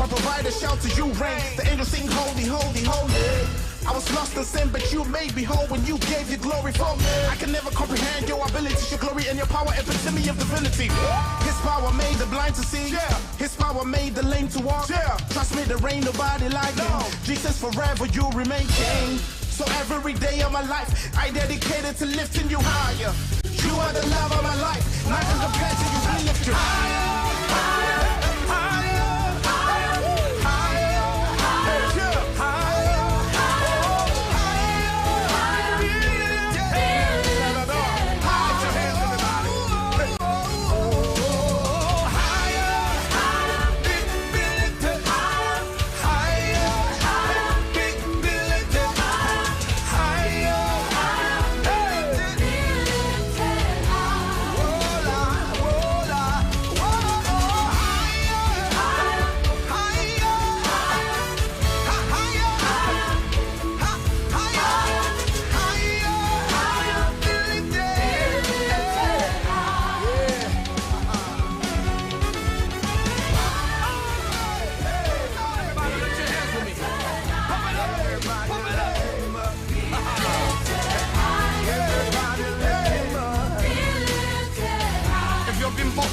provider, shelter, you reign. The angels sing holy, holy, holy. I was lost in sin, but you made me whole when you gave your glory for me. I can never comprehend your ability, your glory and your power, epitome of divinity. His power made the blind to see. His power made the lame to walk. Trust me, there ain't nobody like him. Jesus, forever you remain king. So every day of my life, I dedicate it to lifting you higher. You are the love of my life. Nothing compared to you, we lift you higher.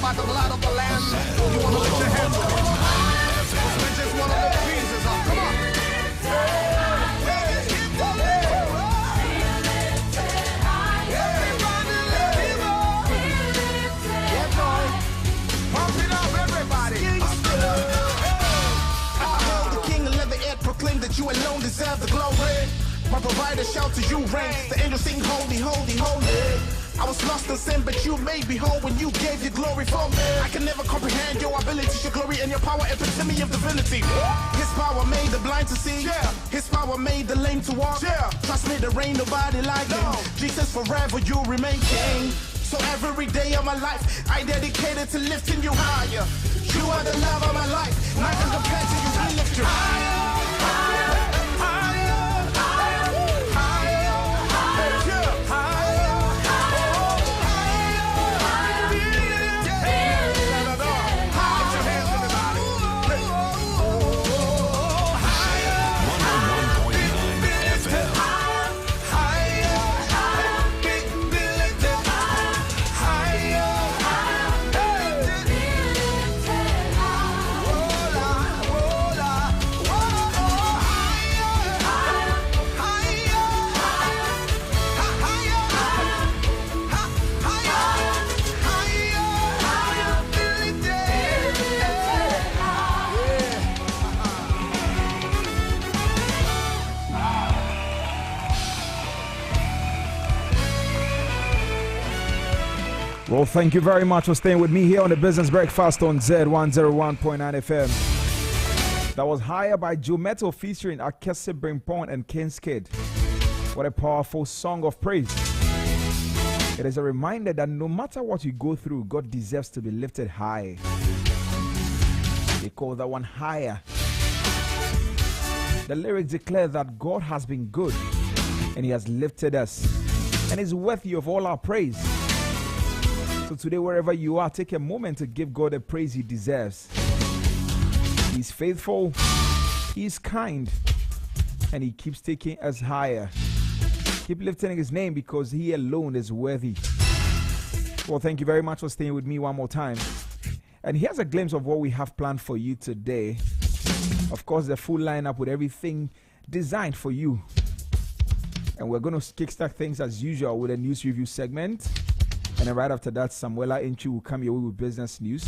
By the blood of the Lamb, you want to lift your hands up. We just want to lift Jesus up. Come on. Everybody lift him up. Pump it up, everybody. I hail the King and let the earth proclaim that you alone deserve the glory. My provider, shelter, you reign. The angels sing holy, holy, holy. I was lost in sin, but you made me whole when you gave your glory for me. I can never comprehend your ability, your glory and your power, epitome of divinity. His power made the blind to see. His power made the lame to walk. Trust me, there ain't nobody like him. Jesus, forever you remain king. So every day of my life, I dedicate it to lifting you higher. You are the love of my life. Nothing compared to you, we lift you higher. Well, thank you very much for staying with me here on the Business Breakfast on Zed 101.9 FM. That was Higher by Joe Metal featuring Akese Brimpon and King's Kid. What a powerful song of praise. It is a reminder that no matter what you go through, God deserves to be lifted high. They call that one Higher. The lyrics declare that God has been good and He has lifted us and is worthy of all our praise. So today, wherever you are, take a moment to give God the praise He deserves. He's faithful, He's kind, and He keeps taking us higher. Keep lifting His name because He alone is worthy. Well, thank you very much for staying with me one more time. And here's a glimpse of what we have planned for you today. Of course, the full lineup with everything designed for you. And we're going to kickstart things as usual with a news review segment. And then right after that, Samuela Inchu will come your way with business news.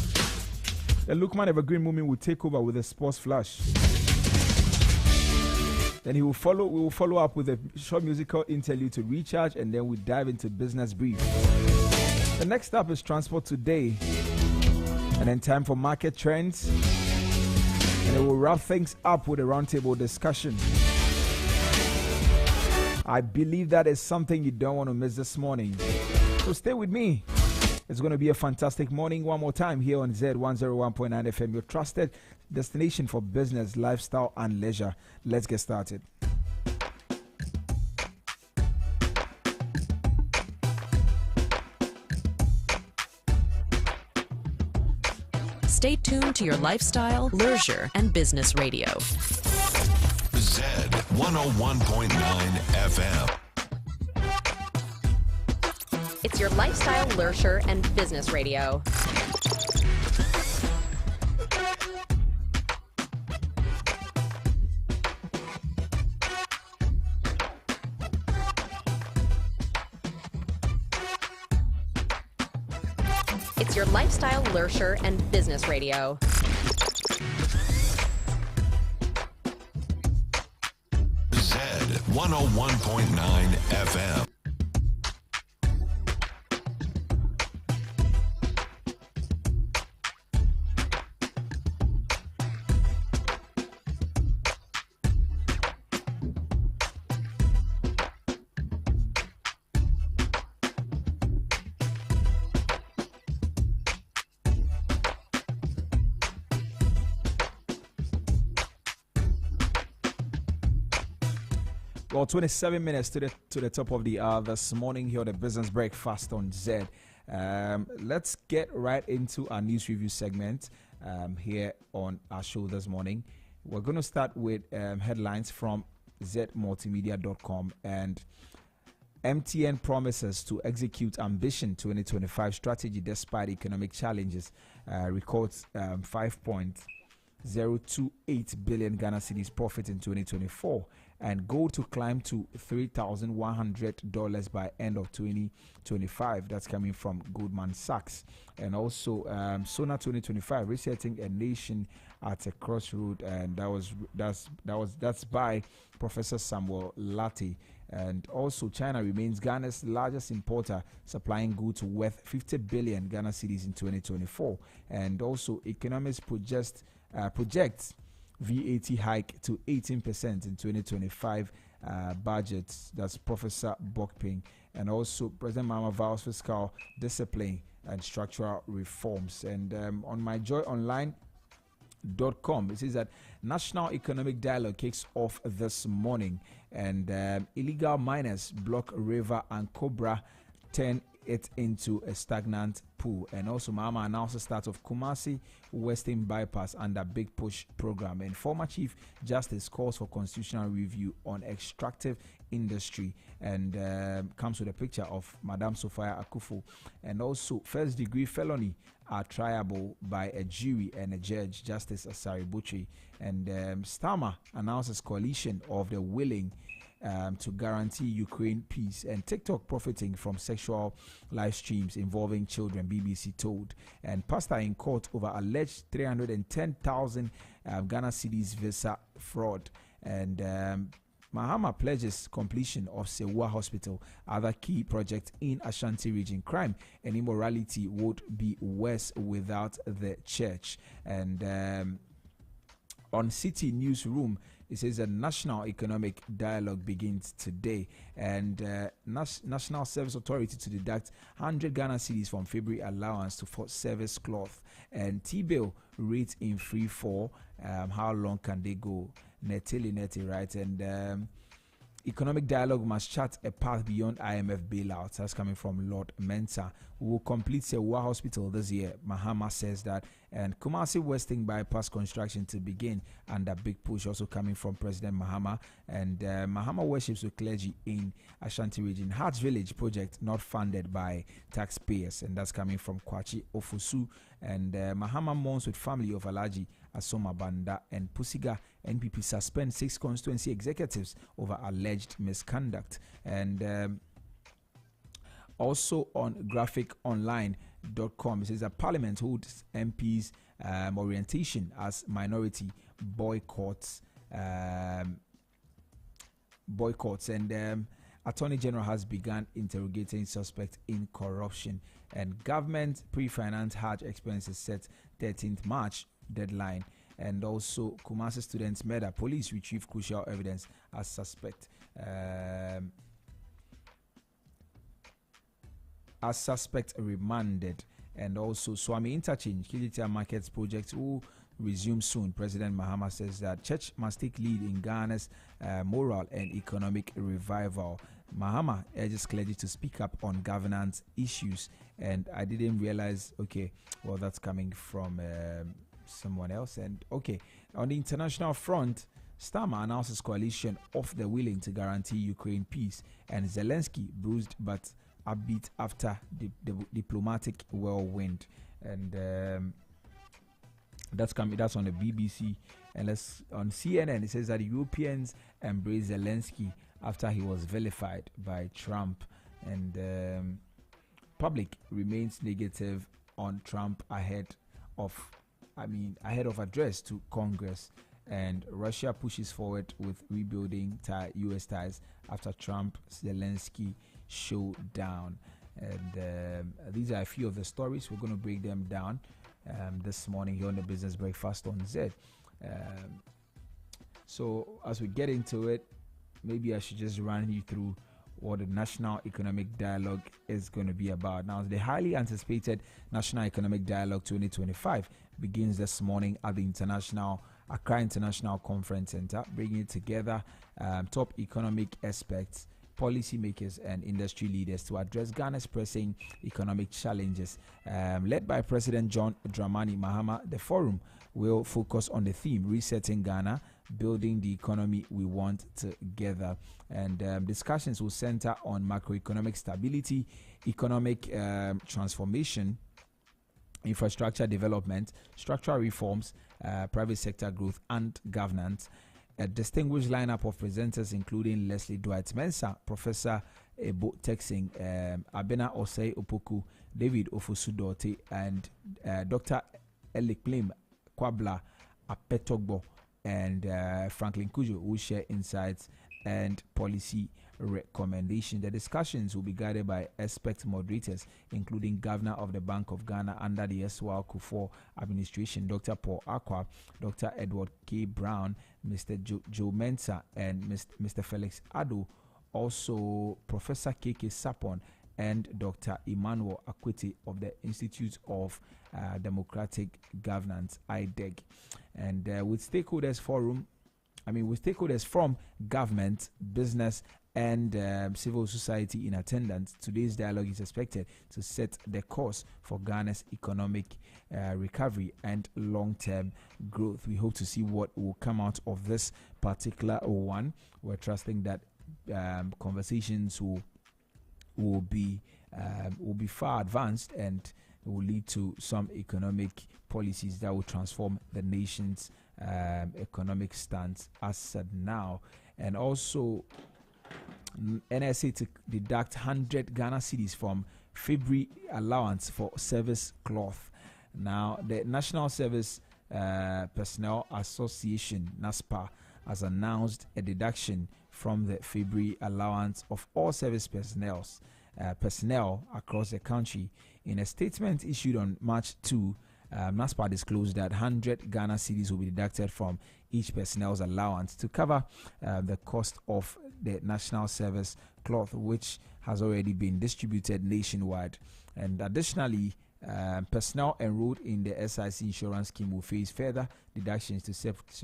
The Lookman Evergreen Movement will take over with a sports flash. Then we will follow up with a short musical interlude to recharge, and then we dive into business brief. The next up is Transport Today. And then time for market trends. And then we'll wrap things up with a roundtable discussion. I believe that is something you don't want to miss this morning. So stay with me. It's going to be a fantastic morning one more time here on Zed 101.9 FM, your trusted destination for business, lifestyle, and leisure. Let's get started. Stay tuned to your lifestyle, leisure, and business radio. Zed 101.9 FM. It's your lifestyle, leisure, and business radio. It's your lifestyle, leisure, and business radio. Zed 101.9 FM. Well, 27 minutes to the top of the hour this morning here on the Business Breakfast on Zed. Let's get right into our news review segment here on our show this morning. We're going to start with headlines from zmultimedia.com. And MTN promises to execute Ambition 2025 strategy despite economic challenges, records 5.028 billion Ghana cedis profit in 2024, and goal to climb to $3,100 by end of 2025. That's coming from Goldman Sachs. And also Sona 2025 resetting a nation at a crossroad, and that's by Professor Samuel Latte. And also China remains Ghana's largest importer, supplying goods worth 50 billion Ghana cedis in 2024. And also economists project VAT hike to 18% in 2025 budget. That's Professor Bokping. And also President Mahama vows fiscal discipline and structural reforms. And on myjoyonline.com, it says that National Economic Dialogue kicks off this morning, and illegal miners block river and Cobra turn it into a stagnant pool. And also Mahama announces start of Kumasi Western Bypass under Big Push program. And former Chief Justice calls for constitutional review on extractive industry, and comes with a picture of Madam Sophia Akufo. And also first degree felony are triable by a jury and a judge, Justice Asari Butchie. And Starmer announces coalition of the willing to guarantee Ukraine peace. And TikTok profiting from sexual live streams involving children, BBC told. And pastor in court over alleged 310,000 Ghana cedis visa fraud. And Mahama pledges completion of Sewa Hospital, other key project in Ashanti region. Crime and immorality would be worse without the church. And on City Newsroom, it says a National Economic Dialogue begins today, and National Service Authority to deduct 100 Ghana cedis from February allowance to for service cloth. And T-bill rate in free fall. How long can they go? Neti, right? And Economic Dialogue must chart a path beyond IMF bailouts. That's coming from Lord Mensa. We will complete Sewa Hospital this year, Mahama says that. And Kumasi Western Bypass construction to begin under Big Push, also coming from President Mahama. And Mahama worships with clergy in Ashanti region. Hearts Village project not funded by taxpayers, and that's coming from Kwachi Ofusu. And Mahama mourns with family of Alaji Asoma Banda. And Pusiga NPP suspend 6 constituency executives over alleged misconduct. And also on graphiconline.com, it says that Parliament holds MPs orientation as minority boycotts. And Attorney General has begun interrogating suspects in corruption. And government pre-finance Hajj expenses set 13th March deadline. And also Kumasi students murder, police retrieve crucial evidence as suspect. As suspect remanded. And also Swami Interchange Kilita Markets project will resume soon. President Mahama says that church must take lead in Ghana's moral and economic revival. Mahama urges clergy to speak up on governance issues. And I didn't realize, okay, well, that's coming from someone else. And okay, on the international front, Starmer announces coalition of the willing to guarantee Ukraine peace, and Zelensky bruised but upbeat after the diplomatic whirlwind. And that's coming. That's on the BBC, and on CNN it says that Europeans embrace Zelensky after he was vilified by Trump, and public remains negative on Trump ahead of address to Congress. And Russia pushes forward with rebuilding U.S. ties after Trump-Zelensky showdown. And these are a few of the stories. We're going to break them down this morning here on the Business Breakfast on Zed. So as we get into it, maybe I should just run you through what the National Economic Dialogue is going to be about. Now, the highly anticipated National Economic Dialogue 2025 begins this morning at the Accra International Conference Center, bringing together top economic experts, policymakers, and industry leaders to address Ghana's pressing economic challenges. Led by President John Dramani Mahama, the forum will focus on the theme Resetting Ghana, Building the Economy We Want Together. And discussions will center on macroeconomic stability, economic transformation, infrastructure development, structural reforms, private sector growth, and governance. A distinguished lineup of presenters including Leslie Dwight-Mensah, Professor Ebo Texing, Abena Osei Opoku, David Ofosu-Dorte, and Dr. Elikplim Kwabla Apetogbo, and Franklin Kujo will share insights and policy recommendation. The discussions will be guided by expert moderators, including Governor of the Bank of Ghana under the SWAL Kufuor administration, Dr. Paul Akwa, Dr. Edward K. Brown, Mr. Joe Mensah, and Mr. Felix Ado, also Professor K.K. Sapon, and Dr. Emmanuel Akwete of the Institute of Democratic Governance, IDEG. And with stakeholders from government, business, and civil society in attendance, today's dialogue is expected to set the course for Ghana's economic recovery and long-term growth. We hope to see what will come out of this particular one. We're trusting that conversations will be far advanced and will lead to some economic policies that will transform the nation's economic stance as of now. And also, NSA to deduct 100 Ghana cedis from February allowance for service cloth. Now, the National Service Personnel Association, NASPA, has announced a deduction from the February allowance of all service personnel across the country. In a statement issued on March 2, NASPA disclosed that 100 Ghana cedis will be deducted from each personnel's allowance to cover the cost of the National Service cloth, which has already been distributed nationwide. And additionally, personnel enrolled in the SIC insurance scheme will face further deductions to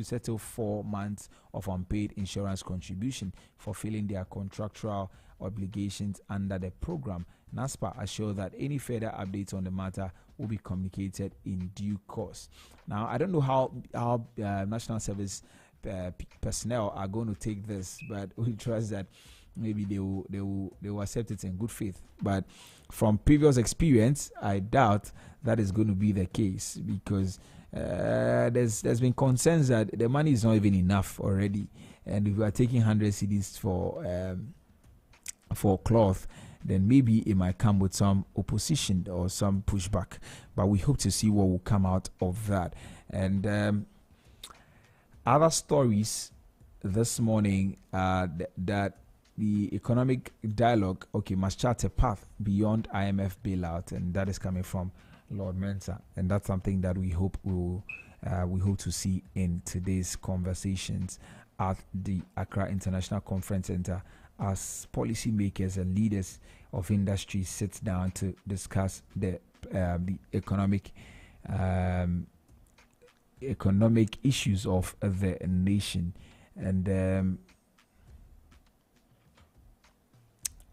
settle 4 months of unpaid insurance contribution, fulfilling their contractual obligations under the program. NASPA assured that any further updates on the matter will be communicated in due course. Now, I don't know how National Service personnel are going to take this, but we trust that maybe they will accept it in good faith. But from previous experience, I doubt that is going to be the case, because there's been concerns that the money is not even enough already, and if we are taking 100 cedis for cloth, then maybe it might come with some opposition or some pushback. But we hope to see what will come out of that. And other stories this morning that the economic dialogue must chart a path beyond IMF bailout, and that is coming from Lord Mensah, and that's something that we hope to see in today's conversations at the Accra International Conference Center, as policymakers and leaders of industry sit down to discuss the economic issues of the nation. And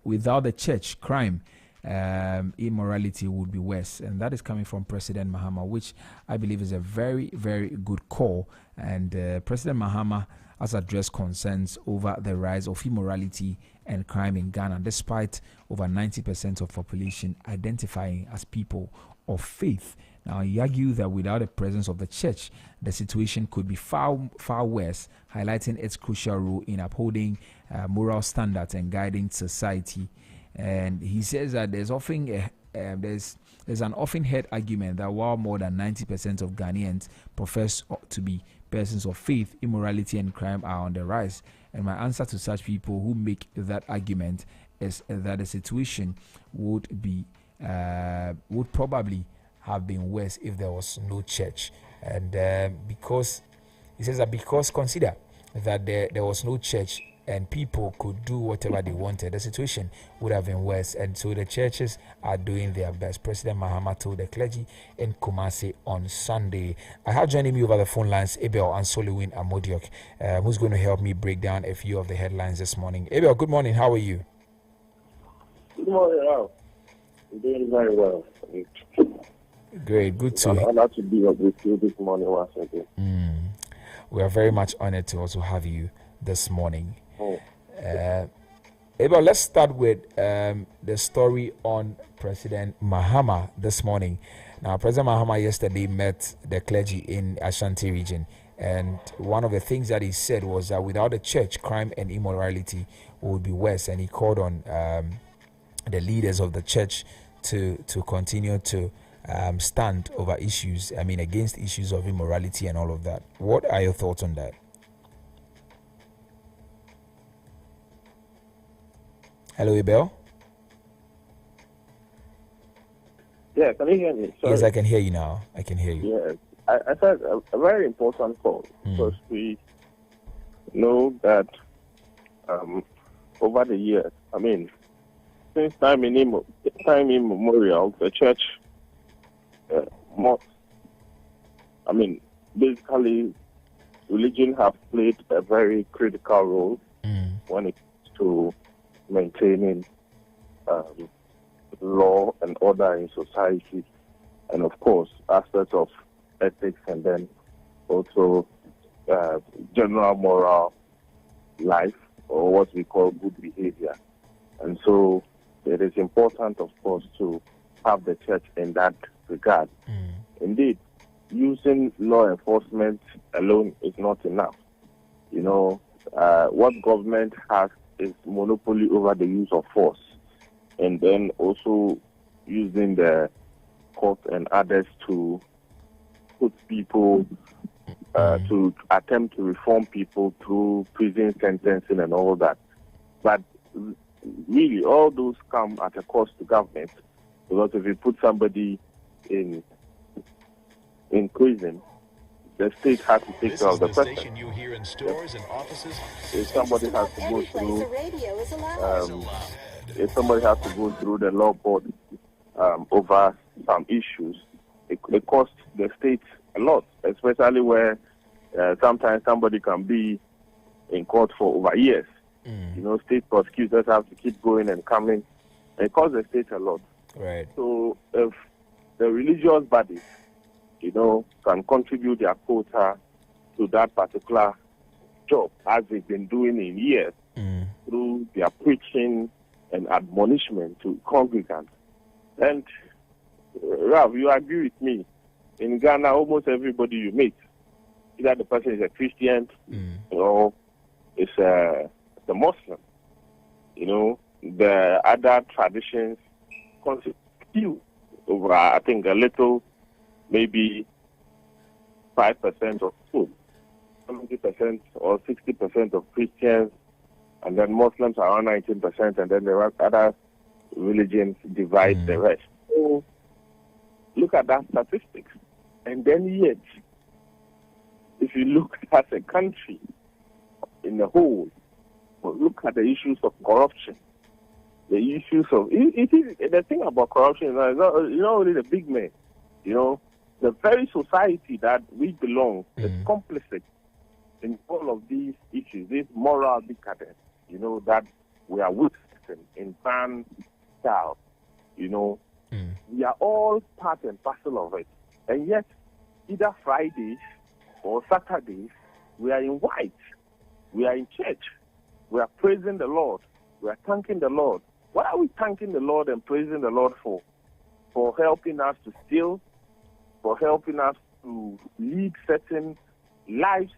without the church, crime, immorality would be worse. And that is coming from President Mahama, which I believe is a very, very good call. And President Mahama has addressed concerns over the rise of immorality and crime in Ghana, despite over 90% of population identifying as people of faith. Now, he argued that without the presence of the church, the situation could be far, far worse, highlighting its crucial role in upholding moral standards and guiding society. And he says that there's an often heard argument that while more than 90% of Ghanaians profess to be persons of faith, immorality and crime are on the rise. And my answer to such people who make that argument is that the situation would probably have been worse if there was no church. And because consider that there was no church and people could do whatever they wanted, the situation would have been worse. And so the churches are doing their best. President Mahama told the clergy in Kumasi on Sunday. I have joining me over the phone lines Abel and Solowin Amodiok, who's going to help me break down a few of the headlines this morning. Abel, good morning. How are you? Good morning, Al. I'm doing very well. Great, good to I'm honored to be up with you this morning once again. We are very much honored to also have you this morning. Abel, let's start with the story on President Mahama this morning. Now, President Mahama yesterday met the clergy in Ashanti region, and one of the things that he said was that without the church, crime and immorality would be worse, and he called on the leaders of the church to continue to stand over against issues of immorality and all of that. What are your thoughts on that? Hello, Abel? Yeah, can you hear me? Sorry. Yes, I can hear you now. I can hear you. Yes, I thought a very important call because we know that over the years, since time immemorial, the church basically, religion have played a very critical role when it comes to maintaining law and order in society, and of course aspects of ethics, and then also general moral life, or what we call good behavior. And so it is important, of course, to have the church in that regard. Indeed, using law enforcement alone is not enough. What government has is monopoly over the use of force, and then also using the court and others to put people to attempt to reform people through prison sentencing and all that. But really, all those come at a cost to government, because if you put somebody in prison, the state has to take care of the person. You hear in stores and offices. If somebody has to go through, the law board over some issues, it costs the state a lot, especially where sometimes somebody can be in court for over years. State prosecutors have to keep going and coming. It costs the state a lot. Right. So if the religious bodies, can contribute their quota to that particular job, as they've been doing in years, through their preaching and admonishment to congregants. And Rav, you agree with me. In Ghana, almost everybody you meet, either the person is a Christian or is a Muslim. The other traditions constitute over, I think, a little, maybe 5% of food, 70% or 60% of Christians, and then Muslims are around 19%, and then the other religions divide the rest. So look at that statistics. And then yet, if you look at a country in the whole, look at the issues of corruption, the issues of, the thing about corruption is not only the big men, the very society that we belong is complicit in all of these issues, this moral decadence, that we are witnessing. fasting in band style. You know, we are all part and parcel of it. And yet, either Fridays or Saturdays, we are in white. We are in church. We are praising the Lord. We are thanking the Lord. What are we thanking the Lord and praising the Lord for? For helping us to steal, for helping us to lead certain lives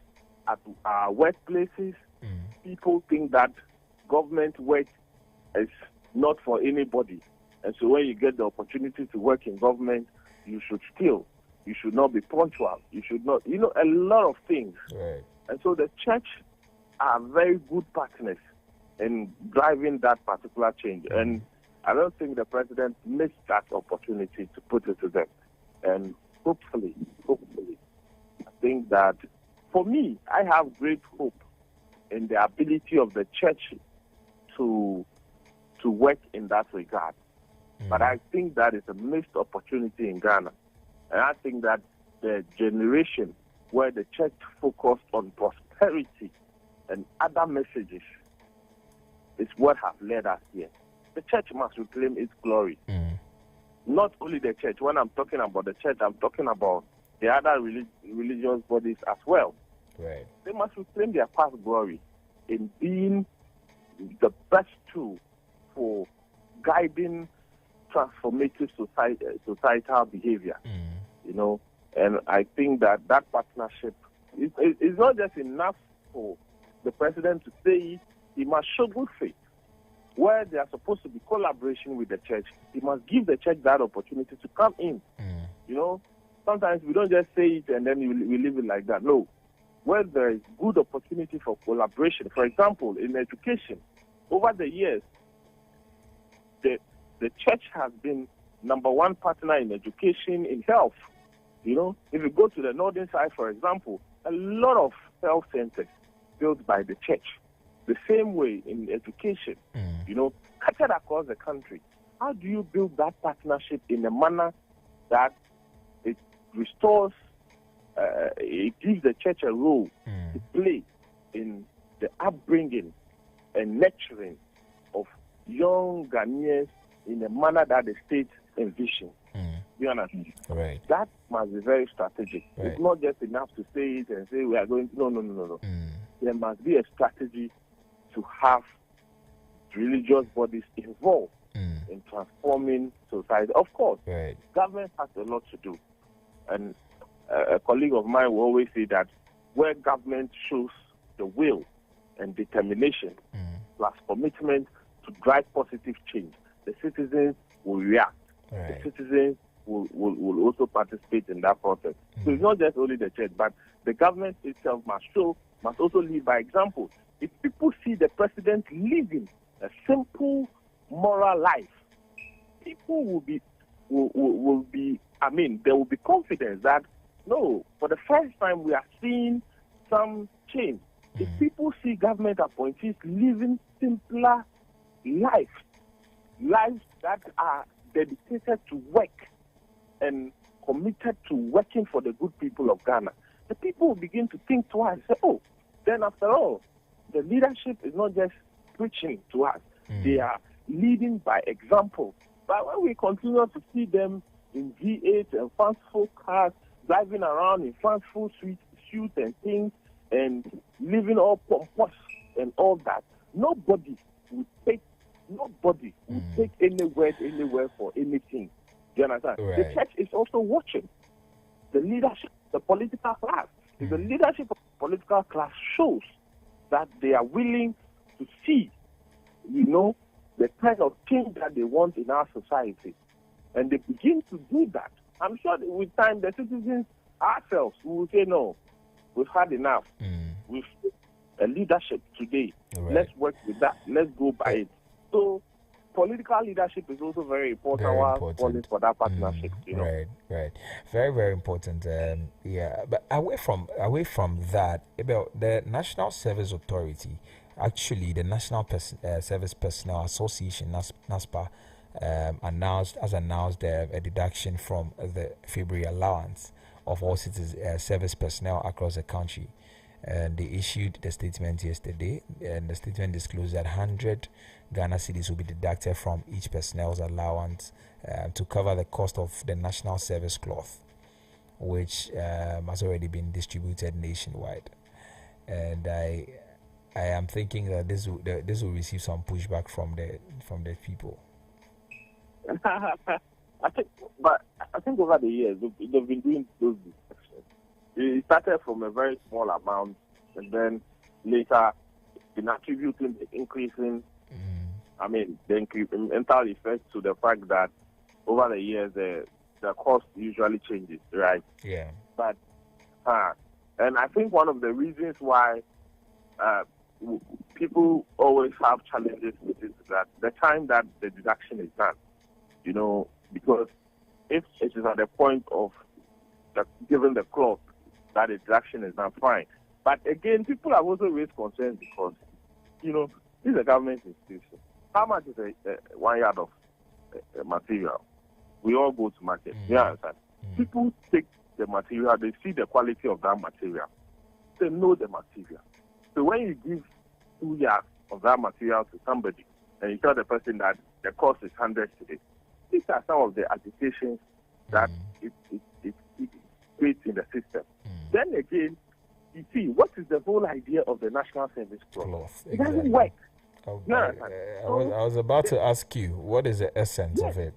at our workplaces. People think that government work is not for anybody. And so when you get the opportunity to work in government, you should steal. You should not be punctual. You should not, a lot of things. Right. And so the church are very good partners in driving that particular change. And I don't think the president missed that opportunity to put it to them. And hopefully, I think that for me, I have great hope in the ability of the church to work in that regard. But I think that is a missed opportunity in Ghana. And I think that the generation where the church focused on prosperity and other messages is what has led us here. The church must reclaim its glory. Not only the church. When I'm talking about the church, I'm talking about the other religious bodies as well. Right. They must reclaim their past glory in being the best tool for guiding transformative societal behavior. And I think that partnership is not just enough for the president to say it. He must show good faith. Where there are supposed to be collaboration with the church, he must give the church that opportunity to come in. Sometimes we don't just say it and then we leave it like that. No. Where there is good opportunity for collaboration, for example, in education, over the years, the church has been number one partner in education, in health. If you go to the northern side, for example, a lot of health centers built by the church. The same way in education, scattered across the country. How do you build that partnership in a manner that it restores, it gives the church a role to play in the upbringing and nurturing of young Ghanaians in a manner that the state envisions? You understand? Right. That must be very strategic. Right. It's not just enough to say it and say we are going. No. There must be a strategy to have religious bodies involved in transforming society. Of course, government has a lot to do. And a colleague of mine will always say that where government shows the will and determination plus commitment to drive positive change, the citizens will react. The citizens will also participate in that process. So it's not just only the church, but the government itself must also lead by example. If people see the president living a simple moral life, people will be there will be confidence that no, for the first time we are seeing some change. If people see government appointees living simpler lives that are dedicated to work and committed to working for the good people of Ghana, the people will begin to think twice. Say, then after all, the leadership is not just preaching to us. They are leading by example. But when we continue to see them in V8 and fanciful cars, driving around in fanciful suits and things, and living all pompous and all that, nobody will take any word anywhere for anything. Do you understand? Right. The church is also watching. The leadership, the political class. If the leadership of the political class shows that they are willing to see, the kind of change that they want in our society, and they begin to do that, I'm sure that with time the citizens ourselves will say, no, we've had enough. We've a leadership today. Let's work with that. Let's go by it. So political leadership is also very important while calling for that partnership. Right. Very, very important. But away from that, about the National Service Authority, actually the National Service Personnel Association, NASPA, announced a deduction from the February allowance of all service personnel across the country. and they issued the statement yesterday, and the statement disclosed that 100 Ghana cedis will be deducted from each personnel's allowance to cover the cost of the national service cloth, which has already been distributed nationwide. And I am thinking that this will receive some pushback from the people. I think over the years they've been doing those deductions. It started from a very small amount, and then later in attributing the increasing, I mean, the incremental effect to the fact that over the years the cost usually changes, right? Yeah. But and I think one of the reasons why people always have challenges with it is that the time that the deduction is done, because if it is at the point of given the clock that the deduction is not fine. But again, people have also raised concerns because, this is a government institution. How much is a 1 yard of material? We all go to market. You understand? People take the material, they see the quality of that material. They know the material. So when you give 2 yards of that material to somebody and you tell the person that the cost is 100 today, these are some of the agitations that it creates in the system. Then again, you see, what is the whole idea of the National Service Cloth? It doesn't work. I was about to ask you, what is the essence of it?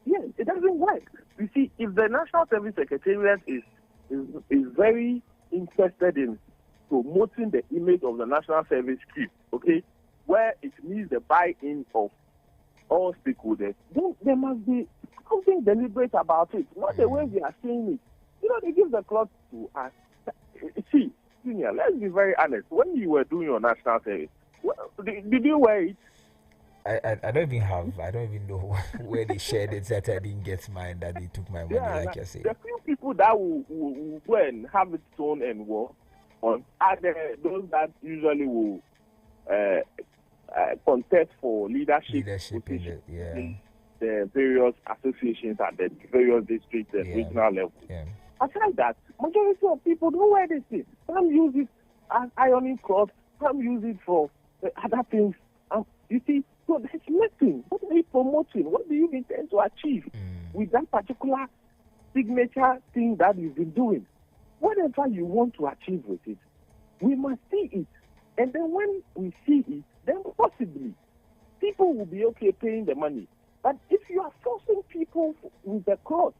Yes, it doesn't work. You see, if the National Service Secretariat is very interested in promoting the image of the National Service Scheme, okay, where it needs the buy-in of all stakeholders, then there must be something deliberate about it, not the way we are saying it. They give the cloth to us. See, Senior, let's be very honest. When you were doing your national service, did you wear it? I don't even know where they shared it that I didn't get mine, that they took my money, like you're saying. The few people that will go and have it sewn and work on are those that usually will contest for leadership in the various associations at the various districts and regional levels. Yeah. Aside that, majority of people don't wear this thing. Some use it as ironing cloth, some use it for other things. You see, so there's nothing. What are you promoting? What do you intend to achieve with that particular signature thing that you've been doing? Whatever you want to achieve with it, we must see it. And then when we see it, then possibly people will be okay paying the money. But if you are forcing people with the cloth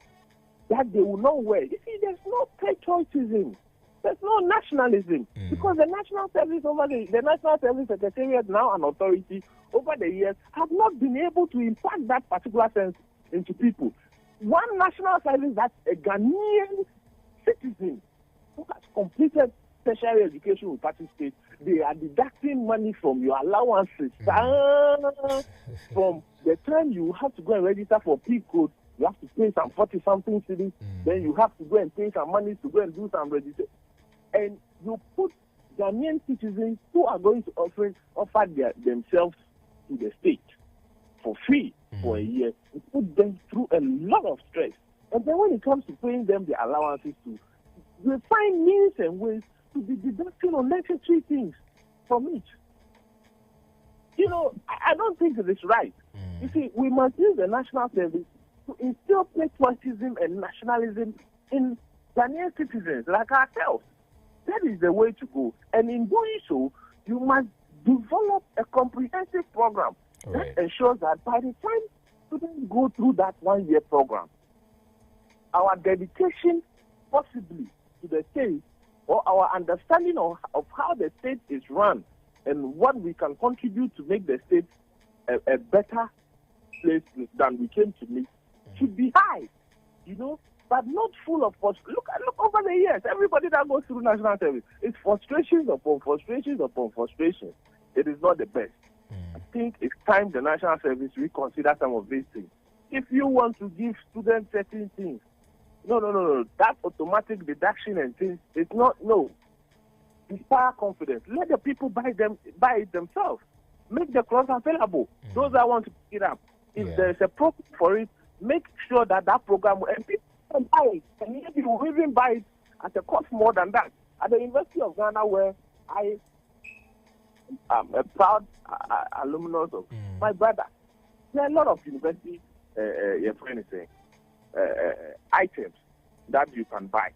that they will not wear, you see, there's no patriotism. There's no nationalism. Because the National Service the National Service Secretariat, now an authority, over the years, have not been able to impact that particular sense into people. One national service that's a Ghanaian citizen who has completed tertiary education will participate. They are deducting money from your allowances. From the time you have to go and register for P code, you have to pay some 40-something cedis. Then you have to go and pay some money to go and do some registration. And you put Ghanaian citizens who are going to offer themselves to the state for free for a year. You put them through a lot of stress. And then when it comes to paying them the allowances too, they find means and ways to be deducting unnecessary things from it. I don't think it is right. You see, we must use the national service to instill patriotism and nationalism in Ghanaian citizens like ourselves. That is the way to go. And in doing so, you must develop a comprehensive program that ensures that by the time students go through that 1 year program, our dedication possibly to the state or our understanding of how the state is run and what we can contribute to make the state a better place than we came to meet should be high, but not full of frustration. Look over the years, everybody that goes through national service, it's frustrations upon frustrations upon frustrations. It is not the best. I think it's time the national service reconsider some of these things. If you want to give students certain things, no. That automatic deduction and things, it's not, no. Inspire confidence. Let the people buy it themselves. Make the clothes available. Those that want to pick it up. If there's a program for it, make sure that program, and people can buy it. And maybe you will even buy it at a cost more than that. at the University of Ghana, where I am a proud alumnus of my brother. There are a lot of university items that you can buy.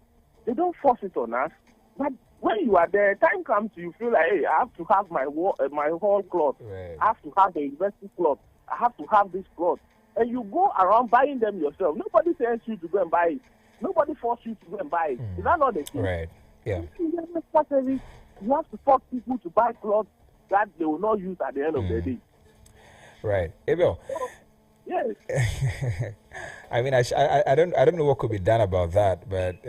They don't force it on us, but when you are there, time comes you feel like, hey, I have to have my whole cloth. Right. I have to have the university cloth. I have to have this cloth. And you go around buying them yourself. Nobody tells you to go and buy it. Nobody forces you to go and buy it. Is that not the case? Right. Yeah. You have to force people to buy clothes that they will not use at the end of the day. Right. Abel. Yes. I mean, I don't know what could be done about that, but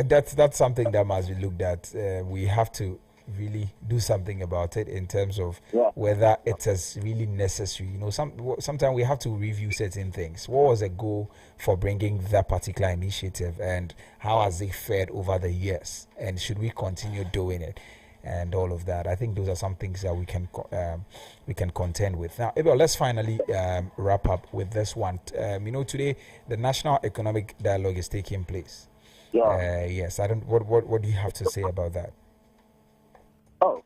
that's something that must be looked at. We have to really do something about it in terms of whether it is really necessary. You know, sometimes we have to review certain things. What was the goal for bringing that particular initiative, and how has it fared over the years? And should we continue doing it? And all of that. I think those are some things that we can contend with. Now, Abel, let's finally wrap up with this one. You know, today the National Economic Dialogue is taking place. Yeah. Yes. I don't. What do you have to say about that? Oh,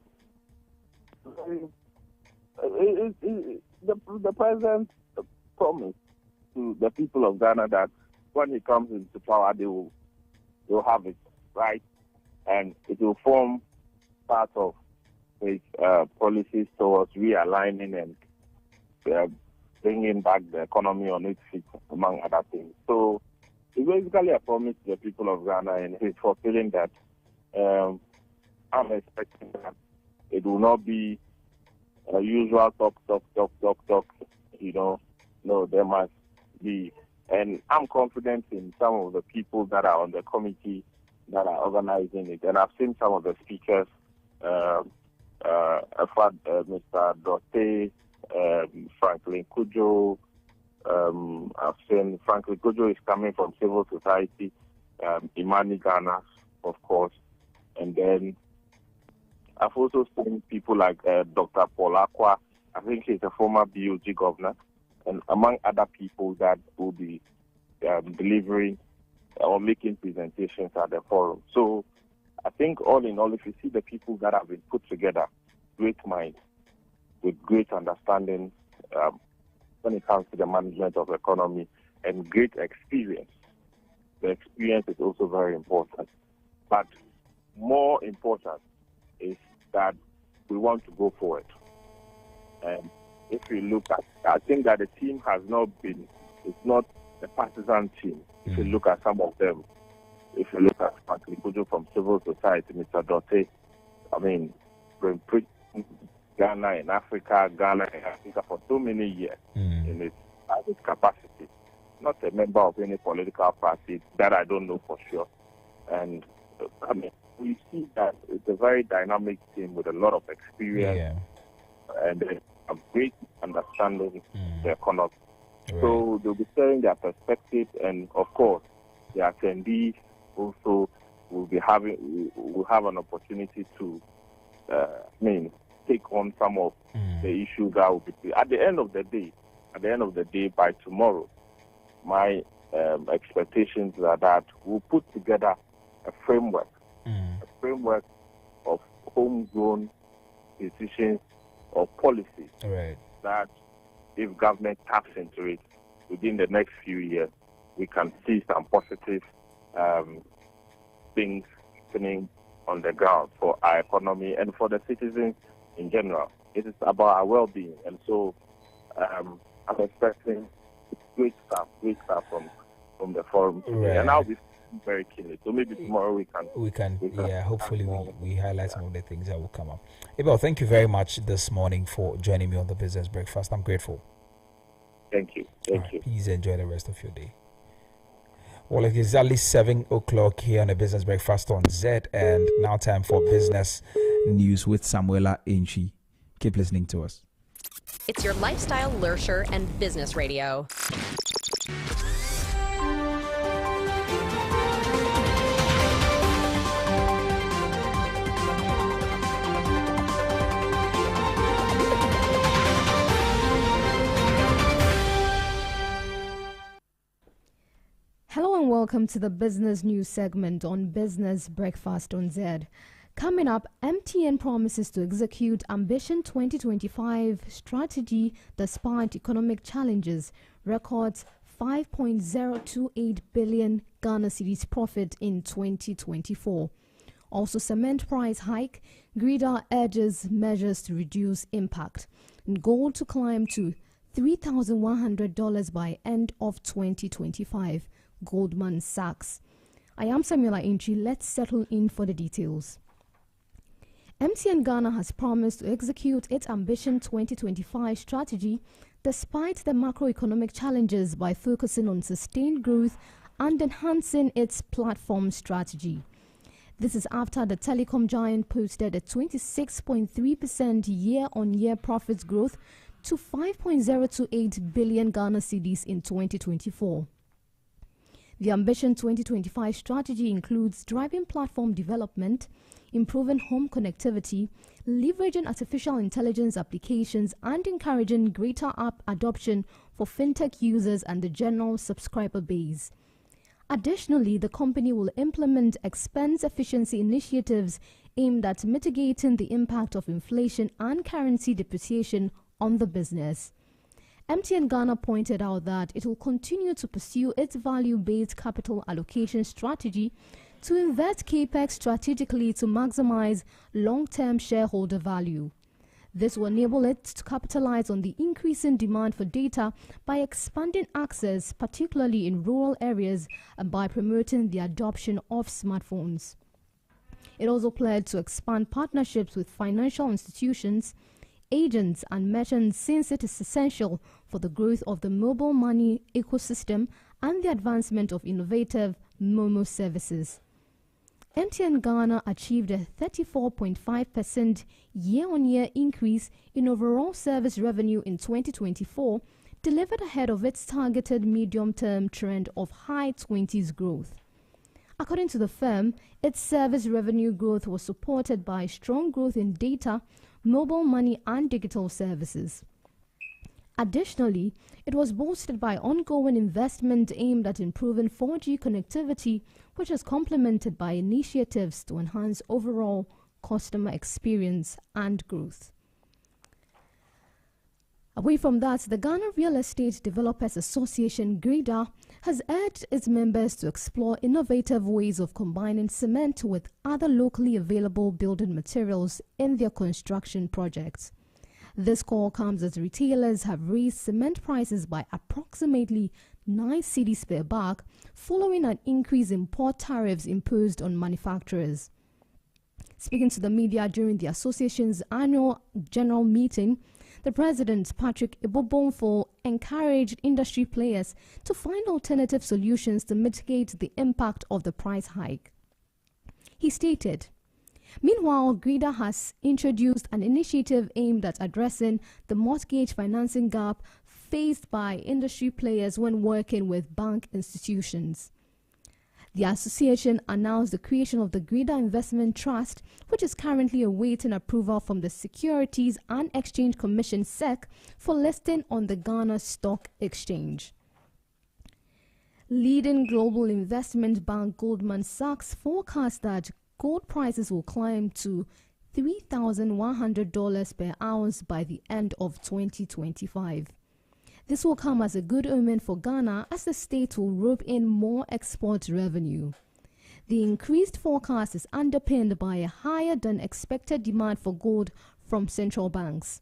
the president promised to the people of Ghana that when he comes into power, they'll have it right, and it will form part of his policies towards realigning and bringing back the economy on its feet, among other things. So it's basically a promise to the people of Ghana, and he's fulfilling that. I'm expecting that it will not be a usual talk. You know, no, there must be, and I'm confident in some of the people that are on the committee that are organizing it, and I've seen some of the speakers. Mr. Dote, Franklin Kujo. I've seen Franklin Kujo is coming from civil society, Imani Ghana, of course, and then I've also seen people like Dr. Paul Akwa. I think he's a former BOG governor, and among other people that will be delivering or making presentations at the forum. So I think all in all, if you see the people that have been put together, great minds, with great understanding when it comes to the management of the economy and great experience. The experience is also very important. But more important is that we want to go forward. And if we look at, I think that the team has not been, it's not a partisan team. If you look at some of them, if you look at Franklin Kujo from civil society, Mr. Dote, I mean, been Ghana in Africa for so many years in its capacity. Not a member of any political party, that I don't know for sure. And I mean, we see that it's a very dynamic team with a lot of experience and a great understanding of the economy. Right. So they'll be sharing their perspective, and of course, the attendees also will have an opportunity to take on some of the issues that will be at the end of the day. By tomorrow, my expectations are that we'll put together a framework of homegrown decisions or policies that, if government taps into it within the next few years, we can see some positive things happening on the ground for our economy and for the citizens in general. It is about our well-being, and so I'm expecting great stuff from the forum today. And I'll be very keenly. So maybe tomorrow we can hopefully we highlight some of the things that will come up. Abel, thank you very much this morning for joining me on the Business Breakfast. I'm grateful. Thank you. Thank you. Please enjoy the rest of your day. Well, it is exactly 7 o'clock here on the Business Breakfast on Zed, and now time for business news with Samuela Inchi. Keep listening to us. It's your lifestyle, leisure, and business radio. Hello and welcome to the business news segment on Business Breakfast on Zed. Coming up, MTN promises to execute Ambition 2025 strategy despite economic challenges, records 5.028 billion Ghana cedis profit in 2024. Also, cement price hike, Grida urges measures to reduce impact. And gold to climb to $3,100 by end of 2025. Goldman Sachs. I am Samuela Inchi. Let's settle in for the details. MTN Ghana has promised to execute its Ambition 2025 strategy despite the macroeconomic challenges by focusing on sustained growth and enhancing its platform strategy. This is after the telecom giant posted a 26.3% year-on-year profits growth to 5.028 billion Ghana cedis in 2024. The Ambition 2025 strategy includes driving platform development, improving home connectivity, leveraging artificial intelligence applications, and encouraging greater app adoption for fintech users and the general subscriber base. Additionally, the company will implement expense efficiency initiatives aimed at mitigating the impact of inflation and currency depreciation on the business. MTN Ghana pointed out that it will continue to pursue its value-based capital allocation strategy to invest capex strategically to maximize long-term shareholder value. This will enable it to capitalize on the increasing demand for data by expanding access, particularly in rural areas, and by promoting the adoption of smartphones. It also pledged to expand partnerships with financial institutions, agents and merchants, since it is essential for the growth of the mobile money ecosystem and the advancement of innovative MoMo services. MTN Ghana achieved a 34.5% year-on-year increase in overall service revenue in 2024, delivered ahead of its targeted medium-term trend of high 20s growth. According to the firm, its service revenue growth was supported by strong growth in data, mobile money and digital services. Additionally, it was bolstered by ongoing investment aimed at improving 4G connectivity, which is complemented by initiatives to enhance overall customer experience and growth. Away from that, the Ghana Real Estate Developers Association, GREDA, has urged its members to explore innovative ways of combining cement with other locally available building materials in their construction projects. This call comes as retailers have raised cement prices by approximately 9 cedis per bag, following an increase in port tariffs imposed on manufacturers. Speaking to the media during the association's annual general meeting, the president, Patrick Ibobonfo, encouraged industry players to find alternative solutions to mitigate the impact of the price hike. He stated, "Meanwhile, GREDA has introduced an initiative aimed at addressing the mortgage financing gap faced by industry players when working with bank institutions." The association announced the creation of the GREDA Investment Trust, which is currently awaiting approval from the Securities and Exchange Commission (SEC) for listing on the Ghana Stock Exchange. Leading global investment bank Goldman Sachs forecast that gold prices will climb to $3,100 per ounce by the end of 2025. This will come as a good omen for Ghana, as the state will rope in more export revenue. The increased forecast is underpinned by a higher than expected demand for gold from central banks.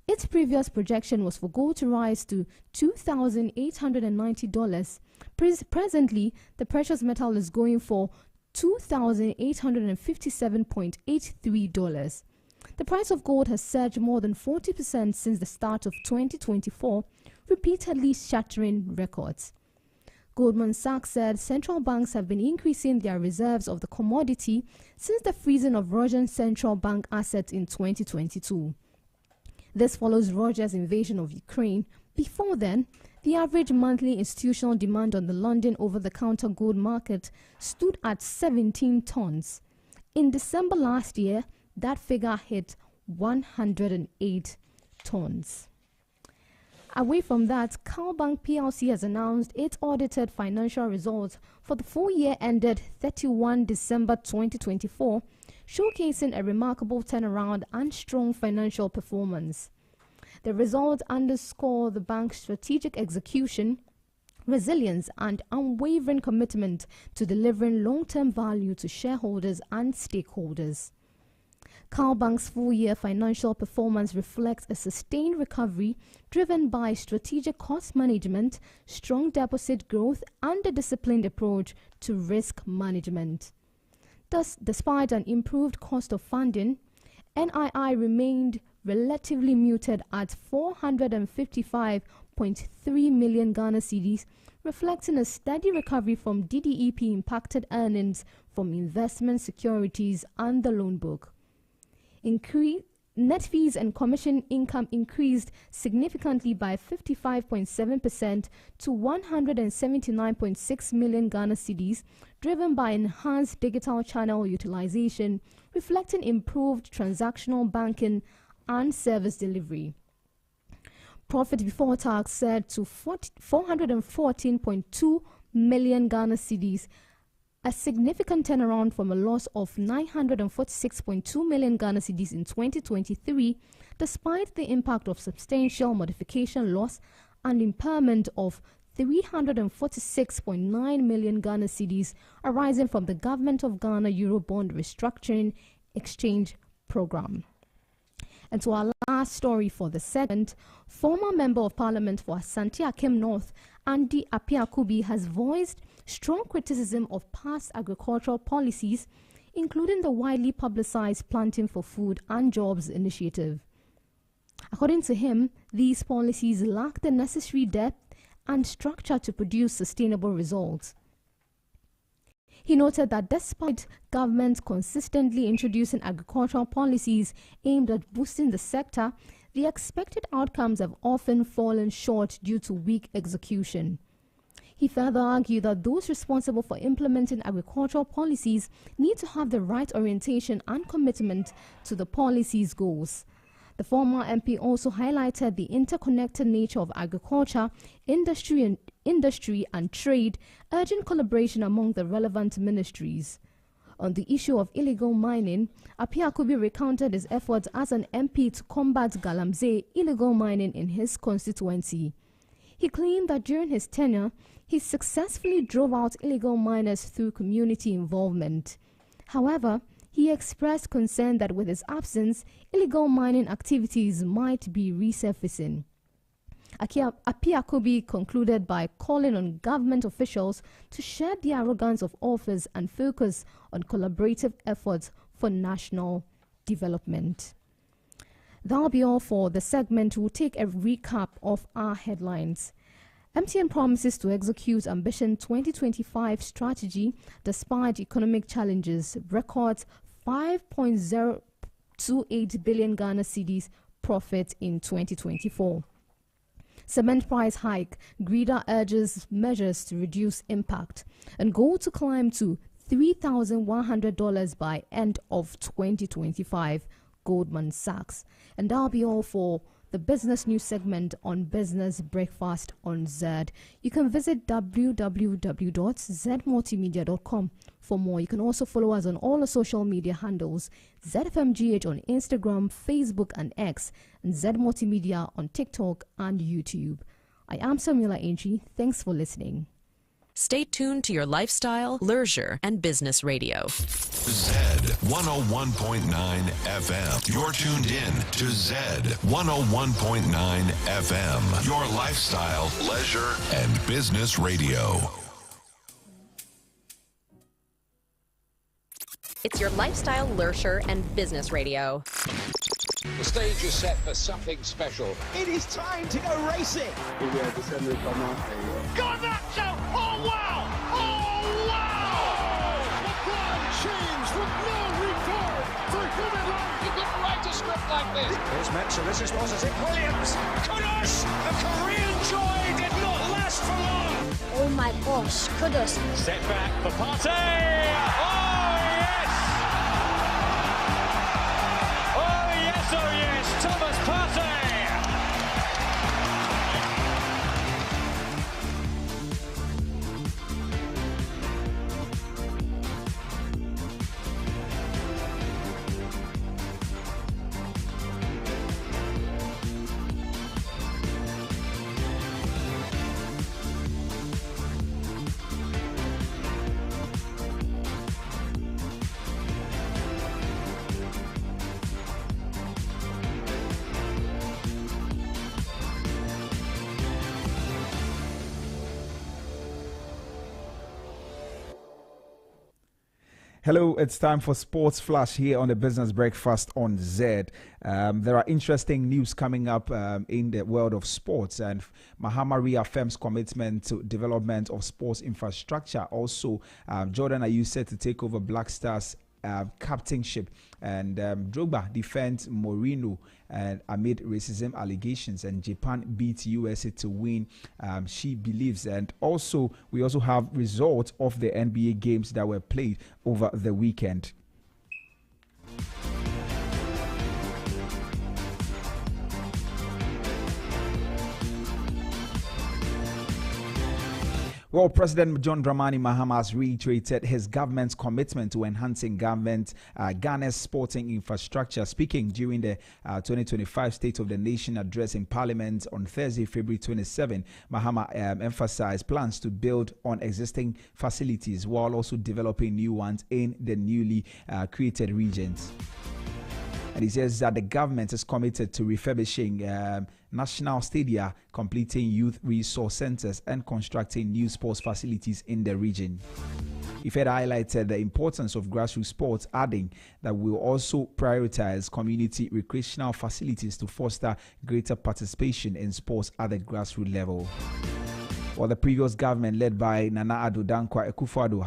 Its previous projection was for gold to rise to $2,890. Presently, the precious metal is going for $2,857.83. The price of gold has surged more than 40% since the start of 2024, repeatedly shattering records. Goldman Sachs said central banks have been increasing their reserves of the commodity since the freezing of Russian central bank assets in 2022. This follows Russia's invasion of Ukraine. Before then, the average monthly institutional demand on the London over-the-counter gold market stood at 17 tons. In December last year, that figure hit 108 tons. Away from that, Cowbank PLC has announced its audited financial results for the full year ended 31 December 2024, showcasing a remarkable turnaround and strong financial performance. The results underscore the bank's strategic execution, resilience, and unwavering commitment to delivering long-term value to shareholders and stakeholders. Cowbank's full-year financial performance reflects a sustained recovery driven by strategic cost management, strong deposit growth, and a disciplined approach to risk management. Thus, despite an improved cost of funding, NII remained relatively muted at 455.3 million Ghana cedis, reflecting a steady recovery from DDEP-impacted earnings from investment securities and the loan book. Net fees and commission income increased significantly by 55.7% to 179.6 million Ghana cedis, driven by enhanced digital channel utilization, reflecting improved transactional banking and service delivery. Profit before tax surged to 414.2 million Ghana cedis, a significant turnaround from a loss of 946.2 million Ghana cedis in 2023, despite the impact of substantial modification loss and impairment of 346.9 million Ghana cedis arising from the Government of Ghana Eurobond Restructuring Exchange Program. And to our last story for the segment, former Member of Parliament for Asante Akim North, Andy Apiakubi, has voiced strong criticism of past agricultural policies, including the widely publicized Planting for Food and Jobs initiative. According to him, these policies lack the necessary depth and structure to produce sustainable results. He noted that despite government consistently introducing agricultural policies aimed at boosting the sector, the expected outcomes have often fallen short due to weak execution. He further argued that those responsible for implementing agricultural policies need to have the right orientation and commitment to the policy's goals. The former MP also highlighted the interconnected nature of agriculture, industry and trade, urging collaboration among the relevant ministries. On the issue of illegal mining, Apiakubi recounted his efforts as an MP to combat Galamsey illegal mining in his constituency. He claimed that during his tenure, he successfully drove out illegal miners through community involvement. However, he expressed concern that with his absence, illegal mining activities might be resurfacing. Apiakubi concluded by calling on government officials to shed the arrogance of office and focus on collaborative efforts for national development. That'll be all for the segment. We'll take a recap of our headlines. MTN promises to execute Ambition 2025 strategy despite economic challenges, records 5.028 billion Ghana cedis profit in 2024. Cement price hike, Grida urges measures to reduce impact, and goal to climb to $3,100 by end of 2025, Goldman Sachs. And that'll be all for the business news segment on Business Breakfast on Zed. You can visit www.zedmultimedia.com for more. You can also follow us on all the social media handles, ZFMGH on Instagram, Facebook and X, and Zed Multimedia on TikTok and YouTube. I am Samuela Anchi. Thanks for listening. Stay tuned to your lifestyle, leisure, and business radio. Zed 101.9 FM. You're tuned in to Zed 101.9 FM. Your lifestyle, leisure, and business radio. It's your lifestyle, leisure, and business radio. The stage is set for something special. It is time to go racing. Garnacho! Oh wow! Oh wow! LeBron James with no regard for human life. You couldn't write a script like this. Here's Metzer. This is positive. Williams. Kudus! The Korean joy did not last for long. Oh my gosh, Kudus. Set back for Partey. Oh yes, Thomas Partey. Hello, it's time for Sports Flash here on the Business Breakfast on Zed. There are interesting news coming up in the world of sports, and Mahama reaffirms commitment to development of sports infrastructure. Also, Jordan Ayew set to take over Black Stars captainship, and Drogba defends Mourinho amid racism allegations, and Japan beats USA to win, she believes. And also, we also have results of the NBA games that were played over the weekend. Well, President John Dramani Mahama has reiterated his government's commitment to enhancing Ghana's sporting infrastructure. Speaking during the 2025 State of the Nation address in Parliament on Thursday, February 27, Mahama emphasized plans to build on existing facilities while also developing new ones in the newly created regions. And he says that the government is committed to refurbishing national stadia, completing youth resource centers, and constructing new sports facilities in the region. He further highlighted the importance of grassroots sports, adding that we will also prioritize community recreational facilities to foster greater participation in sports at the grassroots level. While the previous government, led by Nana Addo Dankwa Akufo-Addo,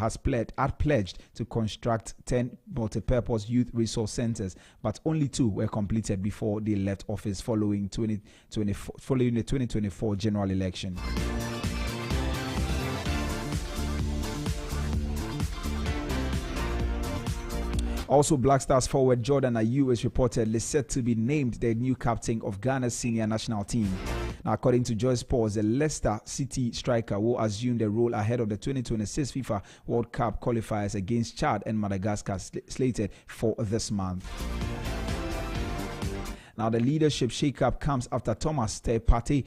had pledged to construct 10 multi-purpose youth resource centers, but only 2 were completed before they left office following the 2024 general election. Also, Black Stars forward Jordan Ayew is reportedly set to be named the new captain of Ghana's senior national team. Now, according to Joyce Pauls, the Leicester City striker will assume the role ahead of the 2026 FIFA World Cup qualifiers against Chad and Madagascar slated for this month. Now, the leadership shakeup comes after Thomas Partey,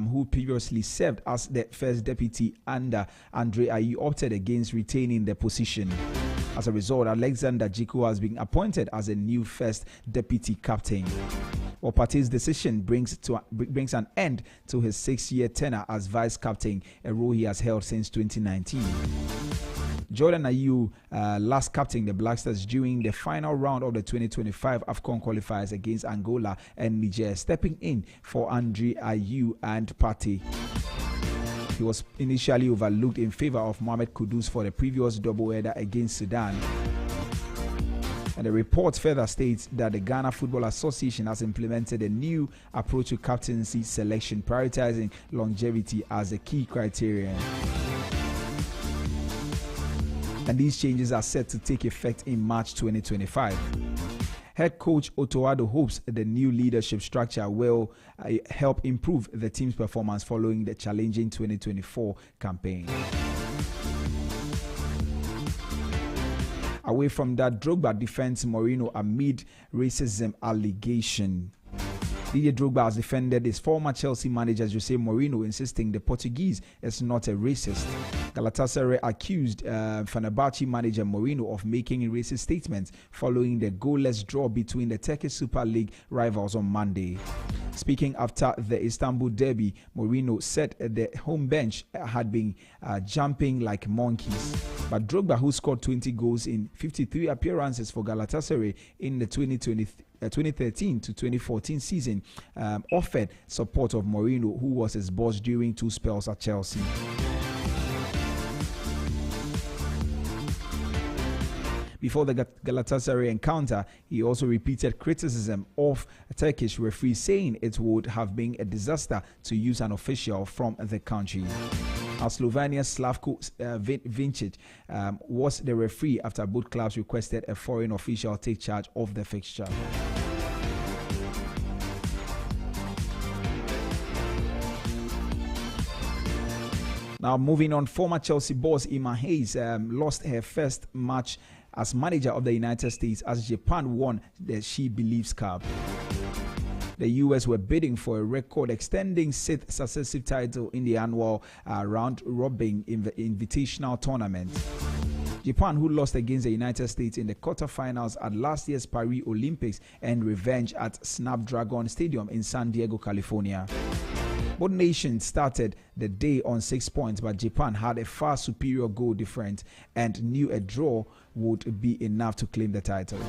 who previously served as the first deputy under Andre Ayew, opted against retaining the position. As a result, Alexander Jiku has been appointed as a new first deputy captain. Well, Partey's decision brings an end to his 6-year tenure as vice captain, a role he has held since 2019. Jordan Ayew last captained the Black Stars during the final round of the 2025 AFCON qualifiers against Angola and Niger, stepping in for Andre Ayew and Partey. He was initially overlooked in favor of Mohamed Kudus for the previous doubleheader against Sudan. And the report further states that the Ghana Football Association has implemented a new approach to captaincy selection, prioritizing longevity as a key criterion. And these changes are set to take effect in March 2025. Head coach Otto Addo hopes the new leadership structure will help improve the team's performance following the challenging 2024 campaign. Away from that, Drogba defends Mourinho amid racism allegation. Didier Drogba has defended his former Chelsea manager Jose Mourinho, insisting the Portuguese is not a racist. Galatasaray accused Fenerbahce manager Mourinho of making racist statements following the goalless draw between the Turkish Super League rivals on Monday. Speaking after the Istanbul derby, Mourinho said the home bench had been jumping like monkeys. But Drogba, who scored 20 goals in 53 appearances for Galatasaray in the 2013 to 2014 season, offered support of Mourinho, who was his boss during 2 spells at Chelsea. Before the Galatasaray encounter, he also repeated criticism of a Turkish referee, saying it would have been a disaster to use an official from the country. Slovenia's Slavko Vincic was the referee after both clubs requested a foreign official take charge of the fixture. Now, moving on, former Chelsea boss Ima Hayes lost her first match as manager of the United States as Japan won the She Believes Cup. The US were bidding for a record extending 6th successive title in the annual round-robin invitational tournament. Japan, who lost against the United States in the quarterfinals at last year's Paris Olympics, and revenge at Snapdragon Stadium in San Diego, California. Both nations started the day on 6 points, but Japan had a far superior goal difference and knew a draw would be enough to claim the title.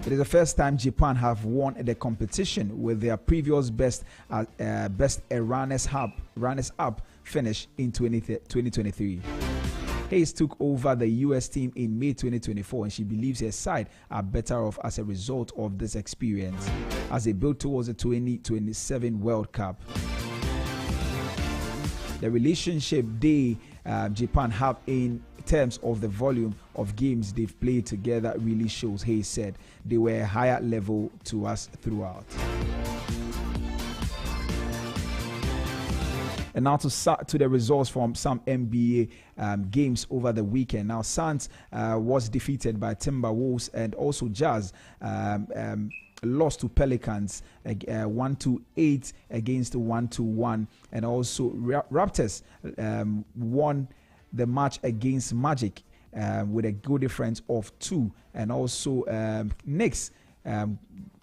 It is the first time Japan have won the competition, with their previous best runners-up finish in 2023. Hayes took over the US team in May 2024, and she believes her side are better off as a result of this experience as they build towards the 2027 World Cup. The relationship Japan have in terms of the volume of games they've played together really shows, Hayes said. They were a higher level to us throughout. And now to the results from some NBA games over the weekend. Now, Suns was defeated by Timberwolves, and also Jazz lost to Pelicans 1-8 against 1-1, and also Raptors won the match against Magic with a goal difference of 2, and also Knicks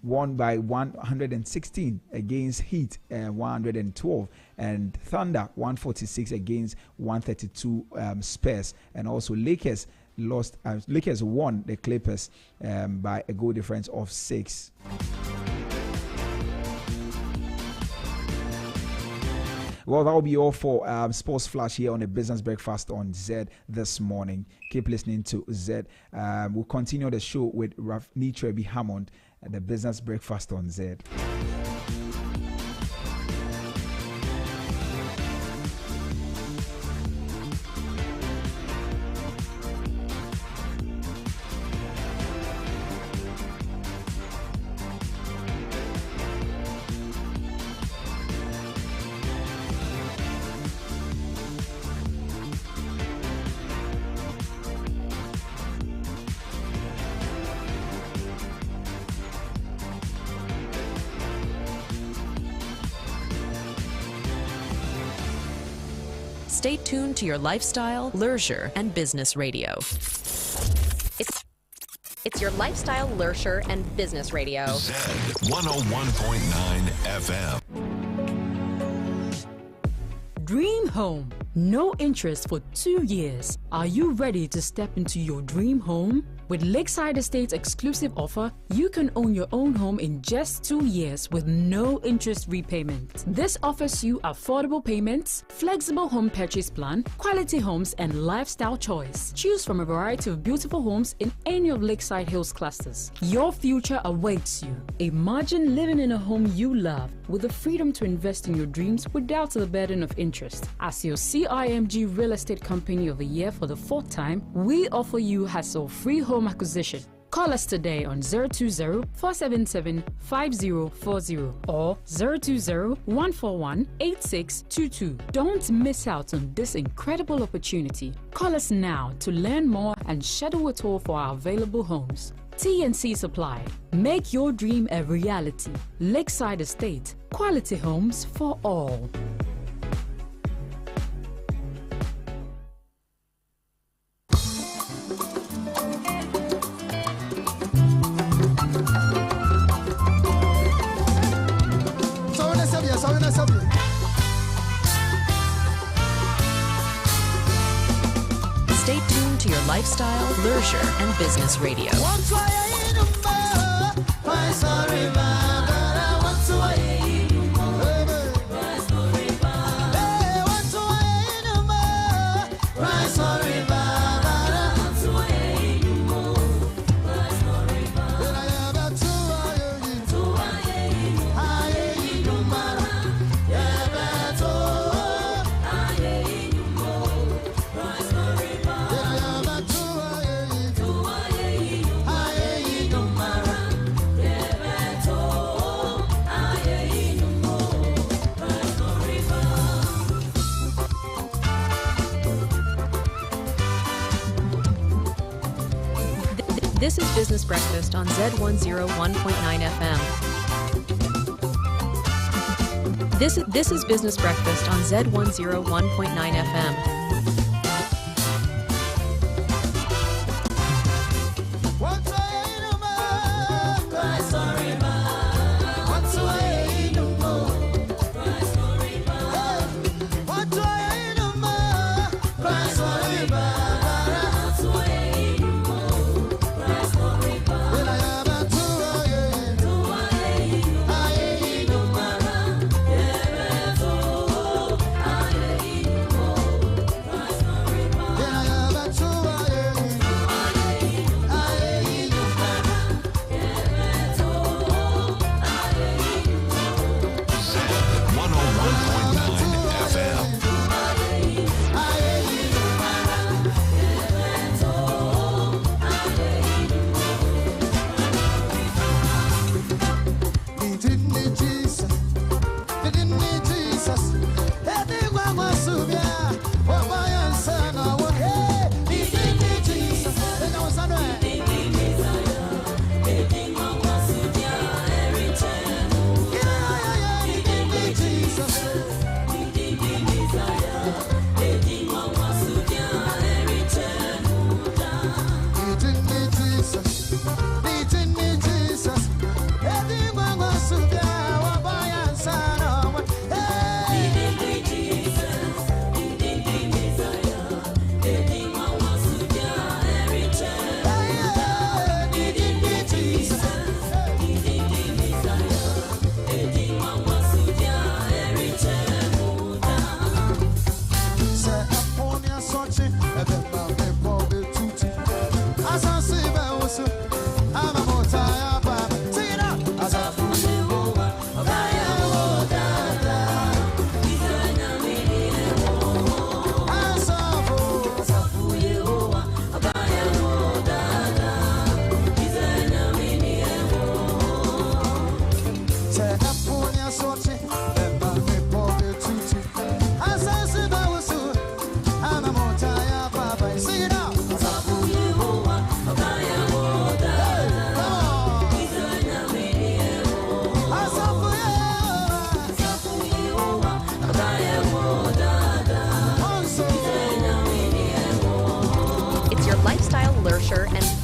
won by 116 against Heat 112, and Thunder 146 against 132 Spurs, and also Lakers won the Clippers by a goal difference of 6. Well, that will be all for Sports Flash here on the Business Breakfast on Zed this morning. Keep listening to Zed. We'll continue the show with Nitrebi Hammond at the Business Breakfast on Zed. Stay tuned to your lifestyle, leisure, and business radio. It's your lifestyle, leisure, and business radio. Zed 101.9 FM. Dream home. No interest for 2 years. Are you ready to step into your dream home? With Lakeside Estate's exclusive offer, you can own your own home in just 2 years with no interest repayment. This offers you affordable payments, flexible home purchase plan, quality homes, and lifestyle choice. Choose from a variety of beautiful homes in any of Lakeside Hills clusters. Your future awaits you. Imagine living in a home you love with the freedom to invest in your dreams without the burden of interest. As your CIMG Real Estate Company of the Year for the 4th time, we offer you hassle-free home acquisition. Call us today on 020-477-5040 or 020-141-8622. Don't miss out on this incredible opportunity. Call us now to learn more and schedule a tour for our available homes. T&C Supply. Make your dream a reality. Lakeside Estate. Quality homes for all. Stay tuned to your lifestyle, leisure, and business radio. This is Business Breakfast on Zed 101.9 FM. This is Business Breakfast on Zed 101.9 FM. What's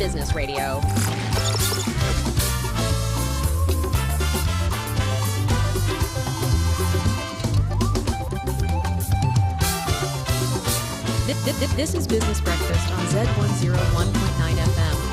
Business Radio. This is Business Breakfast on Zed 101.9 FM.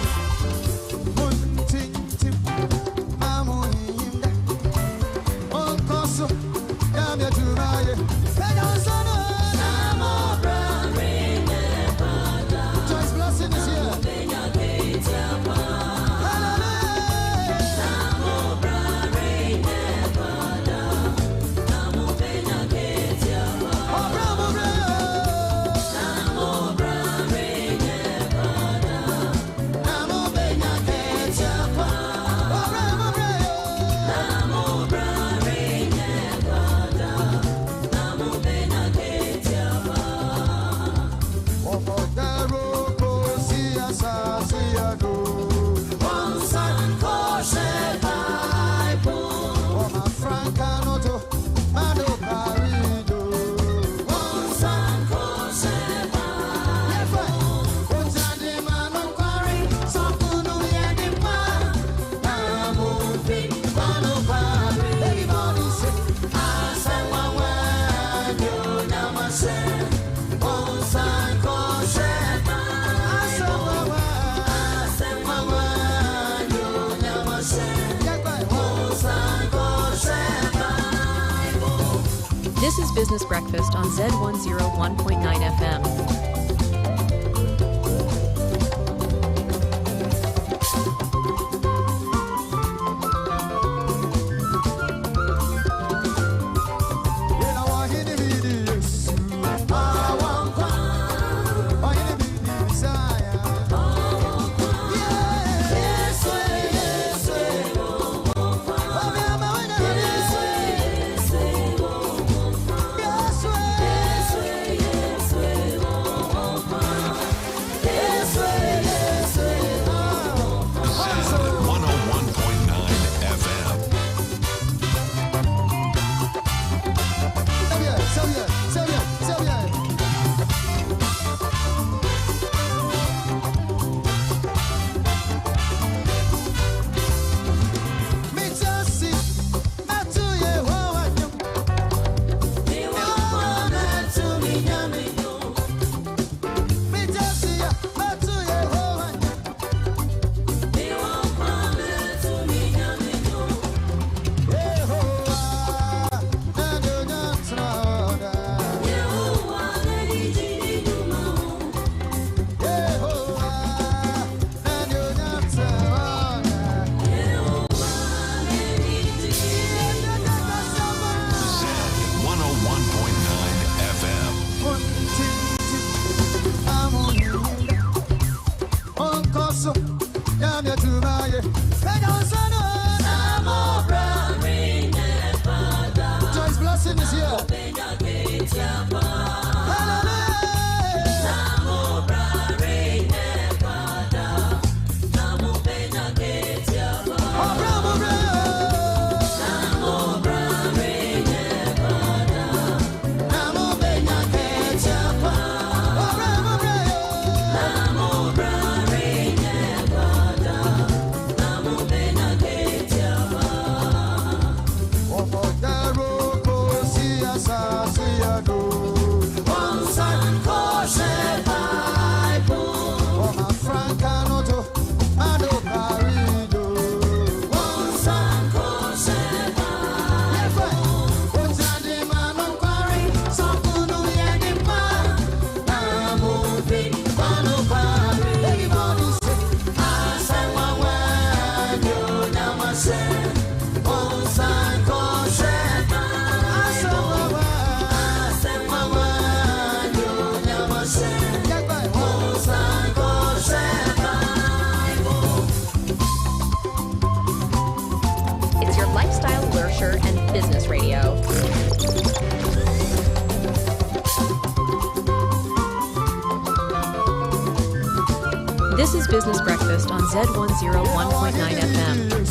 This is Business Breakfast on Zed 101.9 FM. And Business Radio. This is Business Breakfast on Zed 101.9 FM.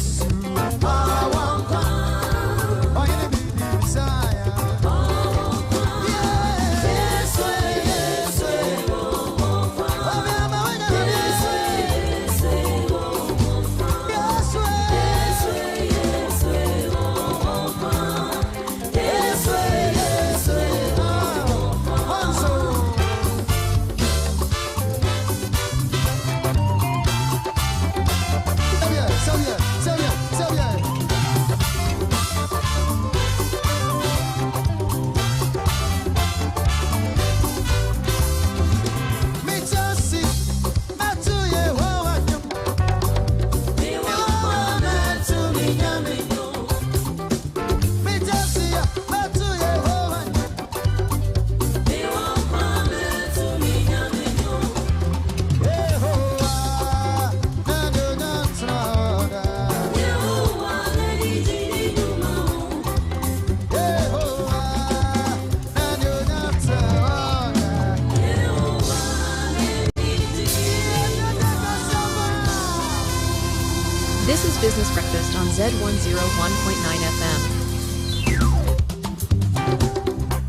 This is Business Breakfast on Z101.9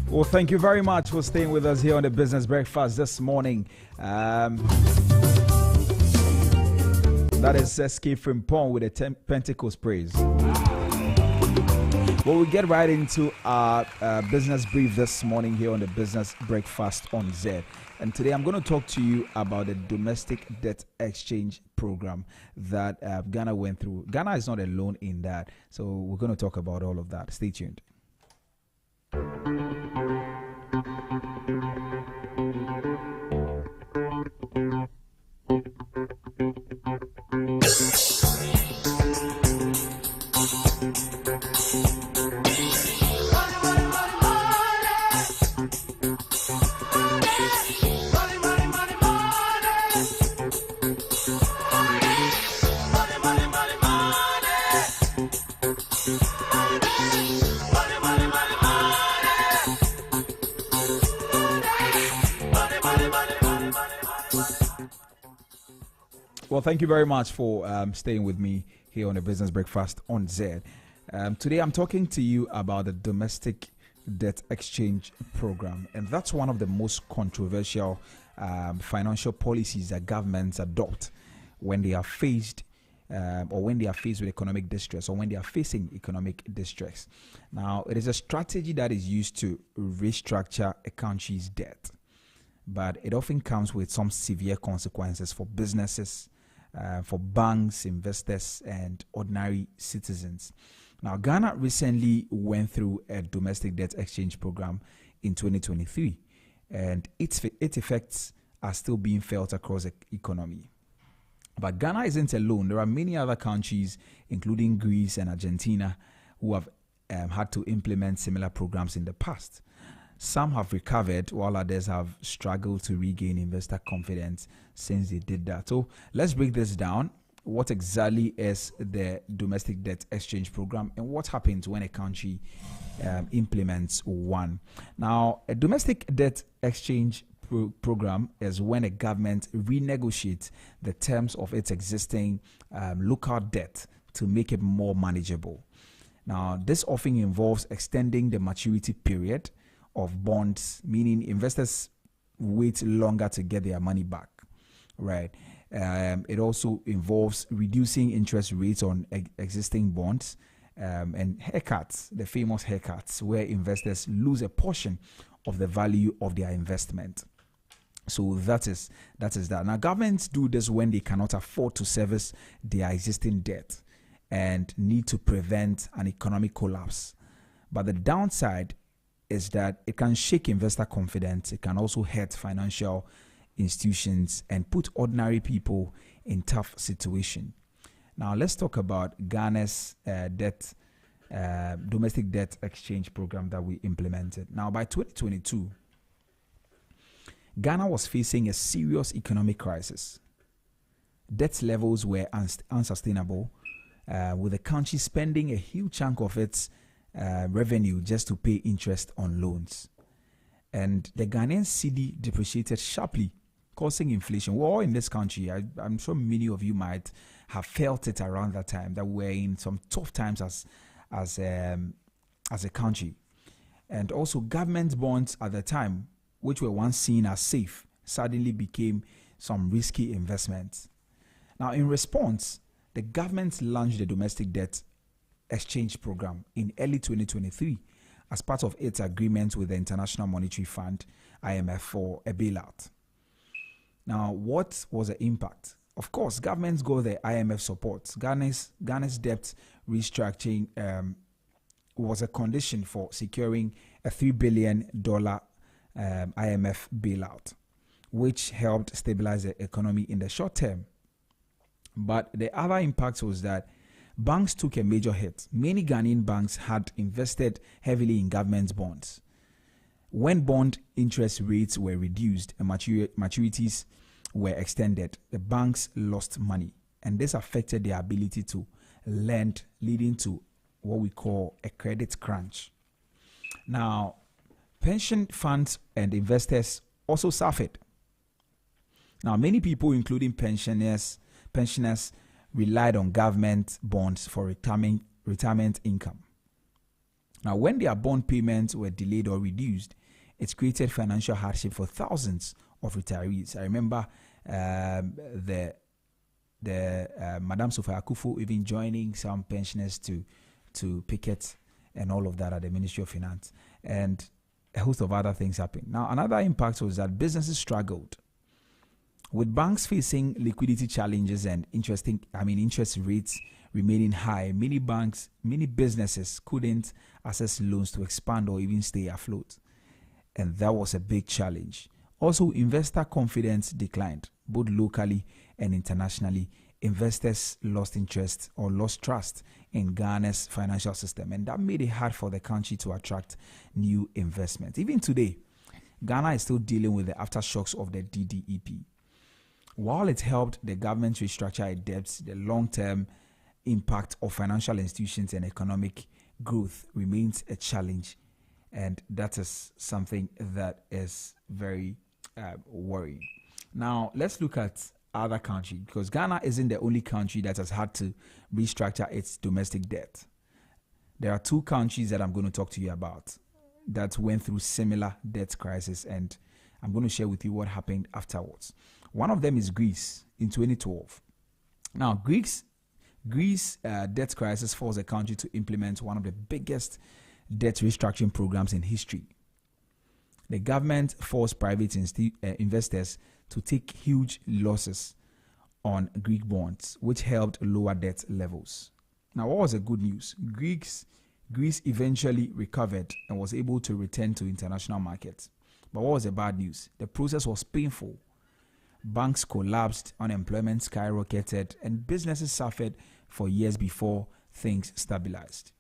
FM. Well, thank you very much for staying with us here on the Business Breakfast this morning. That is Escape from Pong with a Pentecost praise. Well, we get right into our business brief this morning here on the Business Breakfast on Zed. And today I'm going to talk to you about the domestic debt exchange program that Ghana went through. Ghana is not alone in that. So we're going to talk about all of that. Stay tuned. Well, thank you very much for staying with me here on the Business Breakfast on Zed. Today, I'm talking to you about the domestic debt exchange program, and that's one of the most controversial financial policies that governments adopt when they are faced with economic distress, or when they are facing economic distress. Now, it is a strategy that is used to restructure a country's debt, but it often comes with some severe consequences for businesses, for banks, investors, and ordinary citizens. Now, Ghana recently went through a domestic debt exchange program in 2023, and its effects are still being felt across the economy. But Ghana isn't alone. There are many other countries, including Greece and Argentina, who have had to implement similar programs in the past. Some have recovered, while others have struggled to regain investor confidence since they did that. So let's break this down. What exactly is the domestic debt exchange program, and what happens when a country implements one? Now, a domestic debt exchange program is when a government renegotiates the terms of its existing local debt to make it more manageable. Now, this often involves extending the maturity period of bonds, meaning investors wait longer to get their money back, right? It also involves reducing interest rates on existing bonds, and haircuts, the famous haircuts, where investors lose a portion of the value of their investment. So that is that. Now, governments do this when they cannot afford to service their existing debt and need to prevent an economic collapse. But the downside is that it can shake investor confidence. It can also hurt financial institutions and put ordinary people in tough situation. Now, let's talk about Ghana's domestic debt exchange program that we implemented. Now, by 2022, Ghana was facing a serious economic crisis. Debt levels were unsustainable, with the country spending a huge chunk of its revenue just to pay interest on loans. And the Ghanaian cedi depreciated sharply, causing inflation. We're all in this country. I'm sure many of you might have felt it around that time, that we're in some tough times as a country. And also, government bonds at the time, which were once seen as safe, suddenly became some risky investments. Now, in response, the government launched the domestic debt exchange program in early 2023 as part of its agreement with the International Monetary Fund, IMF, for a bailout. Now, what was the impact? Of course, governments got the IMF support. Ghana's debt restructuring was a condition for securing a $3 billion IMF bailout, which helped stabilize the economy in the short term. But the other impact was that banks took a major hit. Many Ghanaian banks had invested heavily in government bonds. When bond interest rates were reduced and maturities were extended, the banks lost money, and this affected their ability to lend, leading to what we call a credit crunch. Now, pension funds and investors also suffered. Now, many people, including pensioners, relied on government bonds for retirement income. Now, when their bond payments were delayed or reduced, it created financial hardship for thousands of retirees. I remember the Madame Sophia Akufo even joining some pensioners to picket and all of that at the Ministry of Finance, and a host of other things happened. Now, another impact was that businesses struggled. With banks facing liquidity challenges and interest rates remaining high, many businesses couldn't access loans to expand or even stay afloat. And that was a big challenge. Also, investor confidence declined, both locally and internationally. Investors lost interest or lost trust in Ghana's financial system, and that made it hard for the country to attract new investment. Even today, Ghana is still dealing with the aftershocks of the DDEP. While it helped the government restructure its debts, the long-term impact of financial institutions and economic growth remains a challenge, and that is something that is very worrying. Now, let's look at other countries, because Ghana isn't the only country that has had to restructure its domestic debt. There are two countries that I'm going to talk to you about that went through similar debt crisis, and I'm going to share with you what happened afterwards. One of them is Greece in 2012. Now, Greece debt crisis forced the country to implement one of the biggest debt restructuring programs in history. The government forced private investors to take huge losses on Greek bonds, which helped lower debt levels. Now, what was the good news? Greece eventually recovered and was able to return to international markets. But what was the bad news? The process was painful. Banks collapsed, unemployment skyrocketed, and businesses suffered for years before things stabilized.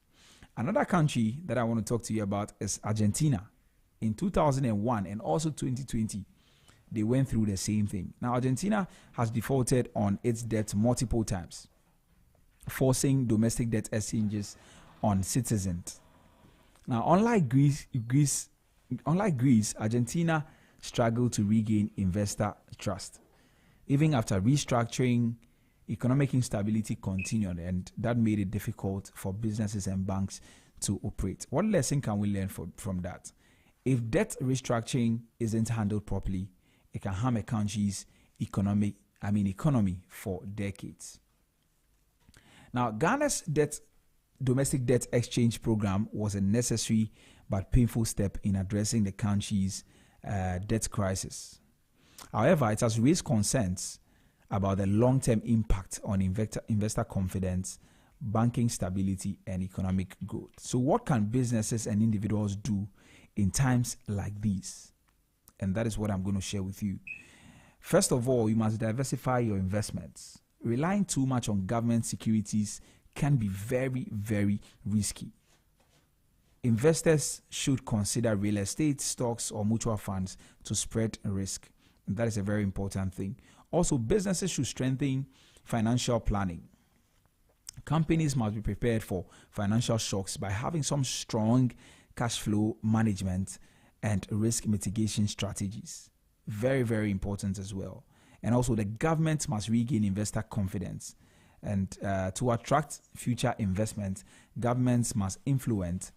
Another country that I want to talk to you about is Argentina. In 2001 and also 2020, they went through the same thing. Now, Argentina has defaulted on its debt multiple times, forcing domestic debt exchanges on citizens. Now, unlike Greece, Argentina struggled to regain investor trust. Even after restructuring, economic instability continued, and that made it difficult for businesses and banks to operate. What lesson can we learn from that? If debt restructuring isn't handled properly, it can harm a country's economy for decades. Now, Ghana's domestic debt exchange program was a necessary but painful step in addressing the country's debt crisis. However, it has raised concerns about the long-term impact on investor confidence, banking stability, and economic growth. So what can businesses and individuals do in times like these? And that is what I'm going to share with you. First of all, you must diversify your investments. Relying too much on government securities can be very, very risky. Investors should consider real estate, stocks, or mutual funds to spread risk. And that is a very important thing. Also, businesses should strengthen financial planning. Companies must be prepared for financial shocks by having some strong cash flow management and risk mitigation strategies. Very, very important as well. And also, the government must regain investor confidence. And to attract future investment, governments must implement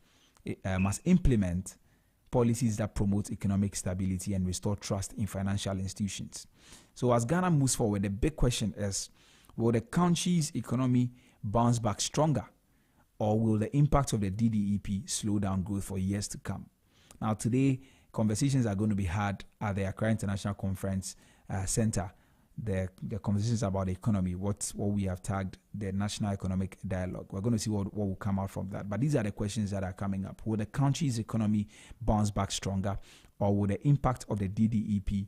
policies that promote economic stability and restore trust in financial institutions. So as Ghana moves forward, the big question is, will the country's economy bounce back stronger, or will the impact of the DDEP slow down growth for years to come? Now, today, conversations are going to be had at the Accra International Conference Center. The conversations about the economy, what we have tagged the National Economic Dialogue. We're going to see what will come out from that. But these are the questions that are coming up. Will the country's economy bounce back stronger, or will the impact of the DDEP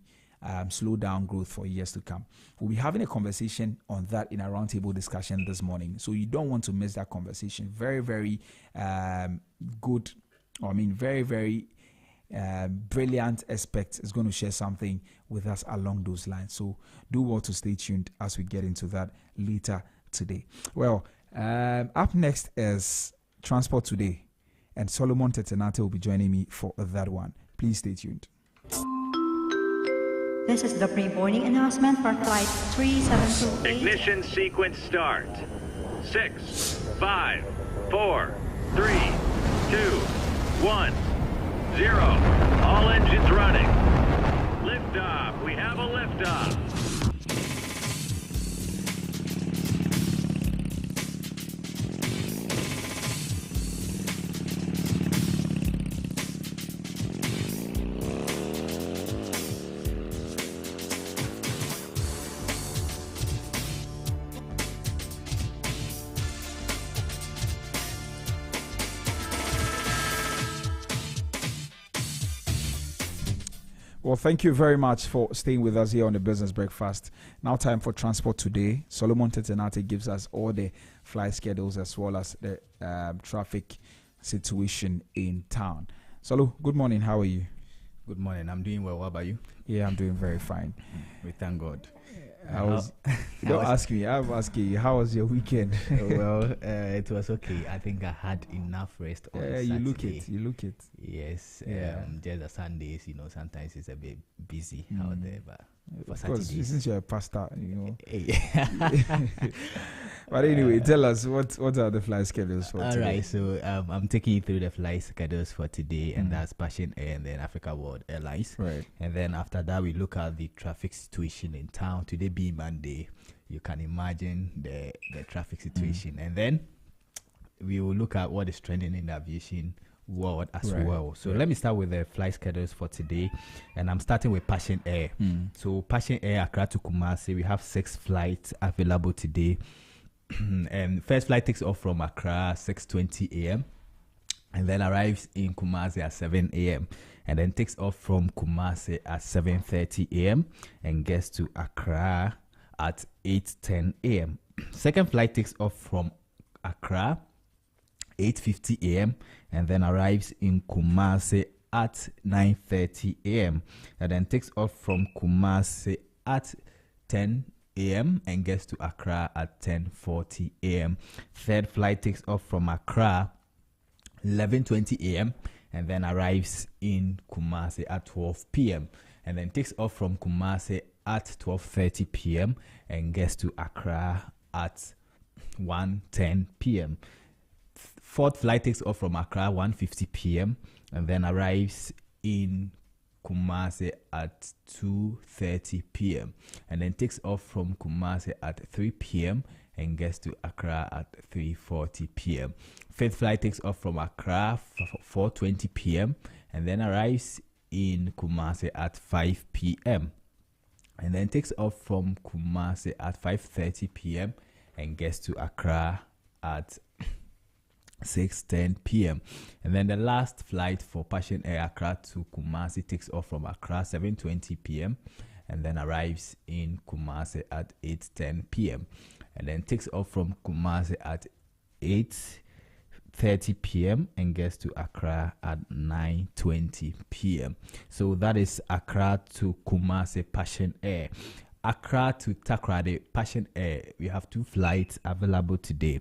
slow down growth for years to come? We'll be having a conversation on that in a roundtable discussion this morning. So you don't want to miss that conversation. Very, very good. Very, very brilliant expert is going to share something with us along those lines. So do well to stay tuned as we get into that later today. Well, up next is Transport Today, and Solomon Tetenate will be joining me for that one. Please stay tuned. This is the pre-boarding announcement for flight 3728. Ignition sequence start. 6, 5, 4, 3, 2, 1, 0. All engines running. Liftoff. We have a liftoff. Well, thank you very much for staying with us here on the Business Breakfast. Now time for transport today. Solomon Tetenate gives us all the flight schedules as well as the traffic situation in town. Solo, good morning. How are you? Good morning. I'm doing well. What about you? Yeah, I'm doing very fine. We thank God. Don't ask me. I'm asking you. How was your weekend? Well, it was okay. I think I had enough rest on Saturday. You look it. Yes. Yeah. Just the Sundays, sometimes it's a bit busy out there, but for Saturdays, since you're a pastor, But But anyway, tell us what are the flight schedules for today? All right, so I'm taking you through the flight schedules for today, and that's Passion Air and then Africa World Airlines. Right. And then after that, we look at the traffic situation in town. Today being Monday, you can imagine the traffic situation. And then we will look at what is trending in the aviation world as well. So let me start with the flight schedules for today, and I'm starting with Passion Air. So Passion Air Accra to Kumasi, we have 6 flights available today. And first flight takes off from Accra 6:20 a.m. and then arrives in Kumasi at 7 a.m. and then takes off from Kumasi at 7:30 a.m. and gets to Accra at 8:10 a.m. Second flight takes off from Accra 8:50 a.m. and then arrives in Kumasi at 9:30 a.m. and then takes off from Kumasi at 10 a.m. and gets to Accra at 10:40 a.m. Third flight takes off from Accra 11:20 a.m. and then arrives in Kumasi at 12 p.m. and then takes off from Kumasi at 12:30 p.m. and gets to Accra at 1:10 p.m. Fourth flight takes off from Accra 1:50 p.m. and then arrives in Kumasi at 2:30 p.m. and then takes off from Kumasi at 3 p.m. and gets to Accra at 3:40 p.m. Fifth flight takes off from Accra 4:20 p.m. and then arrives in Kumasi at 5 p.m. and then takes off from Kumasi at 5:30 p.m. and gets to Accra at 6:10 p.m. and then the last flight for Passion Air Accra to Kumasi takes off from Accra 7:20 p.m. and then arrives in Kumasi at 8:10 p.m. and then takes off from Kumasi at 8:30 p.m. and gets to Accra at 9:20 p.m. So that is Accra to Kumasi Passion Air. Accra to Takoradi Passion Air, we have 2 flights available today.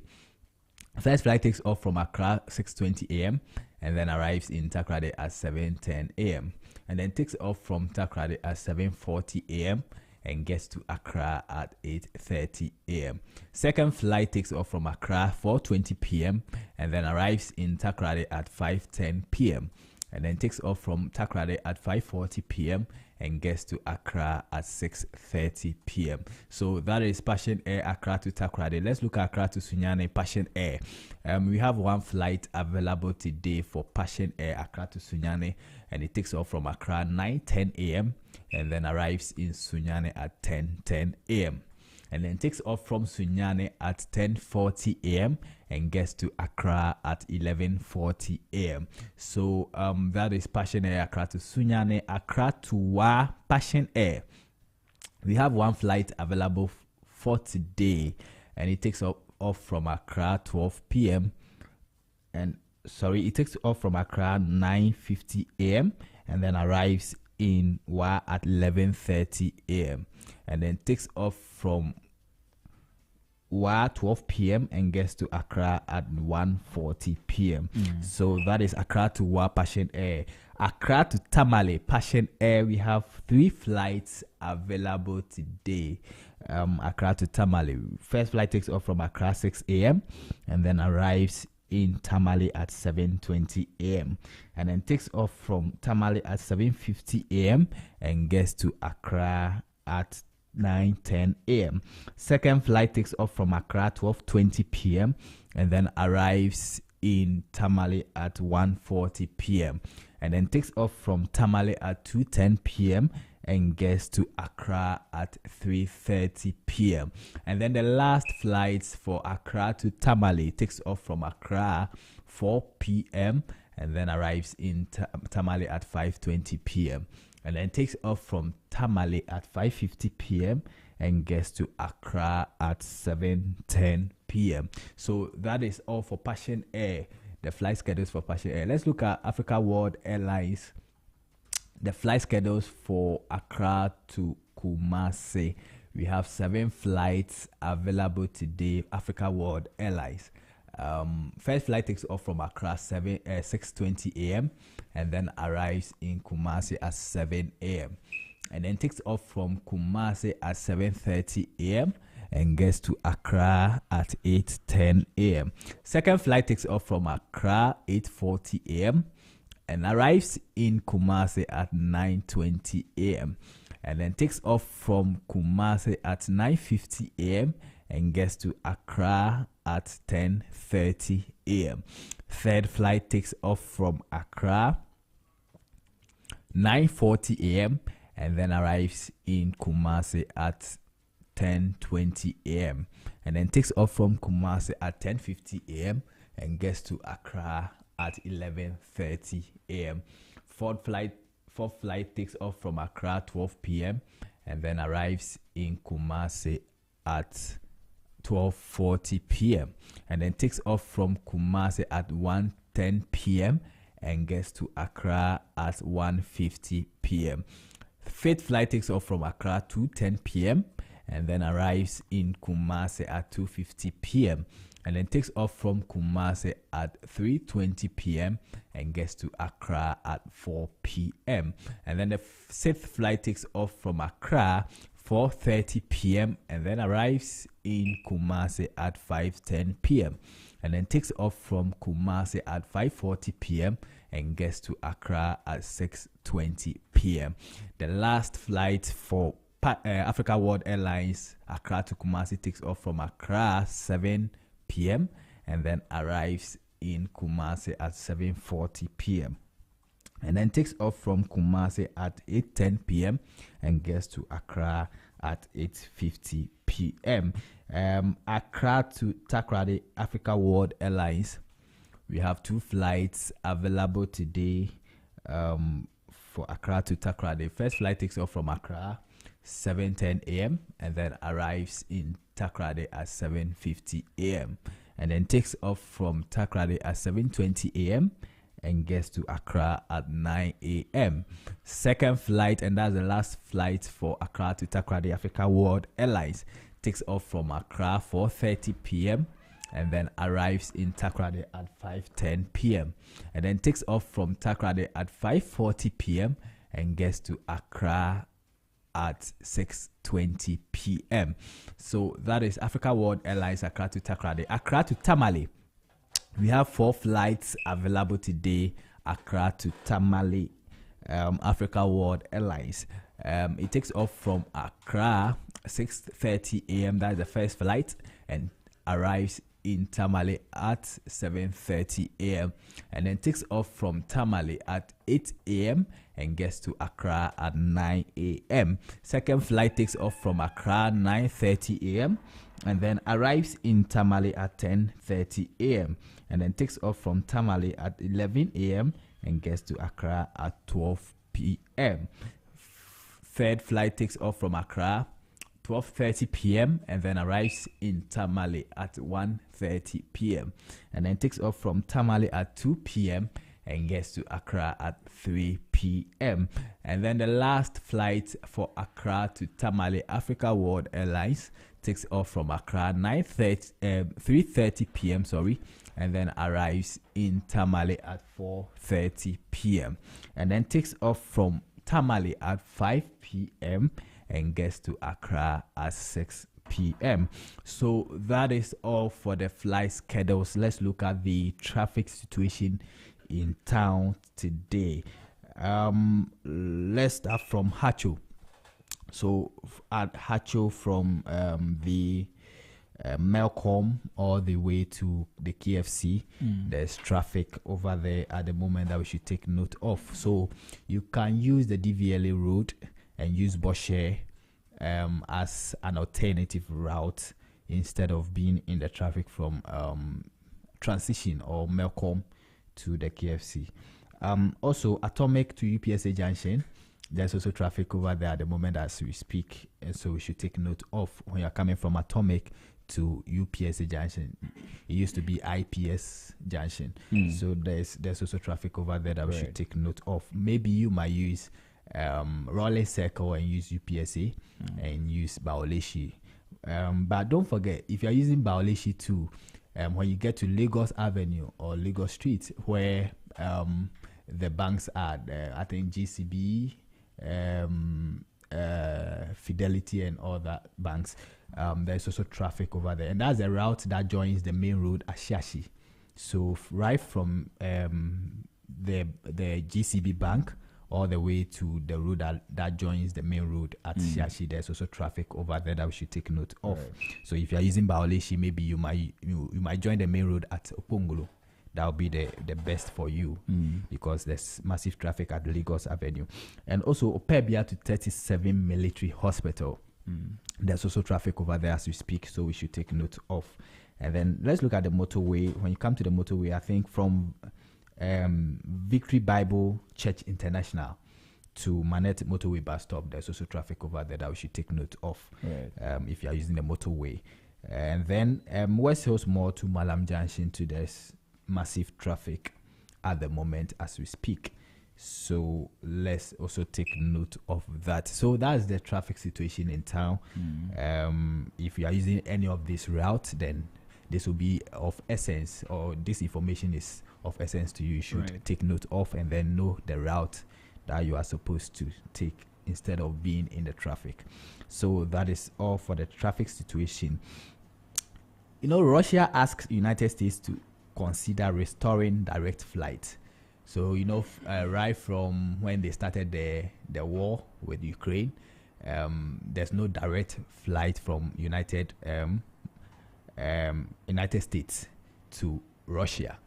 First flight takes off from Accra 6:20 a.m. and then arrives in Takoradi at 7:10 a.m. and then takes off from Takoradi at 7:40 a.m. and gets to Accra at 8:30 a.m. Second flight takes off from Accra 4:20 p.m. and then arrives in Takoradi at 5:10 p.m. and then takes off from Takoradi at 5:40 p.m. and gets to Accra at 6:30 p.m. So that is Passion Air Accra to Takoradi. Let's look at Accra to Sunyani Passion Air. We have 1 flight available today for Passion Air Accra to Sunyani, and it takes off from Accra 9:10 a.m. and then arrives in Sunyani at 10:10 a.m. and then takes off from Sunyani at 10:40 a.m. and gets to Accra at 11:40 a.m. So that is Passion Air Accra to Sunyani. Accra to Wa Passion Air, we have 1 flight available for today, and it takes off from Accra 12 p.m. and it takes off from Accra 9:50 a.m. and then arrives in Wa at 11:30 a.m. and then takes off from Wa 12 p.m. and gets to Accra at 1:40 p.m. So that is Accra to Wa Passion Air. Accra to Tamale, Passion Air, we have 3 flights available today. Accra to Tamale. First flight takes off from Accra 6 a.m. and then arrives in Tamale at 7:20 a.m. and then takes off from Tamale at 7:50 a.m. and gets to Accra at 9:10 a.m. Second flight takes off from Accra 12:20 p.m. and then arrives in Tamale at 1:40 p.m. and then takes off from Tamale at 2:10 p.m. and gets to Accra at 3:30 p.m. And then the last flights for Accra to Tamale takes off from Accra 4 p.m. and then arrives in Tamale at 5:20 p.m. and then takes off from Tamale at 5:50 p.m. and gets to Accra at 7:10 p.m. So that is all for Passion Air, the flight schedules for Passion Air. Let's look at Africa World Airlines, the flight schedules for Accra to Kumasi. We have 7 flights available today, Africa World Airlines. First flight takes off from Accra 6:20 a.m. and then arrives in Kumasi at 7 a.m. and then takes off from Kumasi at 7:30 a.m. and gets to Accra at 8:10 a.m. Second flight takes off from Accra 8:40 a.m. and arrives in Kumasi at 9:20 a.m. and then takes off from Kumasi at 9:50 a.m. and gets to Accra at 10:30 a.m. Third flight takes off from Accra 9:40 a.m. and then arrives in Kumasi at 10:20 a.m. and then takes off from Kumasi at 10:50 a.m. and gets to Accra at 11:30 a.m. Fourth flight takes off from Accra 12 p.m. and then arrives in Kumasi at 12:40 p.m. and then takes off from Kumasi at 1:10 p.m. and gets to Accra at 1:50 p.m. Fifth flight takes off from Accra 2:10 p.m. and then arrives in Kumasi at 2:50 p.m. and then takes off from Kumasi at 3:20 p.m. and gets to Accra at 4 p.m. and then the sixth flight takes off from Accra 4:30 p.m. and then arrives in Kumasi at 5:10 p.m. and then takes off from Kumasi at 5:40 p.m. and gets to Accra at 6:20 p.m. The last flight for Africa World Airlines Accra to Kumasi takes off from Accra 7 p.m. and then arrives in Kumasi at 7:40 p.m. and then takes off from Kumasi at 8:10 p.m. and gets to Accra at 8:50 p.m. Accra to Takoradi Africa World Airlines, we have 2 flights available today for Accra to Takoradi. First flight takes off from Accra 7:10 a.m. and then arrives in Takoradi at 7:50 a.m. and then takes off from Takoradi at 7:20 a.m. and gets to Accra at 9 a.m. Second flight, and that's the last flight for Accra to Takoradi Africa World Airlines, takes off from Accra 4:30 p.m. and then arrives in Takoradi at 5:10 p.m. and then takes off from Takoradi at 5:40 p.m. and gets to Accra at 6:20 p.m. So that is Africa World Airlines Accra to Takoradi. Accra to Tamale, we have 4 flights available today. Accra to Tamale, Africa World Airlines. It takes off from Accra 6:30 a.m. That is the first flight, and arrives in Tamale at 7:30 a.m. and then takes off from Tamale at 8 a.m. and gets to Accra at 9 a.m. Second flight takes off from Accra 9:30 a.m. and then arrives in Tamale at 10:30 a.m. and then takes off from Tamale at 11 a.m. and gets to Accra at 12 p.m. Third flight takes off from Accra 12:30 p.m. and then arrives in Tamale at 1:30 p.m. and then takes off from Tamale at 2 p.m. and gets to Accra at 3 p.m. And then the last flight for Accra to Tamale Africa World Airlines takes off from Accra 3:30 p.m. and then arrives in Tamale at 4:30 p.m. and then takes off from Tamale at 5 p.m. and gets to Accra at 6 p.m. So that is all for the flight schedules. Let's look at the traffic situation in town today. Let's start from Hacho. So at Hacho from the Melcom all the way to the KFC, there's traffic over there at the moment that we should take note of. So you can use the DVLA road and use Boshe as an alternative route instead of being in the traffic from Transition or Melcom to the KFC. Also, Atomic to UPSA Junction, there's also traffic over there at the moment as we speak, and so we should take note of when you're coming from Atomic to UPSA Junction. It used to be IPS Junction, so there's also traffic over there that we should take note of. Maybe you might use Raleigh Circle and use UPSA and use Baoleshi, but don't forget, if you're using Baoleshi too, when you get to Lagos Avenue or Lagos Street where the banks are, I think GCB, Fidelity and all that banks, there's also traffic over there, and that's a route that joins the main road at Shashi. So right from the GCB bank all the way to the road that joins the main road at Shashi, there's also traffic over there that we should take note of. So if you're using Baoleshi, maybe you might join the main road at Opongolo. That'll be the best for you because there's massive traffic at Lagos Avenue. And also Opebia to 37 Military Hospital. There's also traffic over there as we speak, so we should take note of. And then let's look at the motorway. When you come to the motorway, I think from Victory Bible Church International to Manette Motorway bus stop, there's also traffic over there that we should take note of if you are using the motorway. And then West Hills Mall to Malam Junction to there's massive traffic at the moment as we speak, so let's also take note of that. So that's the traffic situation in town. If you are using any of this route, then this will be of essence, or this information is of essence to you. You should take note of and then know the route that you are supposed to take instead of being in the traffic. So that is all for the traffic situation. You know, Russia asked United States to consider restoring direct flight. So you know, right from when they started the war with Ukraine, there's no direct flight from United States to Russia.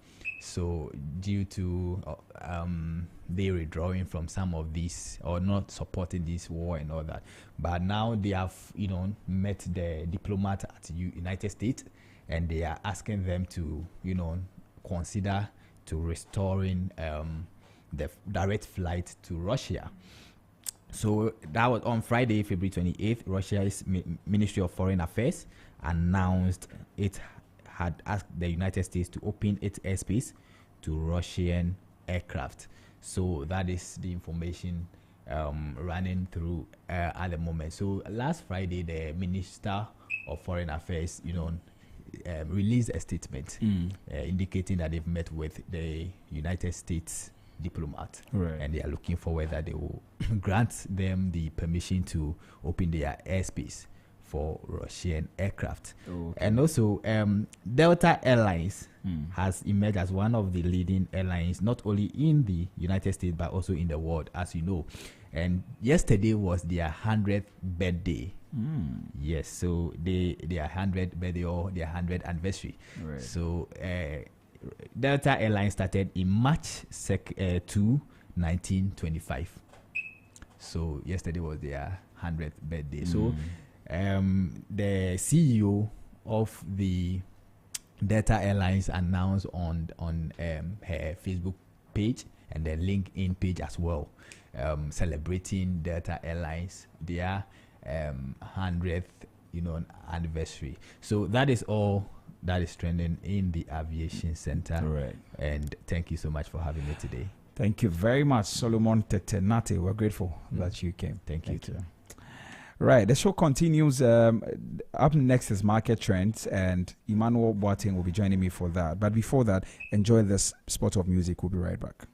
So due to they withdrawing from some of these or not supporting this war and all that, but now they have met the diplomat at United States, and they are asking them to consider to restoring the direct flight to Russia. So that was on Friday, February 28th. Russia's Ministry of Foreign Affairs announced it had asked the United States to open its airspace to Russian aircraft. So that is the information running through at the moment. So last Friday, the Minister of Foreign Affairs, released a statement indicating that they've met with the United States diplomat, and they are looking forward that they will grant them the permission to open their airspace for Russian aircraft. And also Delta Airlines has emerged as one of the leading airlines not only in the United States but also in the world, as you know. And yesterday was their 100th birthday. Yes, so their 100th birthday or their 100th anniversary. So Delta Airlines started in March 2, 1925. So yesterday was their 100th birthday. So the CEO of the Delta Airlines announced on her Facebook page and the LinkedIn page as well, celebrating Delta Airlines their 100th anniversary. So that is all that is trending in the aviation center. And thank you so much for having me today. Thank you very much, Solomon Tetenate. We're grateful that you came. Thank you too. Right, the show continues. Up next is Market Trends, and Emmanuel Boateng will be joining me for that. But before that, enjoy this spot of music. We'll be right back.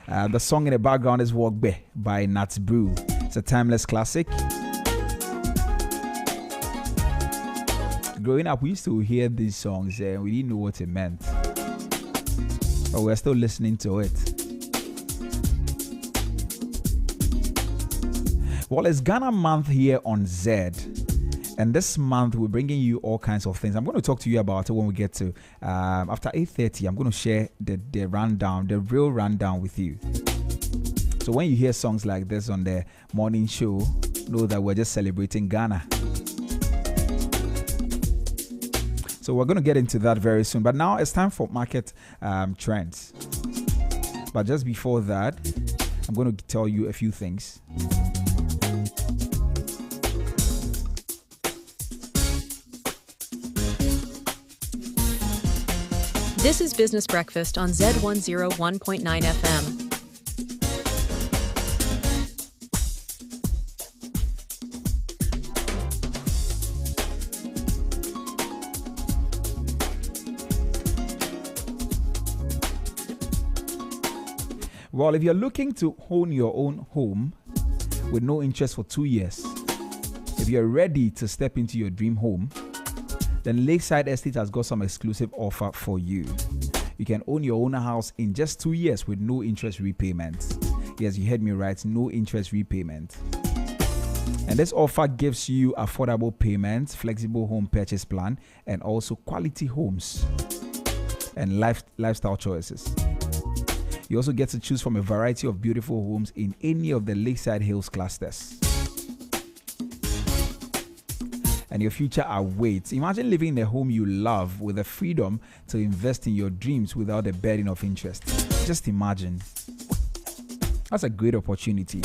The song in the background is Walk Be by Nats Brew. It's a timeless classic. Growing up, we used to hear these songs and we didn't know what it meant. But we're still listening to it. Well, it's Ghana month here on Zed. And this month, we're bringing you all kinds of things. I'm going to talk to you about it when we get to, after 8:30, I'm going to share the rundown, the real rundown with you. So when you hear songs like this on the morning show, know that we're just celebrating Ghana. So we're going to get into that very soon. But now it's time for market trends. But just before that, I'm going to tell you a few things. This is Business Breakfast on Z101.9 FM. Well, if you're looking to own your own home with no interest for 2 years, if you're ready to step into your dream home, then Lakeside Estate has got some exclusive offer for you. You can own your own house in just 2 years with no interest repayment. Yes, you heard me right, no interest repayment. And this offer gives you affordable payments, flexible home purchase plan, and also quality homes and lifestyle choices. You also get to choose from a variety of beautiful homes in any of the Lakeside Hills clusters. And your future awaits. Imagine living in a home you love with the freedom to invest in your dreams without the burden of interest. Just imagine. That's a great opportunity.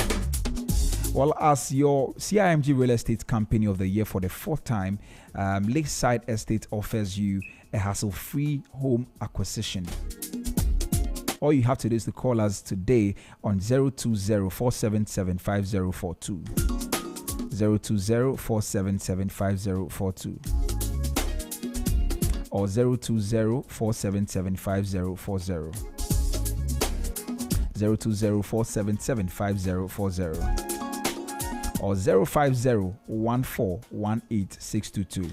Well, as your CIMG Real Estate Company of the Year for the 4th time, Lakeside Estate offers you a hassle-free home acquisition. All you have to do is to call us today on 020-477-5042. 020-477-5042 or 020-477-5040. 020-477-5040 or 050-1418-622.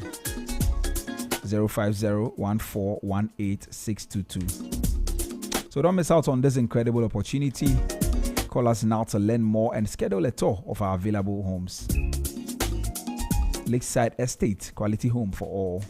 050-1418-622. So don't miss out on this incredible opportunity. Call us now to learn more and schedule a tour of our available homes. Lakeside Estate, quality home for all.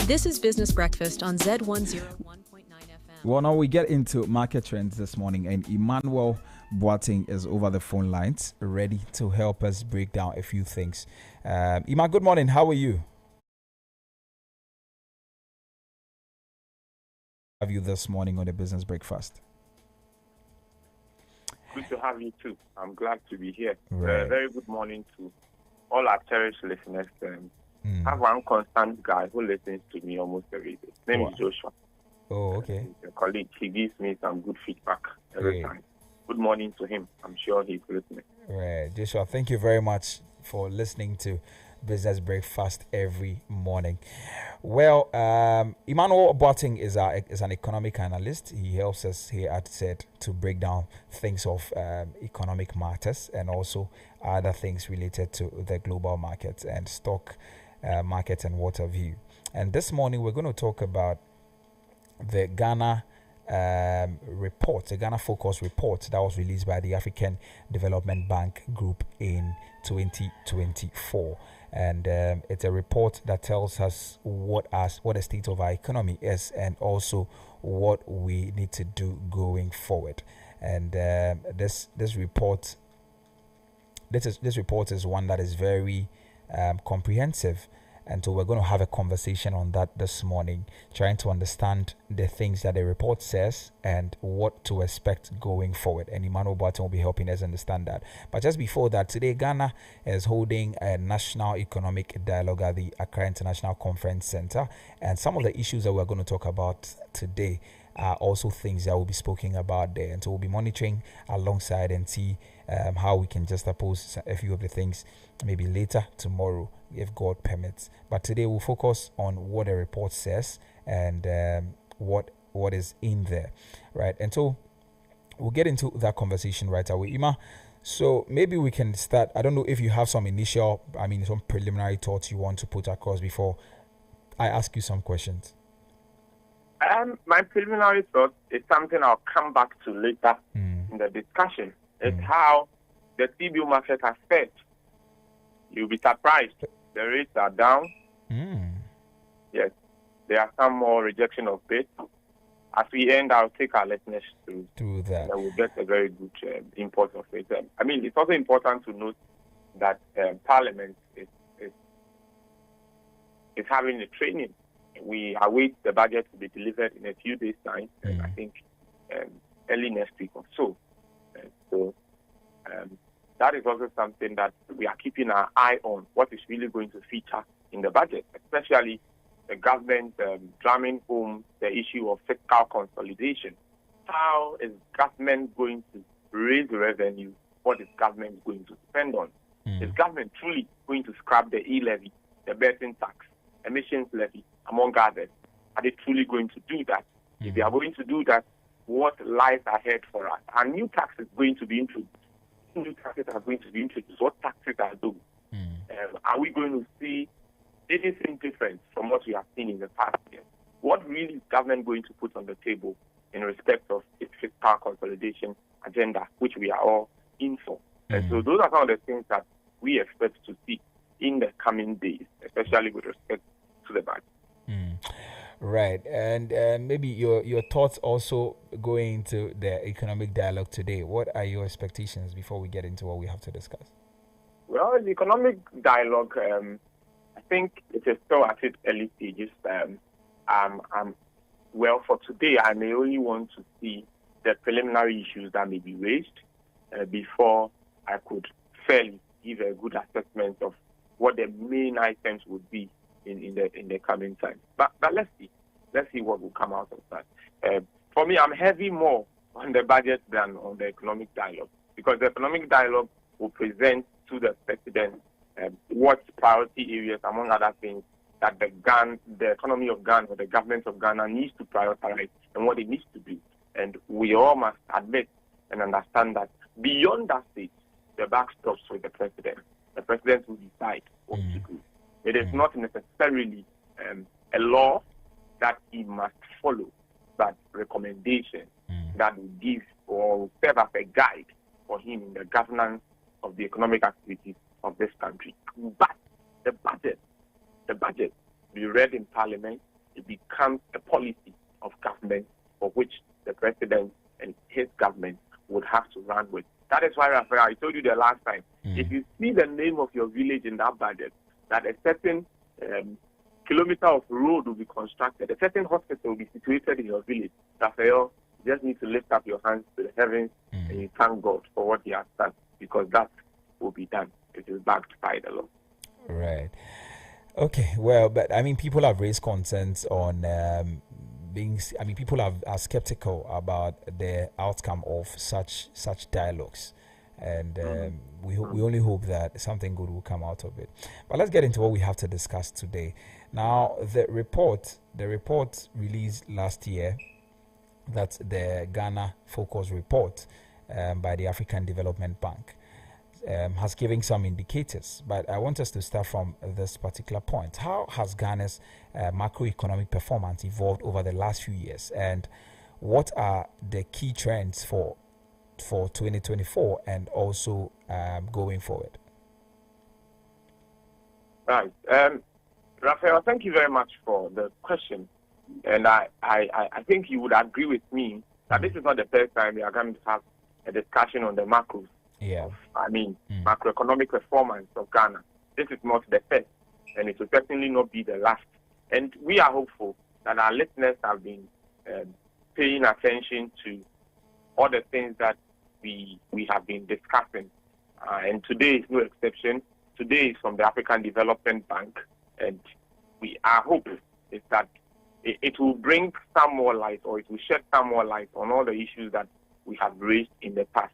This is Business Breakfast on Z101.9 FM. Well, now we get into market trends this morning, and Emmanuel Boateng is over the phone lines, ready to help us break down a few things. Ima, good morning. How are you? Have you this morning on the Business Breakfast? Good to have you too. I'm glad to be here. Right. Very good morning to all our cherished listeners. I have one constant guy who listens to me almost every day. His name is Joshua. Oh, okay. He's a colleague. He gives me some good feedback every time. Good morning to him. I'm sure he's listening. Right. Joshua, thank you very much for listening to Business Breakfast every morning. Well, Emmanuel Boateng is an economic analyst. He helps us here at Zed to break down things of economic matters and also other things related to the global market and stock market and what have you. And this morning we're going to talk about the Ghana report, a Ghana Focus report that was released by the African Development Bank Group in 2024. And it's a report that tells us what the state of our economy is, and also what we need to do going forward. And this report is one that is very comprehensive. And so we're going to have a conversation on that this morning, trying to understand the things that the report says and what to expect going forward. And Emmanuel Barton will be helping us understand that. But just before that, today Ghana is holding a national economic dialogue at the Accra International Conference Center. And some of the issues that we're going to talk about today are also things that will be spoken about there. And so we'll be monitoring alongside and see how we can just oppose a few of the things maybe later tomorrow, if God permits. But today we'll focus on what the report says and what is in there, right? And so we'll get into that conversation right away. Ima, so maybe we can start. I don't know if you have some some preliminary thoughts you want to put across before I ask you some questions. My preliminary thought is something I'll come back to later in the discussion. It's how the CBO market has fared. You'll be surprised. The rates are down. Yes, there are some more rejection of bids. As we end, I'll take our listeners through that. And we'll get a very good import of it. It's also important to note that Parliament is having a training. We await the budget to be delivered in a few days' time, I think early next week or so. So that is also something that we are keeping our eye on, what is really going to feature in the budget, especially the government drumming home the issue of fiscal consolidation. How is government going to raise revenue? What is government going to spend on? Is government truly going to scrap the e-levy, the betting tax, emissions levy, among others? Are they truly going to do that? If they are going to do that, what lies ahead for us? Are new taxes going to be introduced? New taxes are going to be introduced. What taxes are those? Are we going to see anything different from what we have seen in the past year? What really is government going to put on the table in respect of its fiscal consolidation agenda, which we are all in for? And so those are some of the things that we expect to see in the coming days, especially with respect to the budget. Right, and maybe your thoughts also going into the economic dialogue today. What are your expectations before we get into what we have to discuss? Well, the economic dialogue, I think it is still at its early stages. Well, for today, I may only want to see the preliminary issues that may be raised before I could fairly give a good assessment of what the main items would be in the coming time. But let's see what will come out of that. For me, I'm heavy more on the budget than on the economic dialogue, because the economic dialogue will present to the president what priority areas, among other things, that the economy of Ghana or the government of Ghana needs to prioritize and what it needs to do. And we all must admit and understand that beyond that stage, the buck stops with the president. The president will decide what to do. It is not necessarily a law that he must follow, but recommendation that will give or will serve as a guide for him in the governance of the economic activities of this country. But the budget be read in Parliament, it becomes a policy of government for which the president and his government would have to run with. That is why, Raphael, I told you the last time, if you see the name of your village in that budget, that a certain kilometer of road will be constructed, a certain hospital will be situated in your village, Raphael, you just need to lift up your hands to the heavens and you thank God for what he has done, because that will be done. It is backed by the law. Right. Okay, well, but people have raised concerns on people are skeptical about the outcome of such dialogues, and we only hope that something good will come out of it. But let's get into what we have to discuss today. Now, the report released last year, that's the Ghana Focus report by the African Development Bank. Has given some indicators, but I want us to start from this particular point. How has Ghana's macroeconomic performance evolved over the last few years, and what are the key trends for 2024 and also going forward? Right. Raphael, thank you very much for the question. And I think you would agree with me that this is not the first time we are going to have a discussion on the macros. Yeah. Macroeconomic performance of Ghana. This is not the first, and it will certainly not be the last. And we are hopeful that our listeners have been paying attention to all the things that we have been discussing. And today is no exception. Today is from the African Development Bank, and our hope is that it will bring some more light, or it will shed some more light on all the issues that we have raised in the past.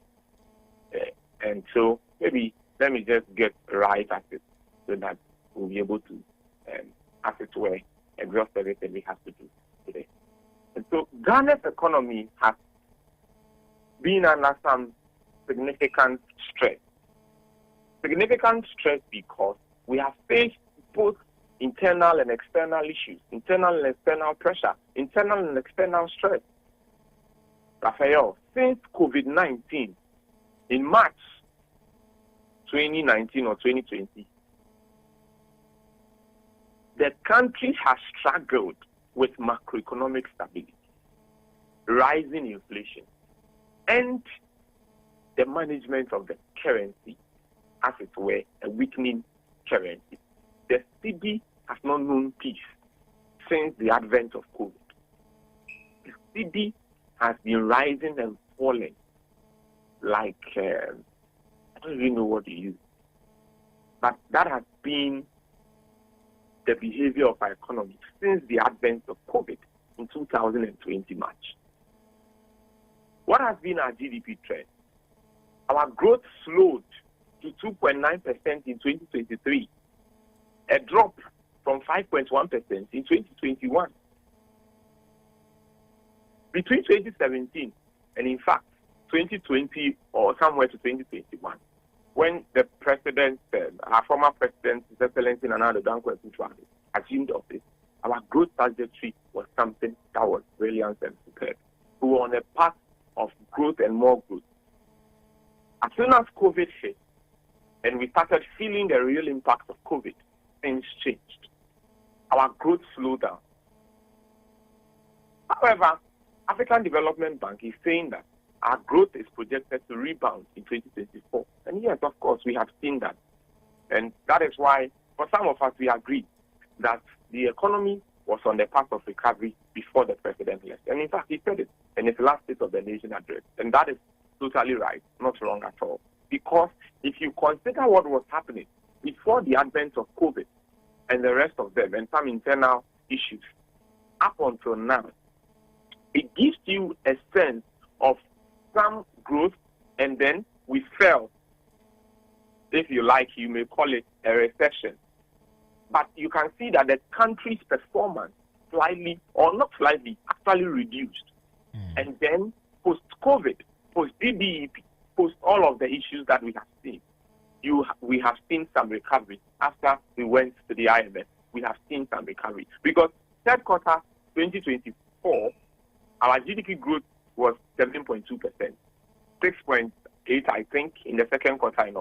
And so maybe let me just get right at it so that we'll be able to, as it were, exhaust everything we have to do today. And so Ghana's economy has been under some significant stress. Significant stress because we have faced both internal and external issues, internal and external pressure, internal and external stress. Raphael, since COVID-19 in March 2019 or 2020, the country has struggled with macroeconomic stability, rising inflation, and the management of the currency, as it were, a weakening currency. The cedi has not known peace since the advent of COVID. The cedi has been rising and falling like, I don't even know what to use. But that has been the behavior of our economy since the advent of COVID in 2020 March. What has been our GDP trend? Our growth slowed to 2.9% in 2023, a drop from 5.1% in 2021. Between 2017 and, in fact, 2020 or somewhere to 2021, when the president, our former president, His Excellency Nana Addo Dankwa Akufo-Addo, assumed office, our growth trajectory was something that was brilliant and superb. We were on a path of growth and more growth. As soon as COVID hit, and we started feeling the real impact of COVID, things changed. Our growth slowed down. However, African Development Bank is saying that our growth is projected to rebound in 2024. And yes, of course, we have seen that. And that is why, for some of us, we agree that the economy was on the path of recovery before the president left. And in fact, he said it in his last State of the Nation address. And that is totally right, not wrong at all. Because if you consider what was happening before the advent of COVID and the rest of them and some internal issues, up until now, it gives you a sense of some growth, and then we fell. If you like, you may call it a recession. But you can see that the country's performance slightly, or not slightly, actually reduced. And then post-COVID, post-DBEP, post all of the issues that we have seen, we have seen some recovery. After we went to the IMF, we have seen some recovery. Because third quarter 2024, our GDP growth was 7.2%, 6.8%, I think, in the second quarter.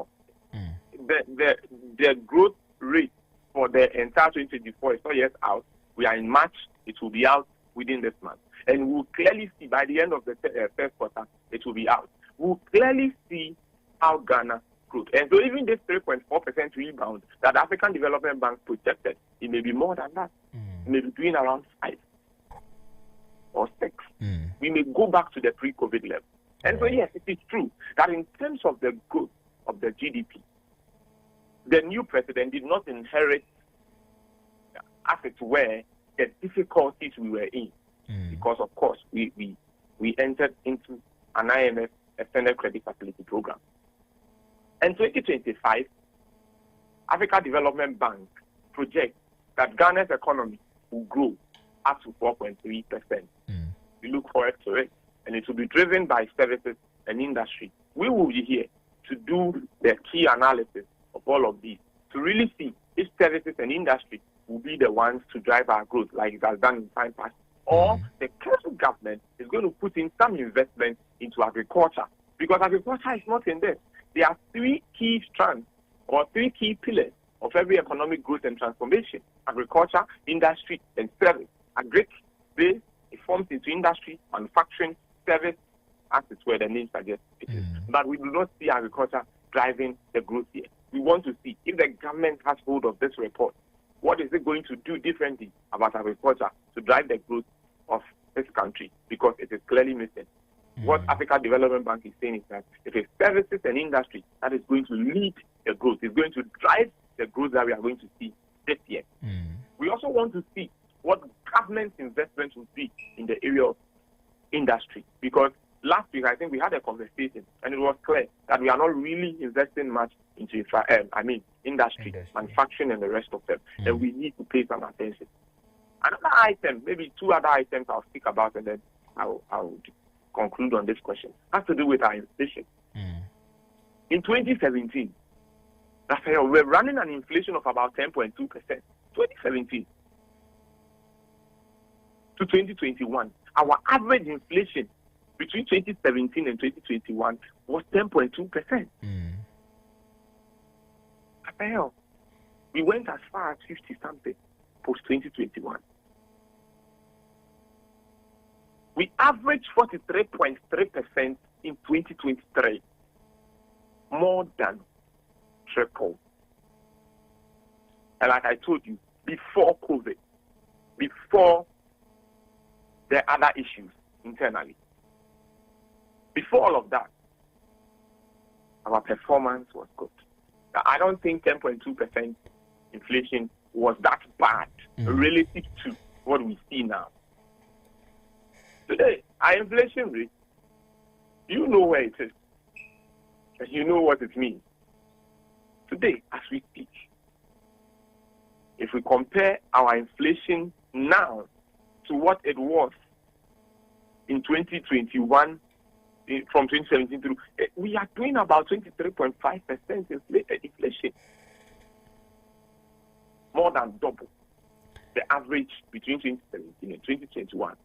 The growth rate for the entire 2024 is not yet out. We are in March. It will be out within this month. And we'll clearly see by the end of the first quarter, it will be out. We'll clearly see how Ghana grew. And so even this 3.4% rebound that the African Development Bank projected, it may be more than that. It may be between around 5 or 6. We may go back to the pre-COVID level. And so, yes, it is true that in terms of the growth of the GDP, the new president did not inherit, as it were, the difficulties we were in. Because, of course, we entered into an IMF extended credit facility program. And 2025, Africa Development Bank projects that Ghana's economy will grow up to 4.3%. We look forward to it, and it will be driven by services and industry. We will be here to do the key analysis of all of these, to really see if services and industry will be the ones to drive our growth like it has done in time past, or the council government is going to put in some investment into agriculture, because agriculture is not in there. There are three key strands or three key pillars of every economic growth and transformation: agriculture, industry, and service. Agric, it forms into industry, manufacturing, service, as it's where the name suggests it is. But we do not see agriculture driving the growth here. We want to see if the government has hold of this report, what is it going to do differently about agriculture to drive the growth of this country, because it is clearly missing. What Africa Development Bank is saying is that it is services and industry that is going to lead the growth. It's going to drive the growth that we are going to see this year. We also want to see what government investment will be in the area of industry, because last week I think we had a conversation and it was clear that we are not really investing much into industry, manufacturing, and the rest of them. And we need to pay some attention. Another item, maybe two other items I'll speak about, and then I'll conclude on this question, has to do with our inflation. In 2017, Raphael, we're running an inflation of about 10.2%. 2017 to 2021, our average inflation between 2017 and 2021 was 10.2%. Raphael, we went as far as 50 something post 2021. We averaged 43.3% in 2023, more than triple. And like I told you, before COVID, before the other issues internally, before all of that, our performance was good. Now, I don't think 10.2% inflation was that bad relative to what we see now. Today, our inflation rate, you know where it is, and you know what it means. Today, as we speak, if we compare our inflation now to what it was in 2021, from 2017 through, we are doing about 23.5% inflation. More than double the average between 2017 and 2021.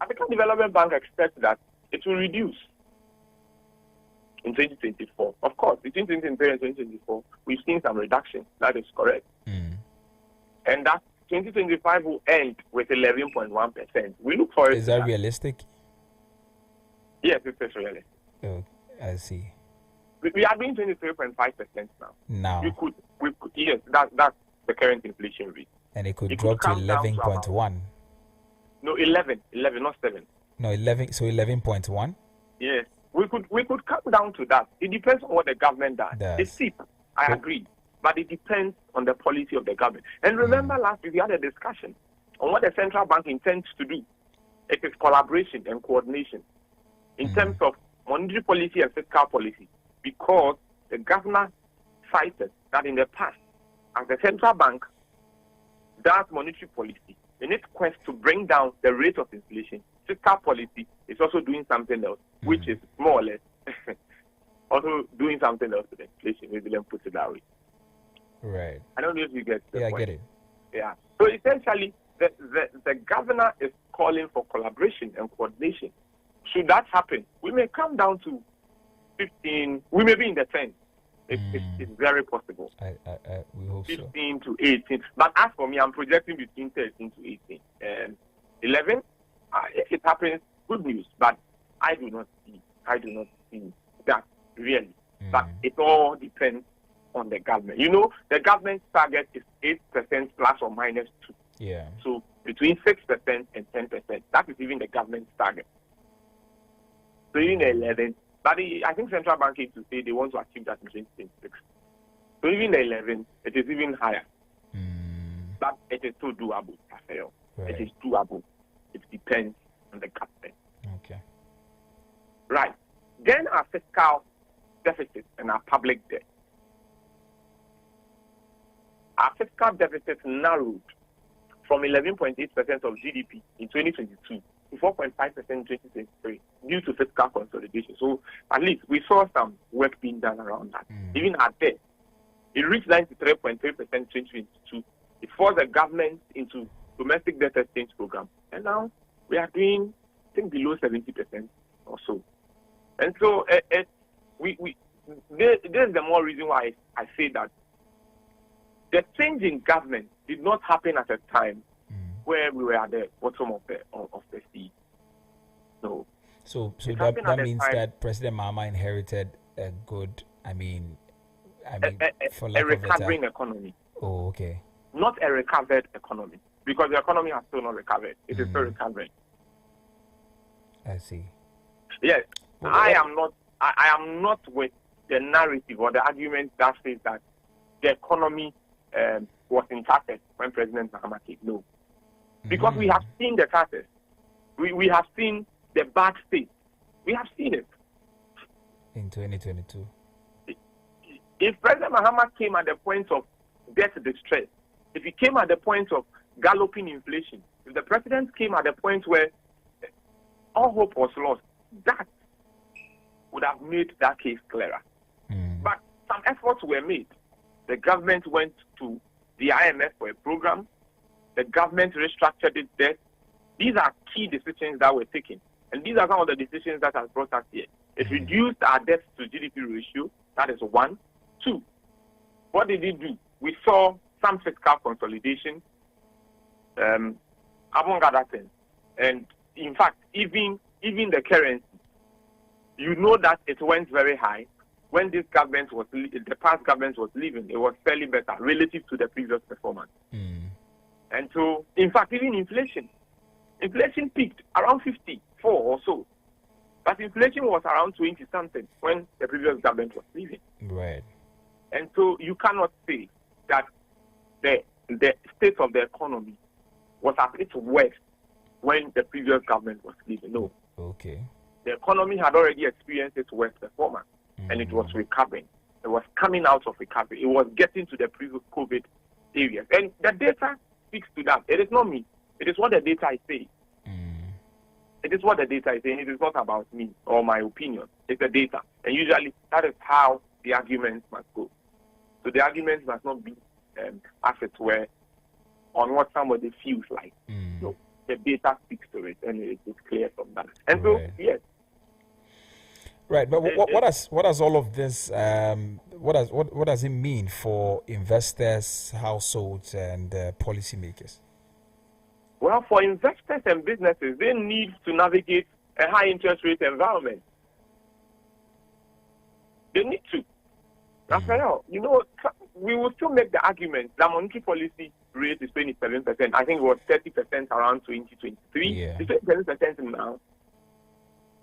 African Development Bank expects that it will reduce in 2024. Of course, between 2023 and 2024, we've seen some reduction. That is correct. And that 2025 will end with 11.1%. We look for it. Is that realistic? Yes, it is realistic. Oh, I see. We are doing 23.5% now. Now. We could, yes, that's the current inflation rate. And it could drop to 11.1. No, 11, not 7. No, 11. So 11.1. Yes, we could come down to that. It depends on what the government does. It's steep, I agree, but it depends on the policy of the government. And remember, last week we had a discussion on what the central bank intends to do. It is collaboration and coordination in terms of monetary policy and fiscal policy, because the governor cited that in the past, as the central bank does monetary policy, in its quest to bring down the rate of inflation, fiscal policy is also doing something else, which is more or less also doing something else with inflation. Maybe let me put it that way. Right. I don't know if you get the point. I get it. Yeah. So essentially, the governor is calling for collaboration and coordination. Should that happen, we may come down to 15. We may be in the 10. It's very possible. We hope 15 to 18. But as for me, I'm projecting between 13 to 18. 11, if it happens, good news. But I do not see that really. But it all depends on the government. You know, the government's target is 8% plus or minus 2. Yeah. So between 6% and 10%. That is even the government's target. So even 11. But I think central bank is to say they want to achieve that in 2026. So even the 11, it is even higher. But it is still doable, Raphael. Right. It is doable. It depends on the government. Okay. Right. Then our fiscal deficit and our public debt. Our fiscal deficit narrowed from 11.8% of GDP in 2022 to 4.5% in 2023 due to fiscal consolidation. So at least we saw some work being done around that. Even our debt, it reached 93.3% in 2022. It forced the government into domestic debt exchange program. And now we are doing, I think, below 70% or so. And so there's the more reason why I say that the change in government did not happen at a time where we were at the bottom of the sea. So that means that President Mahama inherited a good, a recovering economy. Oh, okay. Not a recovered economy, because the economy has still not recovered. It is still recovering. I see. Yes, I am not with the narrative or the argument that says that the economy was intact when President Mahama came. No, because we have seen the crisis. We have seen the bad state. We have seen it in 2022. If President Mahama came at the point of debt distress, if he came at the point of galloping inflation, if the president came at the point where all hope was lost, that would have made that case clearer. But some efforts were made. The government went to the IMF for a program. The government restructured its debt. These are key decisions that were taken. And these are some of the decisions that have brought us here. It reduced our debt to GDP ratio. That is one. Two, what did it do? We saw some fiscal consolidation, among other things. And in fact, even the currency, you know that it went very high. When the past government was leaving, it was fairly better relative to the previous performance. And so, in fact, even inflation peaked around 54 or so. But inflation was around 20-something when the previous government was leaving. Right. And so you cannot say that the state of the economy was at its worst when the previous government was leaving. No. Okay. The economy had already experienced its worst performance, and it was recovering. It was coming out of recovery. It was getting to the previous COVID areas. And the data speaks to that. It is not me. It is what the data is saying. It is what the data is saying. It is not about me or my opinion. It's the data. And usually that is how the arguments must go. So the arguments must not be, as it were, on what somebody feels like. No, the data speaks to it, and it is clear from that. And so, yes. Right, but what does all of this? What does it mean for investors, households, and policymakers? Well, for investors and businesses, they need to navigate a high interest rate environment. They need to. After all, you know, we will still make the argument that monetary policy rate is 27%. I think it was 30% around 2023. Yeah. It's 27% now.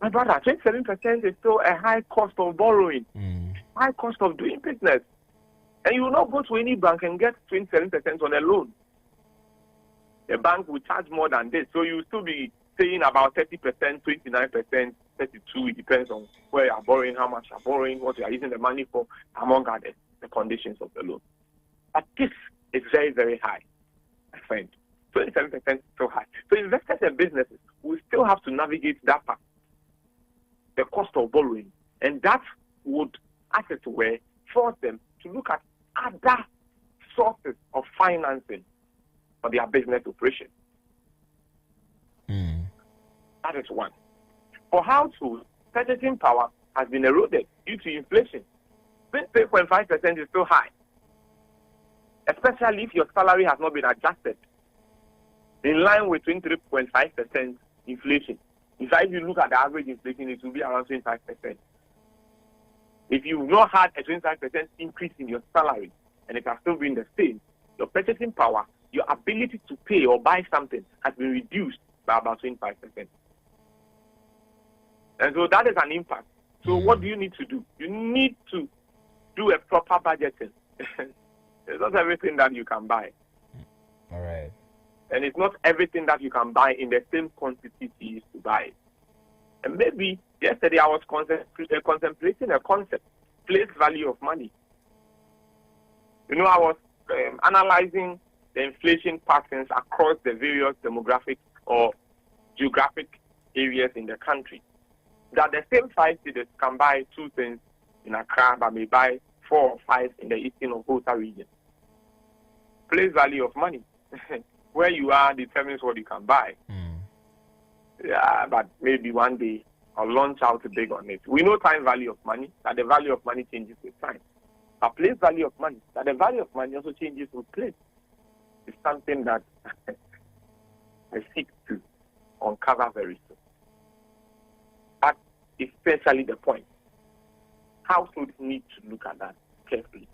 My brother, 27% is still a high cost of borrowing, high cost of doing business. And you will not go to any bank and get 27% on a loan. The bank will charge more than this. So you will still be paying about 30%, 29%, 32%. It depends on where you are borrowing, how much you are borrowing, what you are using the money for, among others, the conditions of the loan. But this is very, very high, my friend. 27% is so high. So investors and businesses will still have to navigate that part, the cost of borrowing. And that would, as it were, force them to look at other sources of financing for their business operation. That is one. For households, purchasing power has been eroded due to inflation. 3.5% is still high, especially if your salary has not been adjusted in line with 23.5% inflation. In fact, if you look at the average inflation, it will be around 25%. If you've not had a 25% increase in your salary and it has still been the same, your purchasing power, your ability to pay or buy something has been reduced by about 25%. And so that is an impact. So what do you need to do? You need to do a proper budgeting. It's not everything that you can buy. All right. And it's not everything that you can buy in the same quantity you used to buy. And maybe yesterday I was contemplating a concept, place value of money. You know, I was analyzing the inflation patterns across the various demographic or geographic areas in the country. That the same 5 cities can buy 2 things in Accra, but may buy 4 or 5 in the eastern or Volta region. Place value of money. where you are determines what you can buy. Yeah, but maybe one day I'll launch out big on it. We know time value of money, that the value of money changes with time. A place value of money, that the value of money also changes with place. It's something that I seek to uncover very soon. But especially the point. Households need to look at that carefully.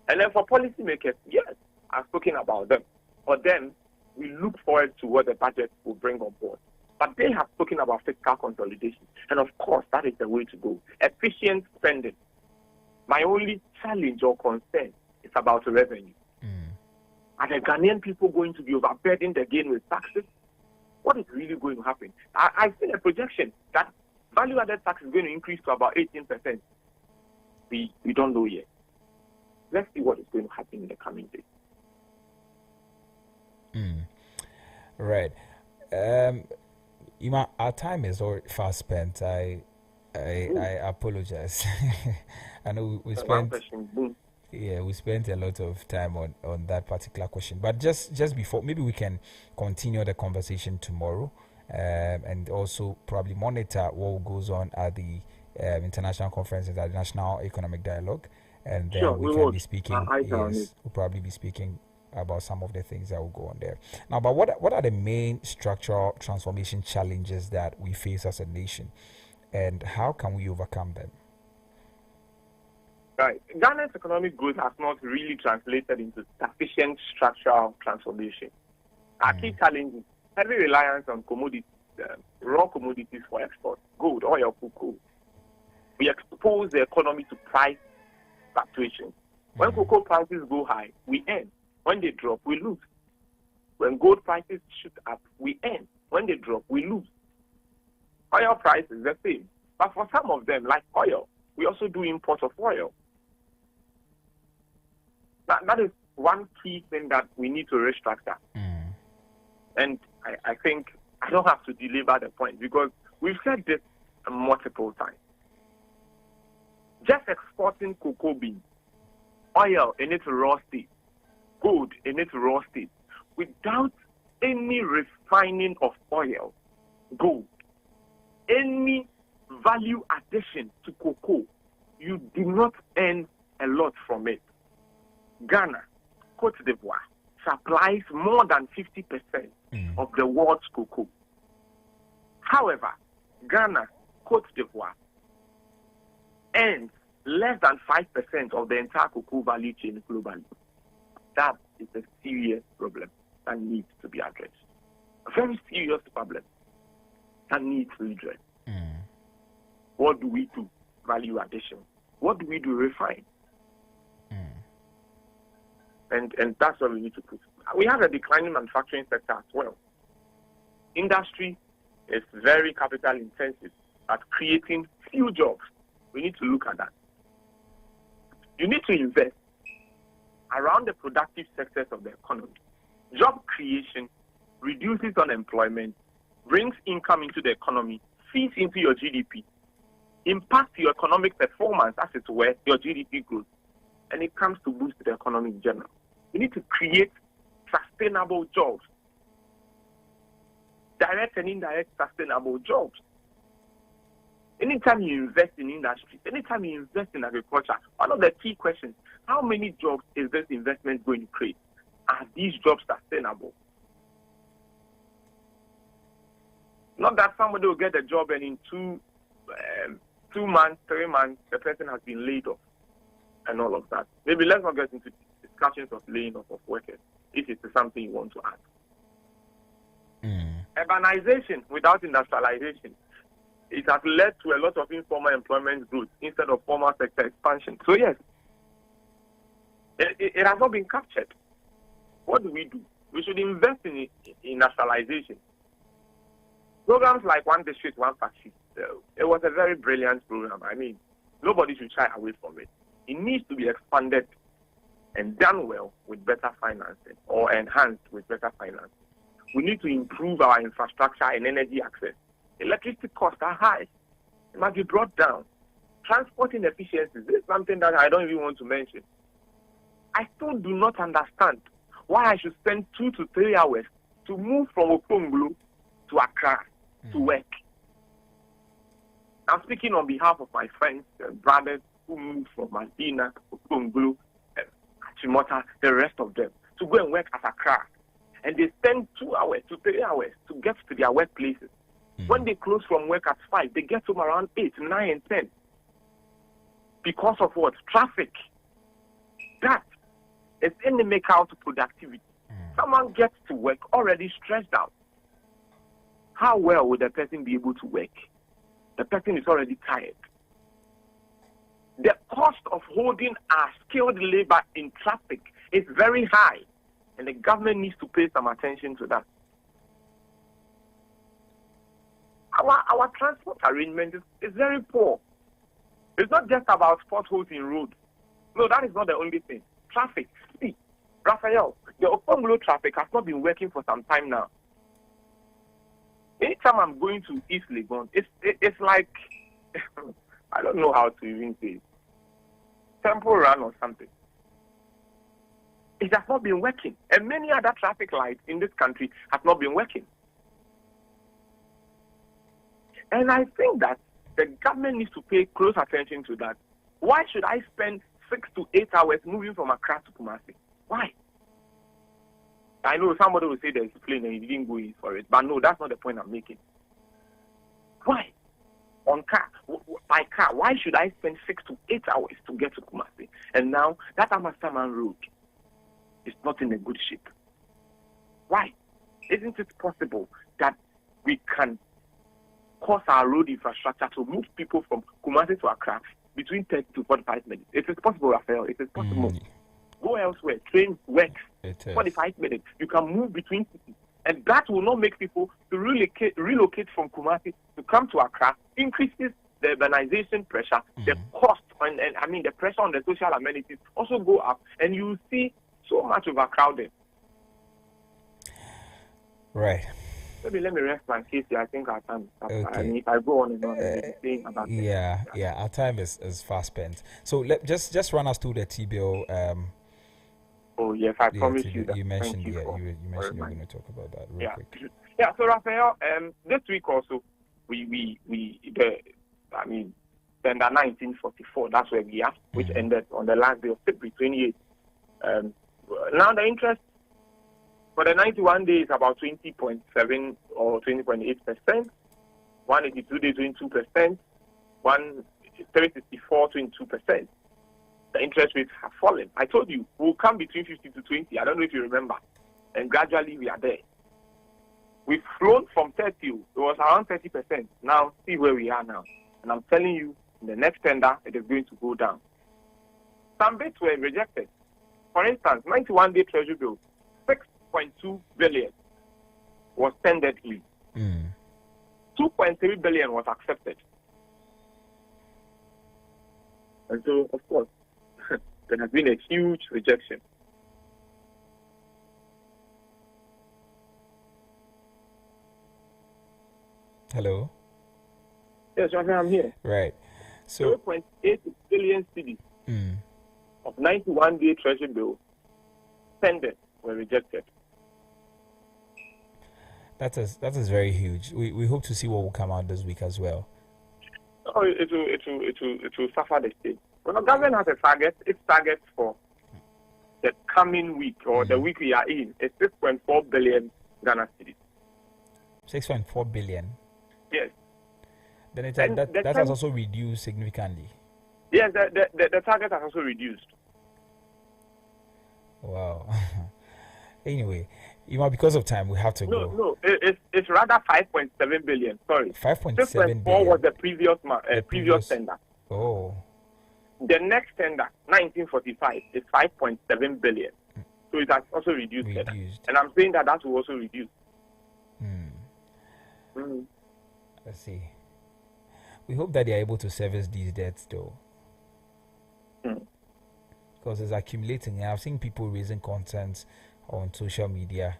And then for policymakers, yes, I've spoken about them. For them, we look forward to what the budget will bring on board. But they have spoken about fiscal consolidation. And of course, that is the way to go. Efficient spending. My only challenge or concern is about revenue. Are the Ghanaian people going to be overburdened again with taxes? What is really going to happen? I've seen a projection that value-added tax is going to increase to about 18%. We don't know yet. Let's see what is going to happen in the coming days. Right. Ima, our time is already fast spent. I apologize. I know we spent we spent a lot of time on that particular question. But just before, maybe we can continue the conversation tomorrow, and also probably monitor what goes on at the international conferences, at the National Economic Dialogue, and then we can be speaking. We'll probably be speaking about some of the things that will go on there. Now, but what are the main structural transformation challenges that we face as a nation, and how can we overcome them? Right. Ghana's economic growth has not really translated into sufficient structural transformation. Our key challenge is heavy reliance on commodities, raw commodities for export, gold, oil, cocoa. We expose the economy to price fluctuations. When cocoa prices go high, we earn. When they drop, we lose. When gold prices shoot up, we earn. When they drop, we lose. Oil price is the same. But for some of them, like oil, we also do import of oil. That is one key thing that we need to restructure. And I think I don't have to belabor the point because we've said this multiple times. Just exporting cocoa beans, oil in its raw state, gold in its raw state, without any refining of oil, gold, any value addition to cocoa, you do not earn a lot from it. Ghana, Cote d'Ivoire, supplies more than 50% of the world's cocoa. However, Ghana, Cote d'Ivoire, earns less than 5% of the entire cocoa value chain globally. That is a serious problem that needs to be addressed. A very serious problem that needs redress. What do we do? Value addition. What do we do? Refine. And that's what we need to put. We have a declining manufacturing sector as well. Industry is very capital intensive at creating few jobs. We need to look at that. You need to invest around the productive sectors of the economy. Job creation reduces unemployment, brings income into the economy, feeds into your GDP, impacts your economic performance as it were, your GDP growth, and it comes to boost the economy in general. We need to create sustainable jobs, direct and indirect sustainable jobs. Anytime you invest in industry, anytime you invest in agriculture, one of the key questions, how many jobs is this investment going to create? Are these jobs sustainable? Not that somebody will get a job and in 2 months, 3 months, the person has been laid off and all of that. Maybe let's not get into discussions of laying off of workers if it is something you want to add. Urbanization without industrialization, it has led to a lot of informal employment growth instead of formal sector expansion. So yes, it has not been captured. What do? We should invest in industrialization. Programs like One District, One Factory, it was a very brilliant program. I mean, nobody should shy away from it. It needs to be expanded and done well with better financing or enhanced with better financing. We need to improve our infrastructure and energy access. Electricity costs are high. It must be brought down. Transport inefficiencies, this is something that I don't even want to mention. I still do not understand why I should spend 2 to 3 hours to move from Okonglu to Accra to work. I'm speaking on behalf of my friends and brothers who moved from Madina, Okonglu, Achimota, the rest of them, to go and work at Accra. And they spend 2 hours to 3 hours to get to their workplaces. When they close from work at 5, they get home around 8, 9, and 10. Because of what? Traffic. That is inimical to productivity. Someone gets to work already stressed out. How well would the person be able to work? The person is already tired. The cost of holding our skilled labor in traffic is very high, and the government needs to pay some attention to that. Our transport arrangement is very poor. It's not just about potholes in roads. No, that is not the only thing. Traffic. See, Raphael, the Okonglo traffic has not been working for some time now. Anytime I'm going to East Legon, it's like, I don't know how to even say it, Temple Run or something. It has not been working. And many other traffic lights in this country have not been working. And I think that the government needs to pay close attention to that. Why should I spend 6 to 8 hours moving from Accra to Kumasi? Why? I know somebody will say there's a plane and he didn't go in for it, but no, that's not the point I'm making. Why? By car, why should I spend 6 to 8 hours to get to Kumasi? And now that Amasaman road is not in a good shape. Why? Isn't it possible that we can cause our road infrastructure to move people from Kumasi to Accra between 30 to 45 minutes? It is possible, Raphael. It is possible. Go elsewhere. Train works. 45 minutes. You can move between cities. And that will not make people to relocate from Kumasi to come to Accra. Increases the urbanization pressure, the cost, and I mean the pressure on the social amenities also go up. And you see so much overcrowding. Right. Let me rest my case here. I think our time is up. Okay. I mean, if I go on and on, saying about yeah, our time is fast spent. So just run us through the T-bill. Oh yes, I promise you that. You mentioned you were going to talk about that real quick. Yeah. So Raphael, this week also tender 1944. That's where we are, which ended on the last day of February 28th. Now the interest for the 91 days is about 20.7 or 20.8%. 182 days 22%. 364 22%. The interest rates have fallen. I told you we'll come between 50 to 20. I don't know if you remember, and gradually we are there. We've flown from 30. It was around 30%. Now see where we are now, and I'm telling you, in the next tender it is going to go down. Some bits were rejected. For instance, 91-day treasury bill, 6.2 billion was tendered in. 2.3 billion was accepted. And so, of course, there has been a huge rejection. Hello? Yes, I'm here. Right. So 0.8 billion cedis of 91-day treasury bill tendered were rejected. That is very huge. We hope to see what will come out this week as well. Oh, it will suffer the state. When the government has a target, its target for the coming week or the week we are in is 6.4 billion Ghana cedis. 6.4 billion. Yes. Then that has also reduced significantly. Yes, the target has also reduced. Wow. Anyway, because of time, we have to go. No, it's rather 5.7 billion. Sorry, 5.7 billion was the previous tender. Oh. The next tender, 1945, is 5.7 billion. So it has also reduced. And I'm saying that will also reduce. Let's see. We hope that they are able to service these debts, though. Because it's accumulating. I've seen people raising concerns on social media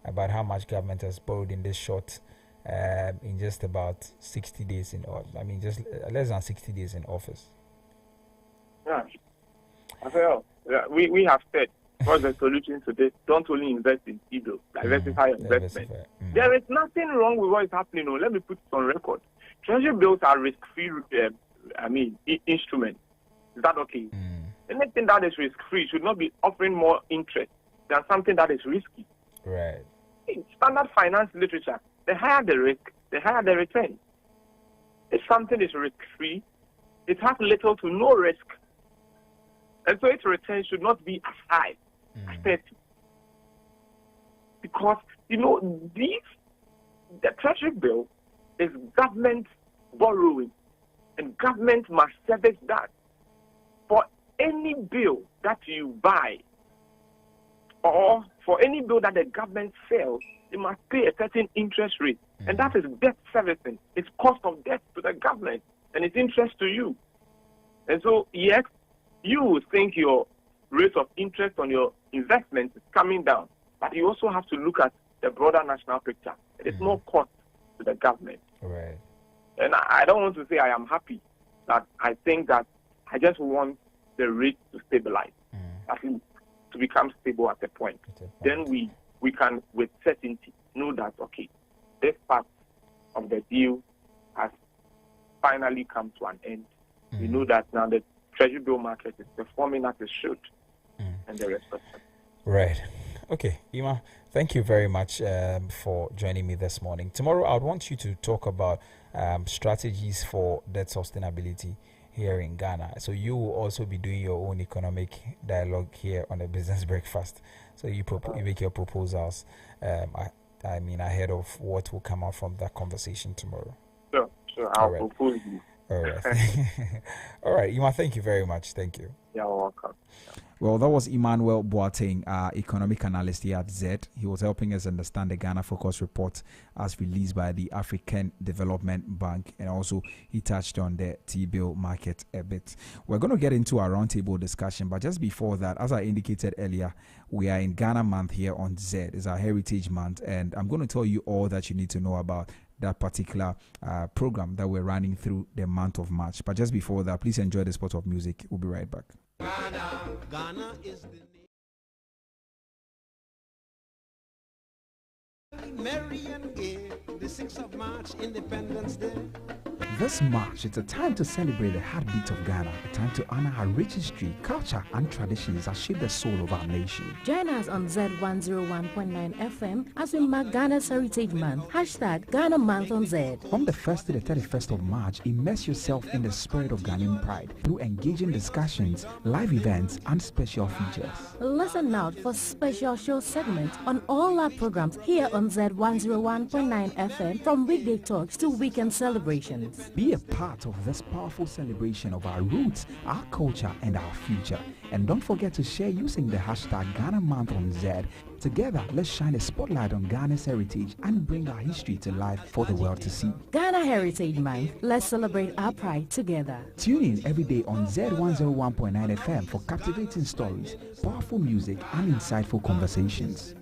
about how much government has borrowed in this short, in just about 60 days just less than 60 days in office. Yeah. Well, we have said What's the solution to this? Don't only invest in T-bills. Diversify your investment. There is nothing wrong with what is happening. No, let me put it on record. Treasury bills are risk-free, instruments. Is that okay? Anything that is risk-free should not be offering more interest than something that is risky. Right. In standard finance literature, the higher the risk, the higher the return. If something is risk-free, it has little to no risk. And so its return should not be as high as 30. Because, the treasury bill is government borrowing, and government must service that. For any bill that you buy, or for any bill that the government sells, you must pay a certain interest rate. And that is debt servicing. It's cost of debt to the government, and it's interest to you. And so, yes, you would think your rate of interest on your investment is coming down, but you also have to look at the broader national picture. It is more cost to the government. Right. And I don't want to say I am happy, but I think that I just want the rate to stabilize, at least to become stable at a point. Then we can, with certainty, know that, okay, this part of the deal has finally come to an end. We know that now the treasury bill market is performing as it should, and the rest of it. Right. Okay, Ima, thank you very much for joining me this morning. Tomorrow, I would want you to talk about strategies for debt sustainability here in Ghana. So you will also be doing your own economic dialogue here on the Business Breakfast. So you make your proposals. Ahead of what will come out from that conversation tomorrow. Sure. I'll propose you. All right. All right, Ima, thank you very much. Thank you. You're welcome. Well, that was Emmanuel Boateng, economic analyst here at Zed. He was helping us understand the Ghana Focus report as released by the African Development Bank, and also he touched on the T-bill market a bit. We're going to get into our roundtable discussion, but just before that, as I indicated earlier, we are in Ghana Month here on Zed. It's our Heritage Month, and I'm going to tell you all that you need to know about that particular program that we're running through the month of March. But just before that, please enjoy the spot of music. We'll be right back. Ghana is the name. Merry and gay, the 6th of March, Independence Day. This March, it's a time to celebrate the heartbeat of Ghana, a time to honor our rich history, culture, and traditions that shape the soul of our nation. Join us on Z101.9 FM as we mark Ghana's Heritage Month. Hashtag Ghana Month on Z. From the 1st to the 31st of March, immerse yourself in the spirit of Ghanaian pride through engaging discussions, live events, and special features. Listen out for special show segments on all our programs here on Z101.9 FM, from weekday talks to weekend celebrations. Be a part of this powerful celebration of our roots, our culture, and our future. And don't forget to share using the hashtag Ghana Month on Zed. Together, let's shine a spotlight on Ghana's heritage and bring our history to life for the world to see. Ghana Heritage Month. Let's celebrate our pride together. Tune in every day on Z101.9 FM for captivating stories, powerful music, and insightful conversations.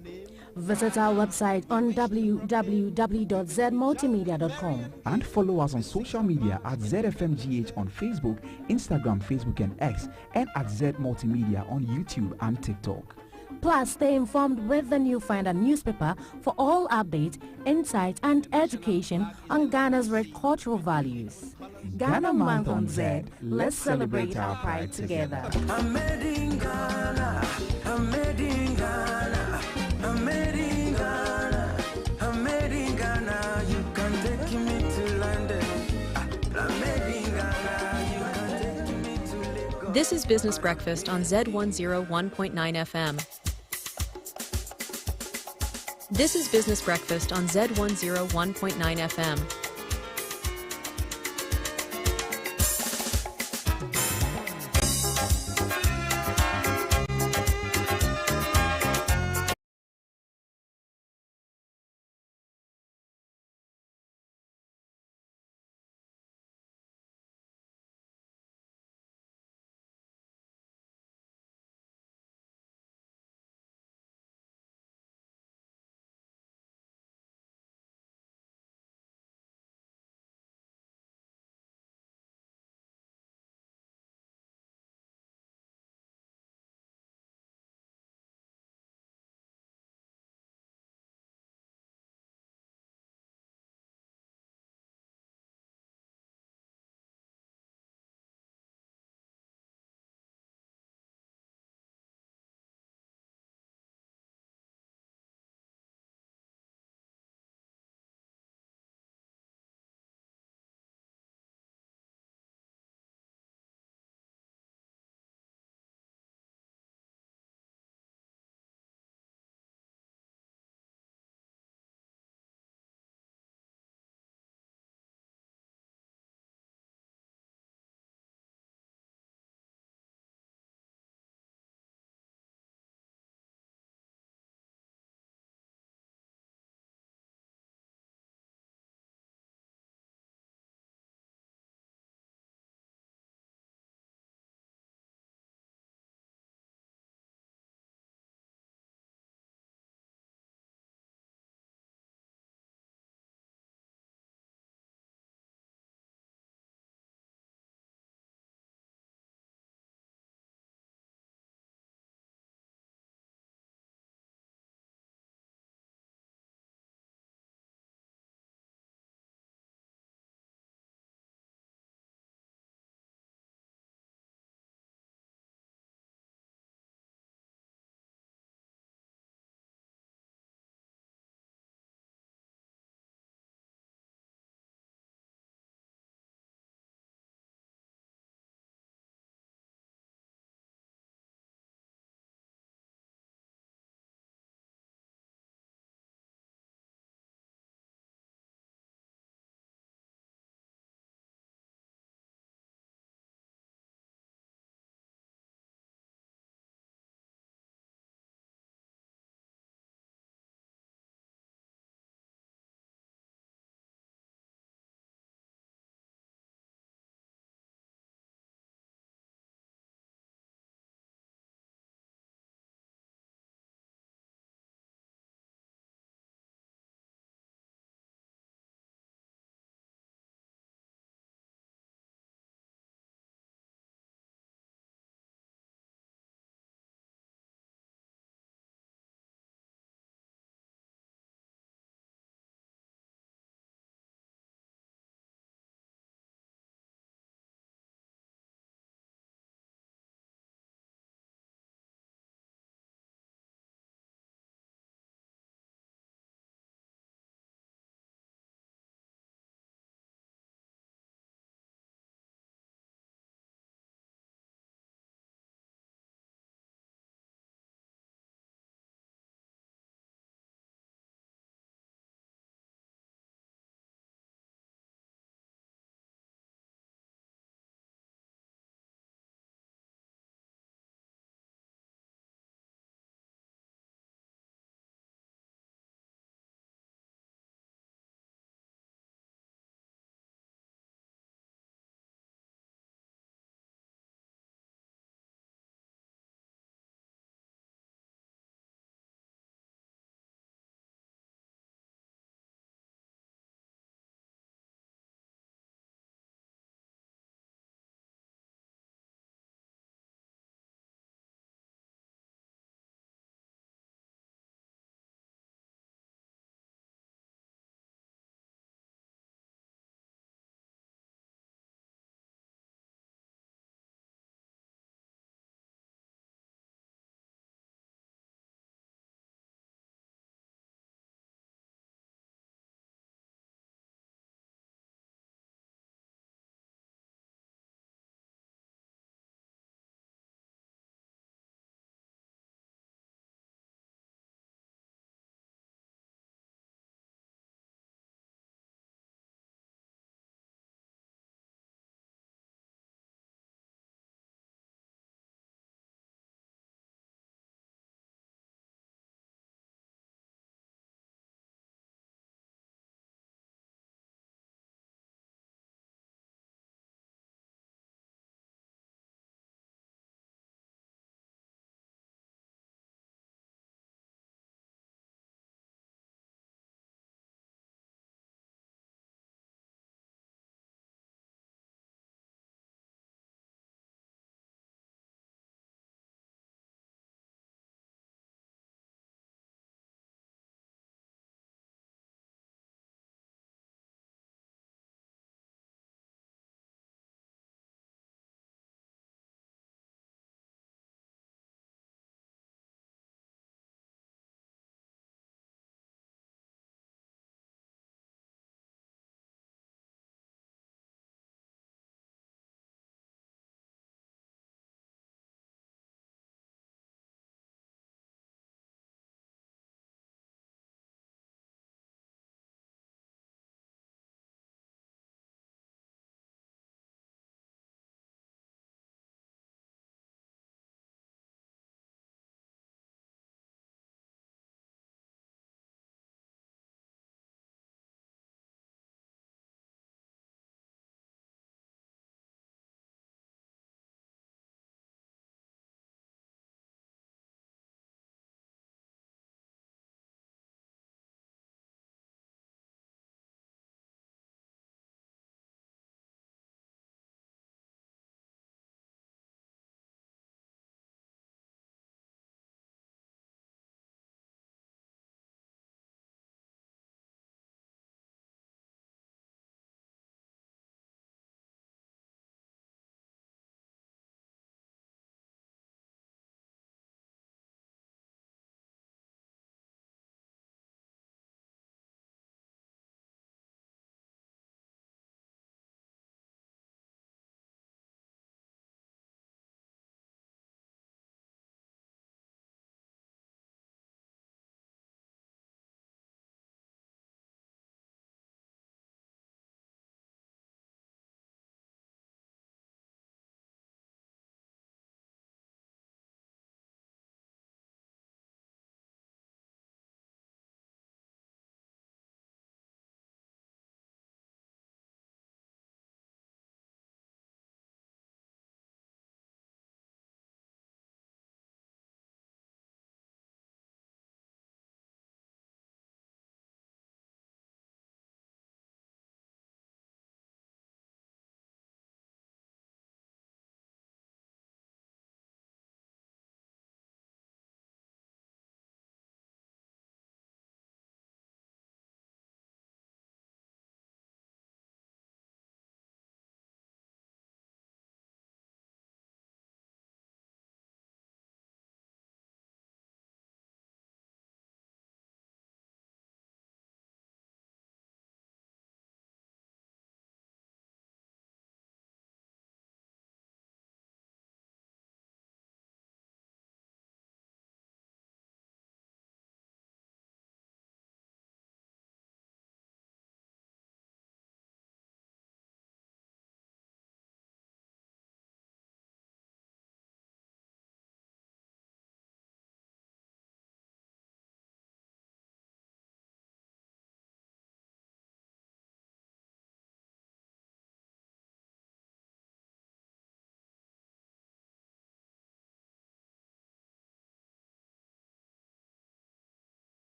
Visit our website on www.zmultimedia.com. And follow us on social media at ZFMGH on Facebook, Instagram, Facebook, and X, and at Z Multimedia on YouTube and TikTok. Plus, stay informed with the New Finder newspaper for all updates, insights, and education on Ghana's rich cultural values. Ghana Month on Z. Let's celebrate our pride together. I'm made in Ghana. I'm made in Ghana. I'm made in Ghana. I'm made in Ghana. You can take me to London. I'm made in Ghana. You can take me to Lagos. This is Business Breakfast on Z101.9 FM. This is Business Breakfast on Z101.9 FM.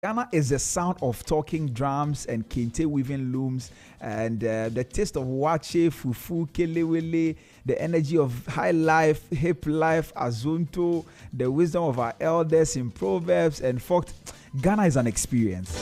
Ghana is the sound of talking drums and kente weaving looms, and the taste of wache, fufu, kelewele, the energy of high life, hip life, azunto, the wisdom of our elders in proverbs and folk. Ghana is an experience.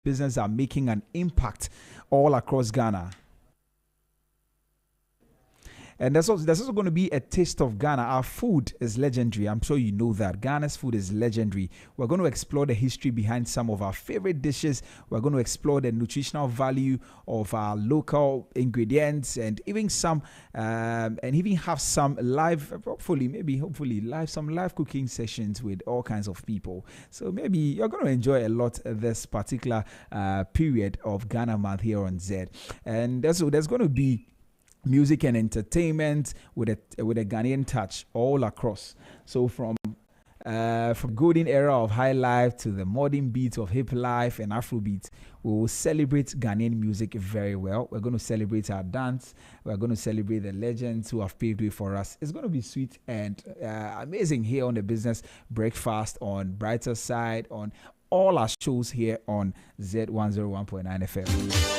Business are making an impact all across Ghana. And there's also going to be a taste of Ghana. Our food is legendary. I'm sure you know that. Ghana's food is legendary. We're going to explore the history behind some of our favorite dishes. We're going to explore the nutritional value of our local ingredients, and even have some live, hopefully some live cooking sessions with all kinds of people. So maybe you're going to enjoy a lot this particular period of Ghana Month here on Zed. And there's going to be music and entertainment with a Ghanaian touch all across. So from from golden era of high life to the modern beat of hip life and Afrobeat, we will celebrate Ghanaian music very well. We're going to celebrate our dance. We're going to celebrate the legends who have paved way for us. It's going to be sweet and amazing here on the Business Breakfast, on Brighter Side, on all our shows here on Z101.9 FM.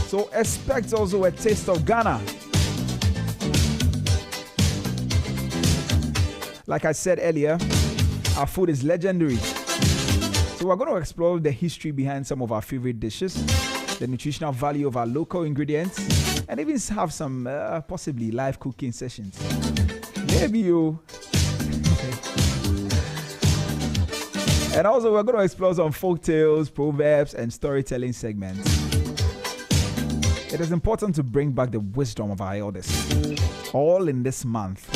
So expect also a taste of Ghana. Like I said earlier, our food is legendary. So we're going to explore the history behind some of our favorite dishes, the nutritional value of our local ingredients, and even have some possibly live cooking sessions. Maybe you. And also we're going to explore some folk tales, proverbs, and storytelling segments. It is important to bring back the wisdom of our elders, all in this month.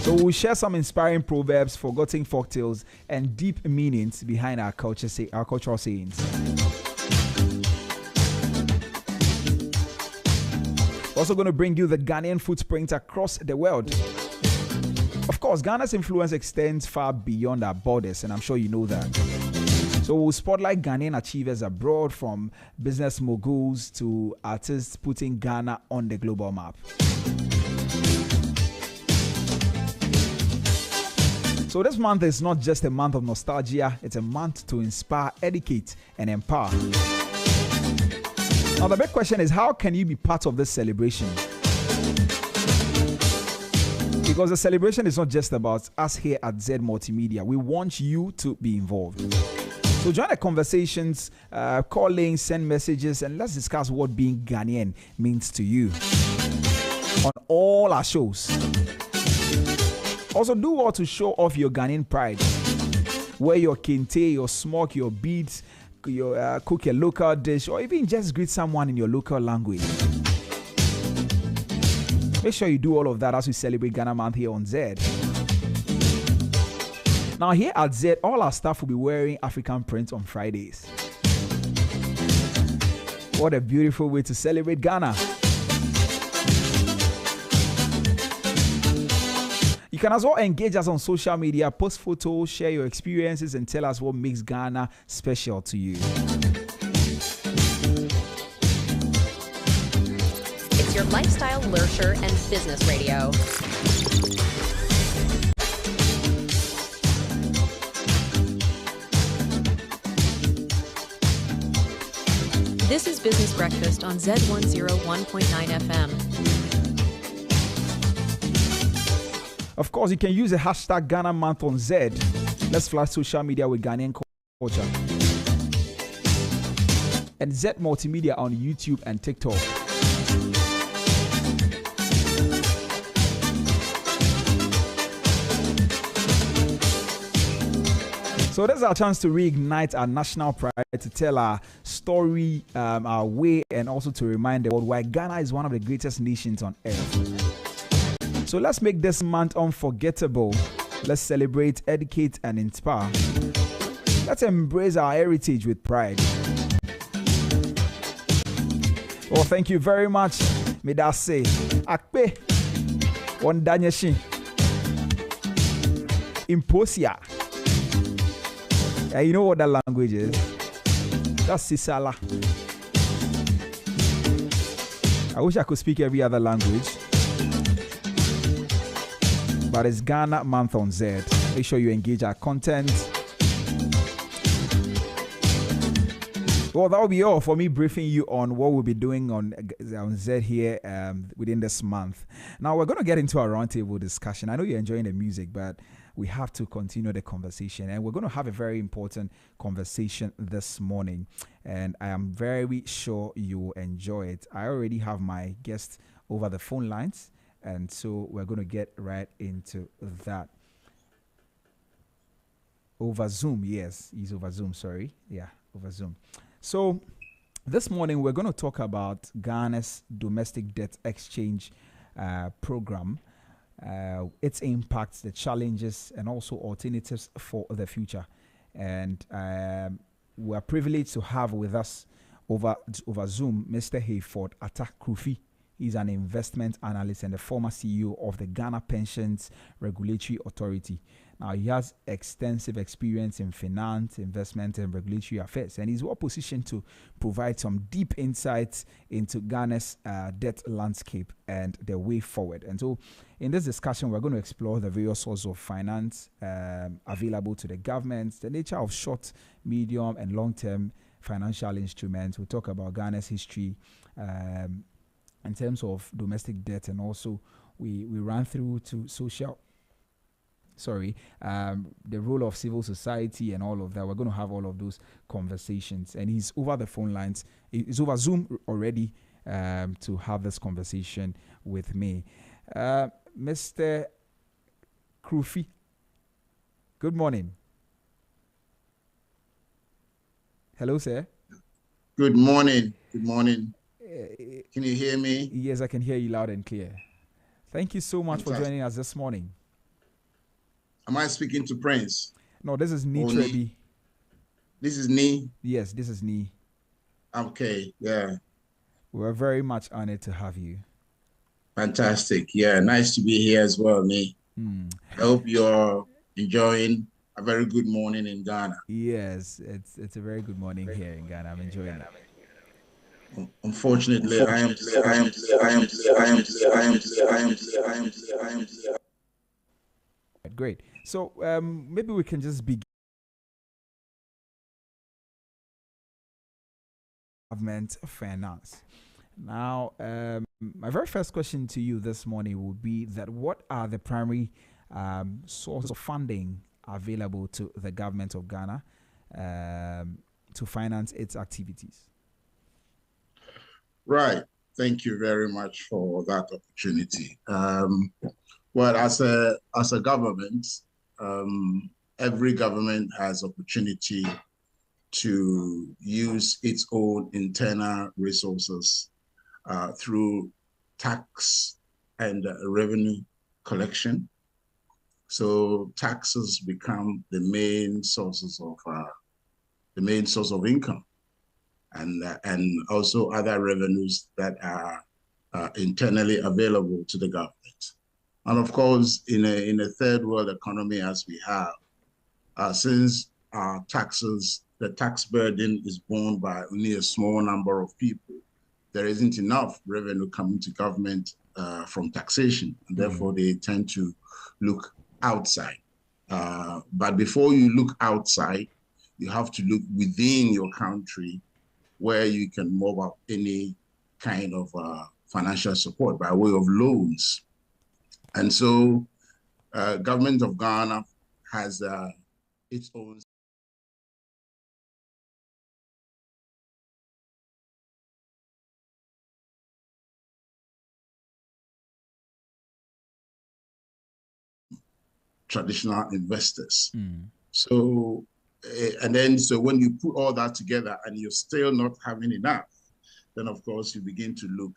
So we'll share some inspiring proverbs, forgotten folktales, and deep meanings behind our cultural sayings. We're also going to bring you the Ghanaian footprint across the world. Of course, Ghana's influence extends far beyond our borders, and I'm sure you know that. So we'll spotlight Ghanaian achievers abroad, from business moguls to artists putting Ghana on the global map. So this month is not just a month of nostalgia, it's a month to inspire, educate, and empower. Now the big question is, how can you be part of this celebration? Because the celebration is not just about us here at Zed Multimedia. We want you to be involved. So join the conversations, call in, send messages, and let's discuss what being Ghanaian means to you on all our shows. Also, do all to show off your Ghanaian pride. Wear your kente, your smoke, your beads, your cook a local dish, or even just greet someone in your local language. Make sure you do all of that as we celebrate Ghana Month here on Zed. Now here at Zed, all our staff will be wearing African print on Fridays. What a beautiful way to celebrate Ghana. You can as well engage us on social media, post photos, share your experiences, and tell us what makes Ghana special to you. It's your lifestyle, leisure, and business radio. This is Business Breakfast on Z101.9 FM. Of course, you can use the hashtag Ghana Month on Zed. Let's flash social media with Ghanaian culture. And Zed Multimedia on YouTube and TikTok. So this is our chance to reignite our national pride, to tell our story, our way, and also to remind the world why Ghana is one of the greatest nations on earth. So let's make this month unforgettable. Let's celebrate, educate, and inspire. Let's embrace our heritage with pride. Well, thank you very much. Medase Akpe Wandanyeshi Imposia. You know what that language is? That's Sisala. I wish I could speak every other language. But it's Ghana Month on Zed. Make sure you engage our content. Well, that will be all for me briefing you on what we'll be doing on Zed here within this month. Now, we're going to get into our roundtable discussion. I know you're enjoying the music, but we have to continue the conversation, and we're going to have a very important conversation this morning, and I am very sure you will enjoy it. I already have my guest over the phone lines, and so we're going to get right into that. Over Zoom, yes, he's over Zoom, sorry. Yeah, over Zoom. So this morning we're going to talk about Ghana's domestic debt exchange program. its impacts, the challenges, and also alternatives for the future. And we are privileged to have with us over Zoom Mr. Hayford Atta Krufi. He's an investment analyst and the former CEO of the Ghana Pensions Regulatory Authority. Now, he has extensive experience in finance, investment, and regulatory affairs, and he's well positioned to provide some deep insights into Ghana's debt landscape and the way forward. And so, in this discussion, we're going to explore the various sources of finance available to the government, the nature of short, medium, and long-term financial instruments. We'll talk about Ghana's history in terms of domestic debt, and also we ran through to the role of civil society and all of that. We're going to have all of those conversations, and he's over the phone lines. He's over Zoom already to have this conversation with me. Mr. Krufi, good morning. Hello, sir. Good morning. Good morning. Can you hear me? Yes, I can hear you loud and clear. Thank you so much for joining us this morning. Am I speaking to Prince? No, this is Nee Trebi. This is Nee? Yes, this is Nee. Okay, yeah. We're very much honored to have you. Fantastic. Yeah, nice to be here as well, Nee. I hope you're enjoying a very good morning in Ghana. Yes, it's a very good morning here in Ghana. I'm enjoying it. Unfortunately, I am. Great. So maybe we can just begin. Government finance. Now, my very first question to you this morning would be that what are the primary sources of funding available to the government of Ghana to finance its activities? Right. Thank you very much for that opportunity. Well, as a government, every government has opportunity to use its own internal resources through tax and revenue collection. So taxes become the main sources of income, and also other revenues that are internally available to the government. And of course, in a third world economy as we have, since our taxes, the tax burden is borne by only a small number of people, there isn't enough revenue coming to government from taxation, and therefore they tend to look outside. But before you look outside, you have to look within your country, where you can move up any kind of financial support by way of loans. And so government of Ghana has its own traditional investors. So, and then so when you put all that together and you're still not having enough, then of course you begin to look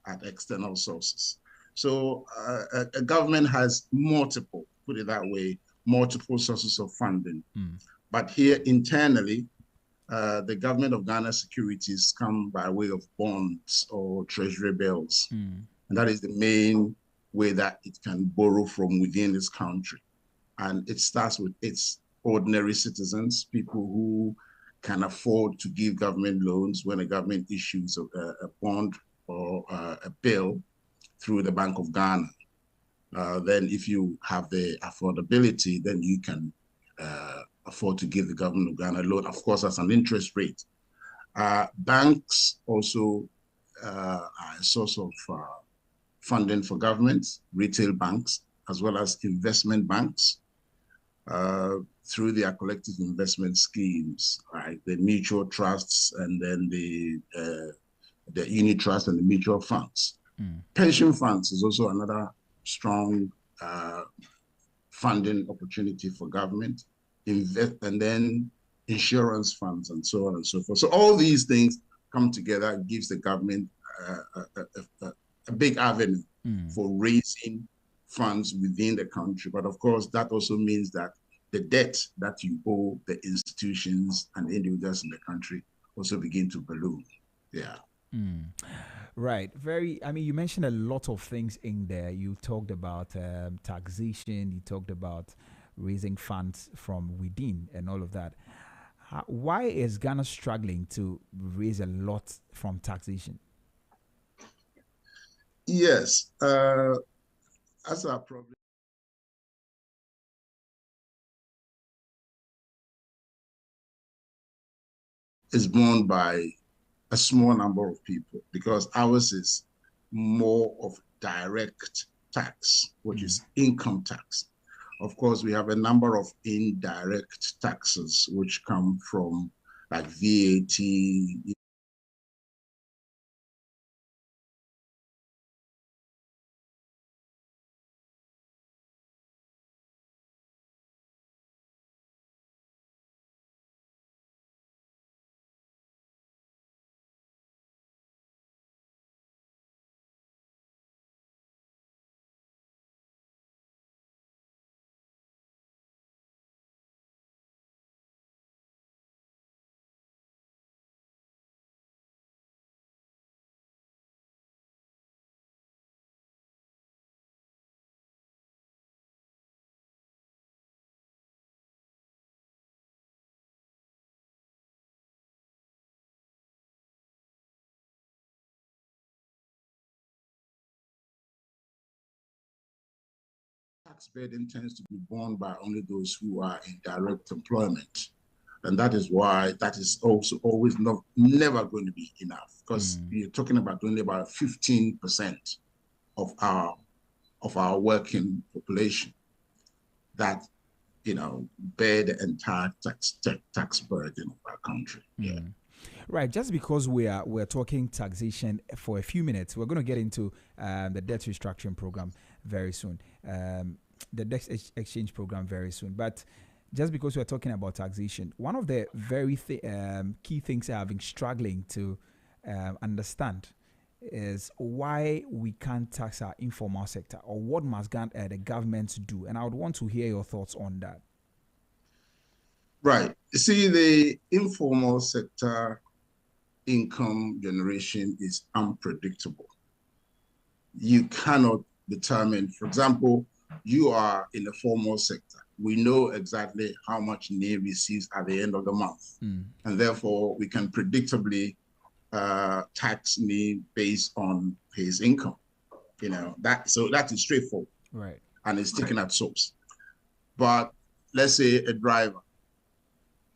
at external sources. So a government has multiple, put it that way, multiple sources of funding. But here internally, the government of Ghana securities come by way of bonds or treasury bills. And that is the main way that it can borrow from within its country. And it starts with its ordinary citizens, people who can afford to give government loans when a government issues a bond or a bill through the Bank of Ghana. Then if you have the affordability, then you can afford to give the government of Ghana a loan, of course, as an interest rate. Banks also are a source of funding for governments, retail banks, as well as investment banks through their collective investment schemes, right? The mutual trusts and then the unit trust and the mutual funds. Pension funds is also another strong funding opportunity for government, and then insurance funds and so on and so forth. So all these things come together and gives the government a big avenue for raising funds within the country. But of course, that also means that the debt that you owe the institutions and individuals in the country also begin to balloon. Yeah. Right. You mentioned a lot of things in there. You talked about taxation, you talked about raising funds from within and all of that. Why is Ghana struggling to raise a lot from taxation? Yes. As our problem is borne by a small number of people, because ours is more of direct tax, which is income tax. Of course, we have a number of indirect taxes which come from like VAT. Tax burden tends to be borne by only those who are in direct employment. And that is why that is also always never going to be enough, because you're talking about only about 15% of our working population that bear the entire tax burden of our country. Yeah. Right, just because we're talking taxation for a few minutes, we're going to get into the debt restructuring program very soon, the debt exchange program very soon. But just because we're talking about taxation, one of the very key things I've been struggling to understand is why we can't tax our informal sector, or what must the government do. And I would want to hear your thoughts on that. Right. See, the informal sector income generation is unpredictable. You cannot determine, for example, you are in the formal sector. We know exactly how much NE receives at the end of the month. And therefore, we can predictably tax NE based on his income. So that is straightforward. Right. And it's taken at source. But let's say a driver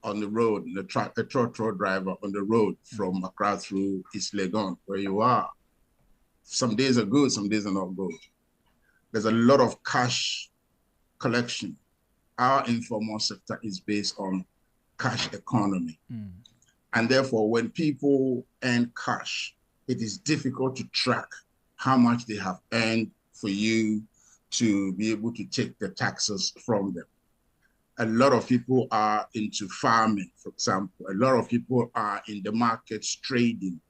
on the road, a trotro driver on the road from Accra through East Legon, where you are. Some days are good, some days are not good. There's a lot of cash collection. Our informal sector is based on cash economy. And therefore, when people earn cash, it is difficult to track how much they have earned for you to be able to take the taxes from them. A lot of people are into farming, for example. A lot of people are in the markets trading.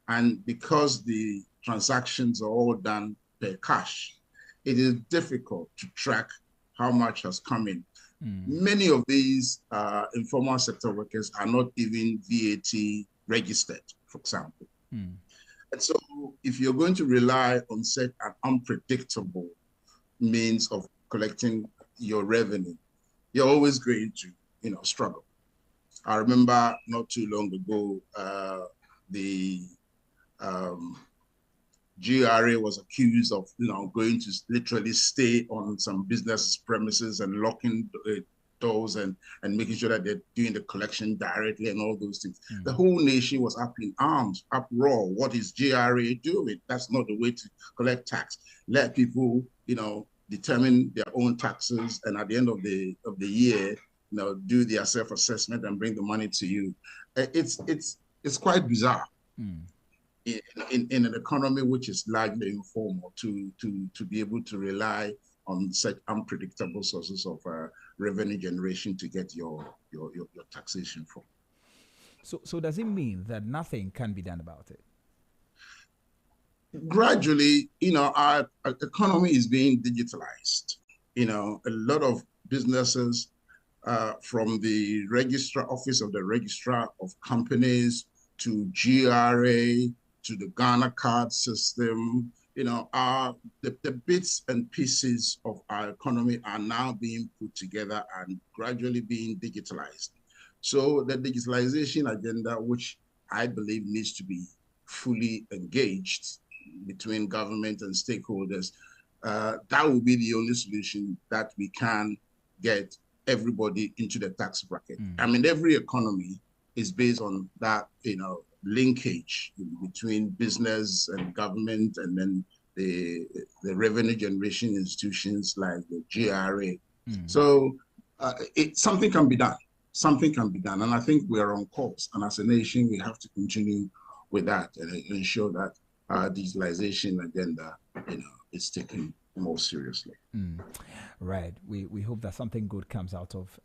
And because the transactions are all done per cash, it is difficult to track how much has come in. Many of these informal sector workers are not even VAT registered, for example. And so if you're going to rely on such an unpredictable means of collecting your revenue, you're always going to, struggle. I remember not too long ago, the GRA was accused of, going to literally stay on some business premises and locking doors and making sure that they're doing the collection directly and all those things. The whole nation was up in arms, uproar. What is GRA doing? That's not the way to collect tax. Let people, determine their own taxes, and at the end of the year, do their self-assessment and bring the money to you. It's quite bizarre in an economy which is largely informal to be able to rely on such unpredictable sources of revenue generation to get your taxation from. So does it mean that nothing can be done about it? Gradually, our economy is being digitalized. A lot of businesses, from the registrar office of the registrar of companies to GRA to the Ghana card system, are the bits and pieces of our economy are now being put together and gradually being digitalized. So the digitalization agenda, which I believe needs to be fully engaged between government and stakeholders, that will be the only solution that we can get everybody into the tax bracket. I mean, every economy is based on that, linkage between business and government, and then the revenue generation institutions like the GRA. So something can be done. Something can be done. And I think we are on course. And as a nation, we have to continue with that and ensure that our digitalization agenda, is taken more seriously. Right. We hope that something good comes out of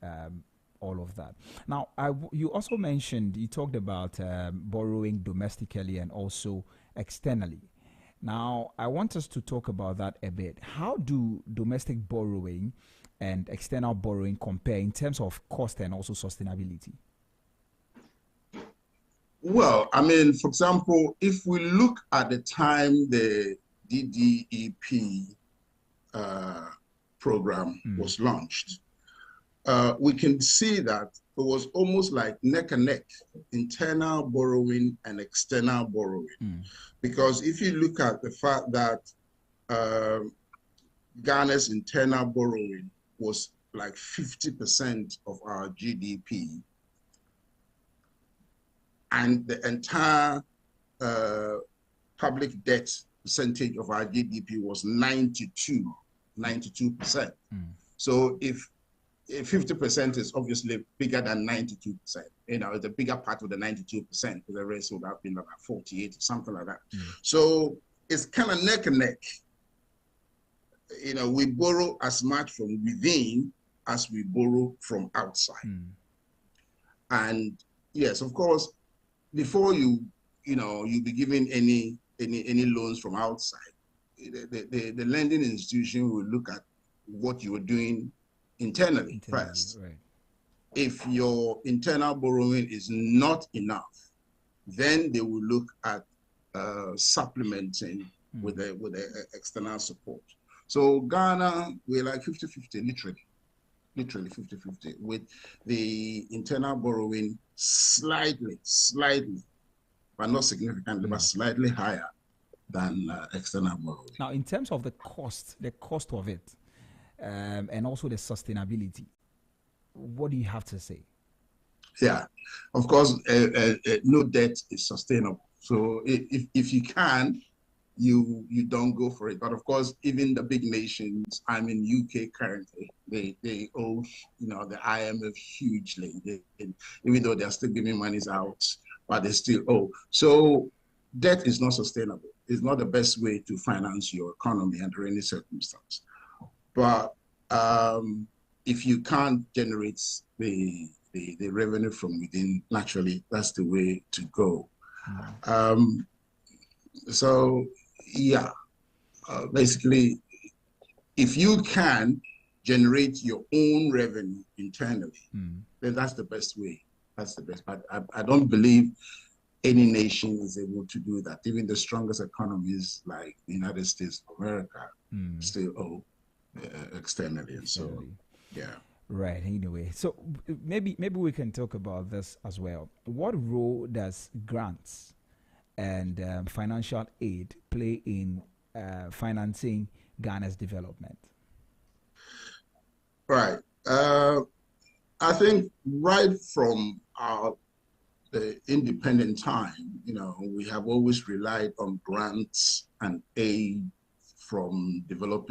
all of that. Now, you also mentioned, you talked about borrowing domestically and also externally. Now, I want us to talk about that a bit. How do domestic borrowing and external borrowing compare in terms of cost and also sustainability? Well, I mean, for example, if we look at the time the DDEP program was launched, we can see that it was almost like neck and neck, internal borrowing and external borrowing. Because if you look at the fact that Ghana's internal borrowing was like 50% of our GDP, and the entire public debt percentage of our GDP was 92%. So if 50% is obviously bigger than 92%, it's a bigger part of the 92%, because the rest would have been about 48 or something like that. So it's kind of neck and neck. We borrow as much from within as we borrow from outside. And yes, of course, before you be given any loans from outside, the lending institution will look at what you are doing internally first. Right. If your internal borrowing is not enough, then they will look at supplementing with the external support. So Ghana, we're like 50-50, literally 50-50, with the internal borrowing slightly, but not significantly, but slightly higher than external borrowing. Now, in terms of the cost of it, and also the sustainability, what do you have to say? Yeah, of course, no debt is sustainable. So if you can, you don't go for it. But of course, even the big nations, I'm in UK currently, they owe the IMF hugely. Even though they're still giving monies out, but they still owe. So debt is not sustainable. It's not the best way to finance your economy under any circumstance. But if you can't generate the revenue from within, naturally, that's the way to go. So, yeah, basically, if you can generate your own revenue internally, then that's the best way. That's the best. But I don't believe any nation is able to do that. Even the strongest economies like the United States of America still owe externally. And so, yeah. Right. Anyway, so maybe we can talk about this as well. What role does grants and financial aid play in financing Ghana's development? Right. I think right from the independent time, we have always relied on grants and aid from developed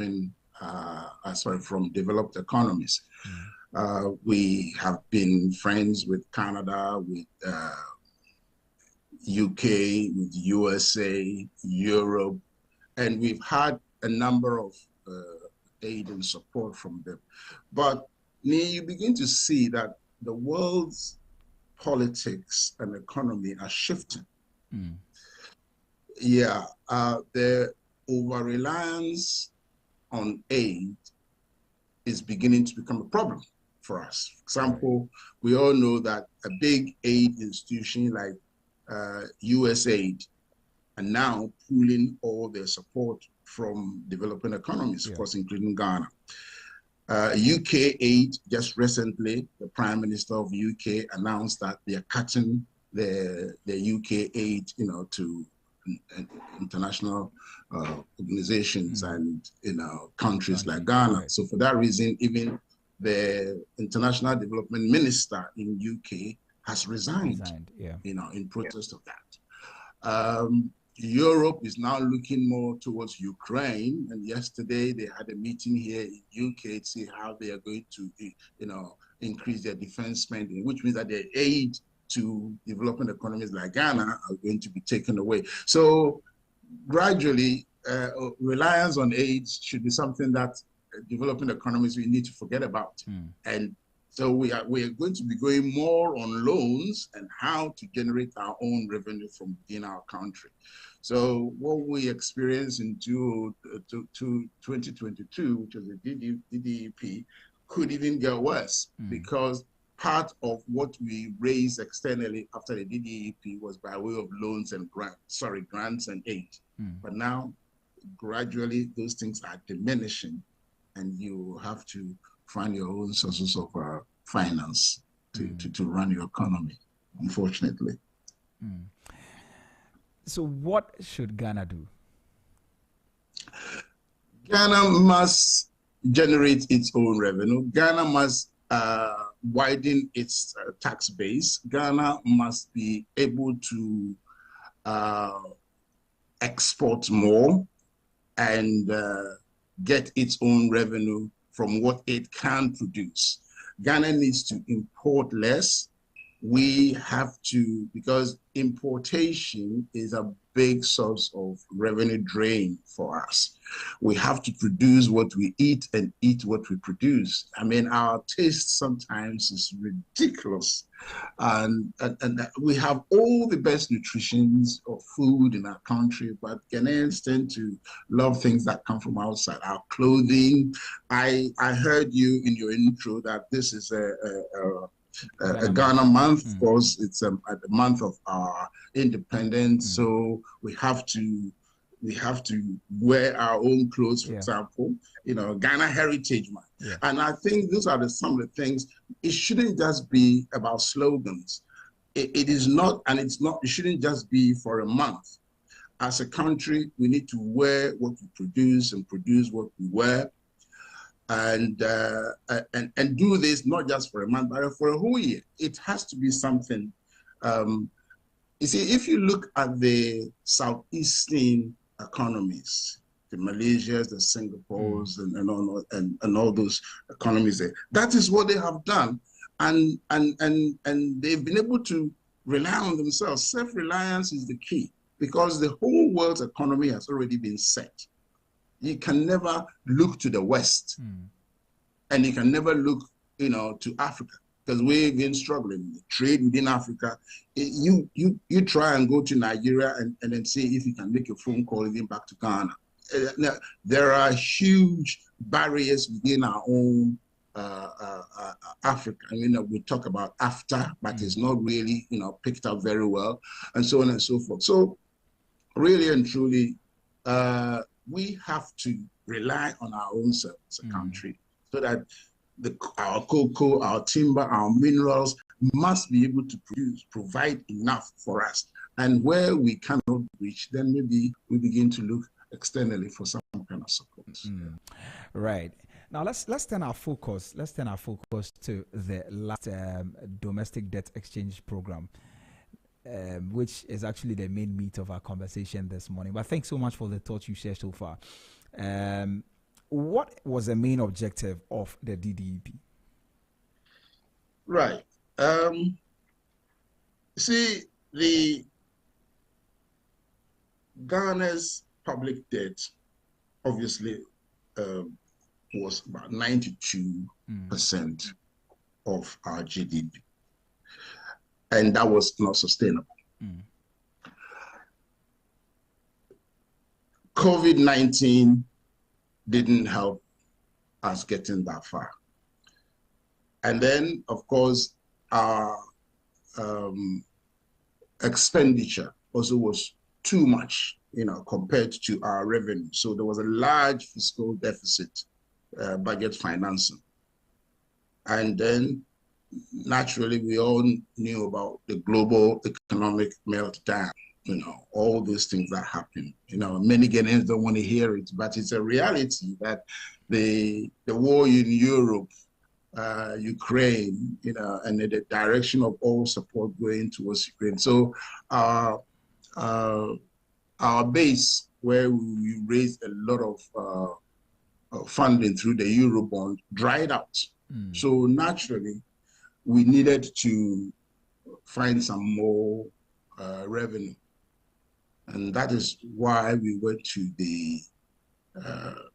economies. We have been friends with Canada, with UK, with USA, Europe, and we've had a number of aid and support from them. But you begin to see that the world's politics and economy are shifting. Yeah, the over-reliance on aid is beginning to become a problem for us. For example, we all know that a big aid institution like USAID are now pulling all their support from developing economies, of course, including Ghana. UK aid, just recently, the Prime Minister of UK announced that they are cutting the UK aid, to international organizations and countries like Ghana. So for that reason, even the international development minister in UK has resigned. In protest of that. Europe is now looking more towards Ukraine, and yesterday they had a meeting here in UK to see how they are going to, increase their defense spending, which means that their aid to developing economies like Ghana are going to be taken away. So gradually, reliance on aid should be something that developing economies we need to forget about. And so we are going to be going more on loans and how to generate our own revenue from within our country. So what we experienced in 2022, which was the DDEP, could even get worse because part of what we raised externally after the DDEP was by way of loans and grants and aid. But now, gradually, those things are diminishing, and you have to find your own sources of finance to run your economy, unfortunately. So what should Ghana do? Ghana must generate its own revenue. Ghana must widen its tax base. Ghana must be able to export more and get its own revenue from what it can produce. Ghana needs to import less. We have to, because importation is a big source of revenue drain for us. We have to produce what we eat and eat what we produce. I mean, our taste sometimes is ridiculous. And we have all the best nutritions of food in our country, but Ghanaians tend to love things that come from outside. Our clothing. I heard you in your intro that this is a Ghana month. Of course, it's the month of our independence, so we have to wear our own clothes, for example, Ghana Heritage Month. And I think those are some of the things. It shouldn't just be about slogans. It is not, and it's not, it shouldn't just be for a month. As a country, we need to wear what we produce and produce what we wear. And do this not just for a month, but for a whole year. It has to be something. You see, if you look at the southeastern economies, the Malaysias, the Singapores, and all those economies there, that is what they have done, and they've been able to rely on themselves. Self-reliance is the key because the whole world's economy has already been set. You can never look to the West, and you can never look, to Africa, because we've been struggling. The trade within Africa, you try and go to Nigeria and then see if you can make a phone call even back to Ghana. Now, there are huge barriers within our own Africa. We talk about AFTA, but it's not really, picked up very well, and so on and so forth. So, really and truly, we have to rely on our own self as a country, so that our cocoa, our timber, our minerals must be able to provide enough for us. And where we cannot reach, then maybe we begin to look externally for some kind of support. Right. Now let's turn our focus. Let's turn our focus to the last domestic debt exchange program, which is actually the main meat of our conversation this morning. But thanks so much for the thoughts you shared so far. What was the main objective of the DDEP? Right. See, the Ghana's public debt obviously was about 92% of our GDP. And that was not sustainable. COVID-19 didn't help us getting that far. And then, of course, our expenditure also was too much, compared to our revenue. So there was a large fiscal deficit, budget financing. And then, naturally, we all knew about the global economic meltdown, all those things that happen. Many Ghanaians don't want to hear it, but it's a reality that the war in Europe, Ukraine, and the direction of all support going towards Ukraine. So our base, where we raised a lot of funding through the Eurobond, dried out. So naturally, we needed to find some more revenue. And that is why we went to the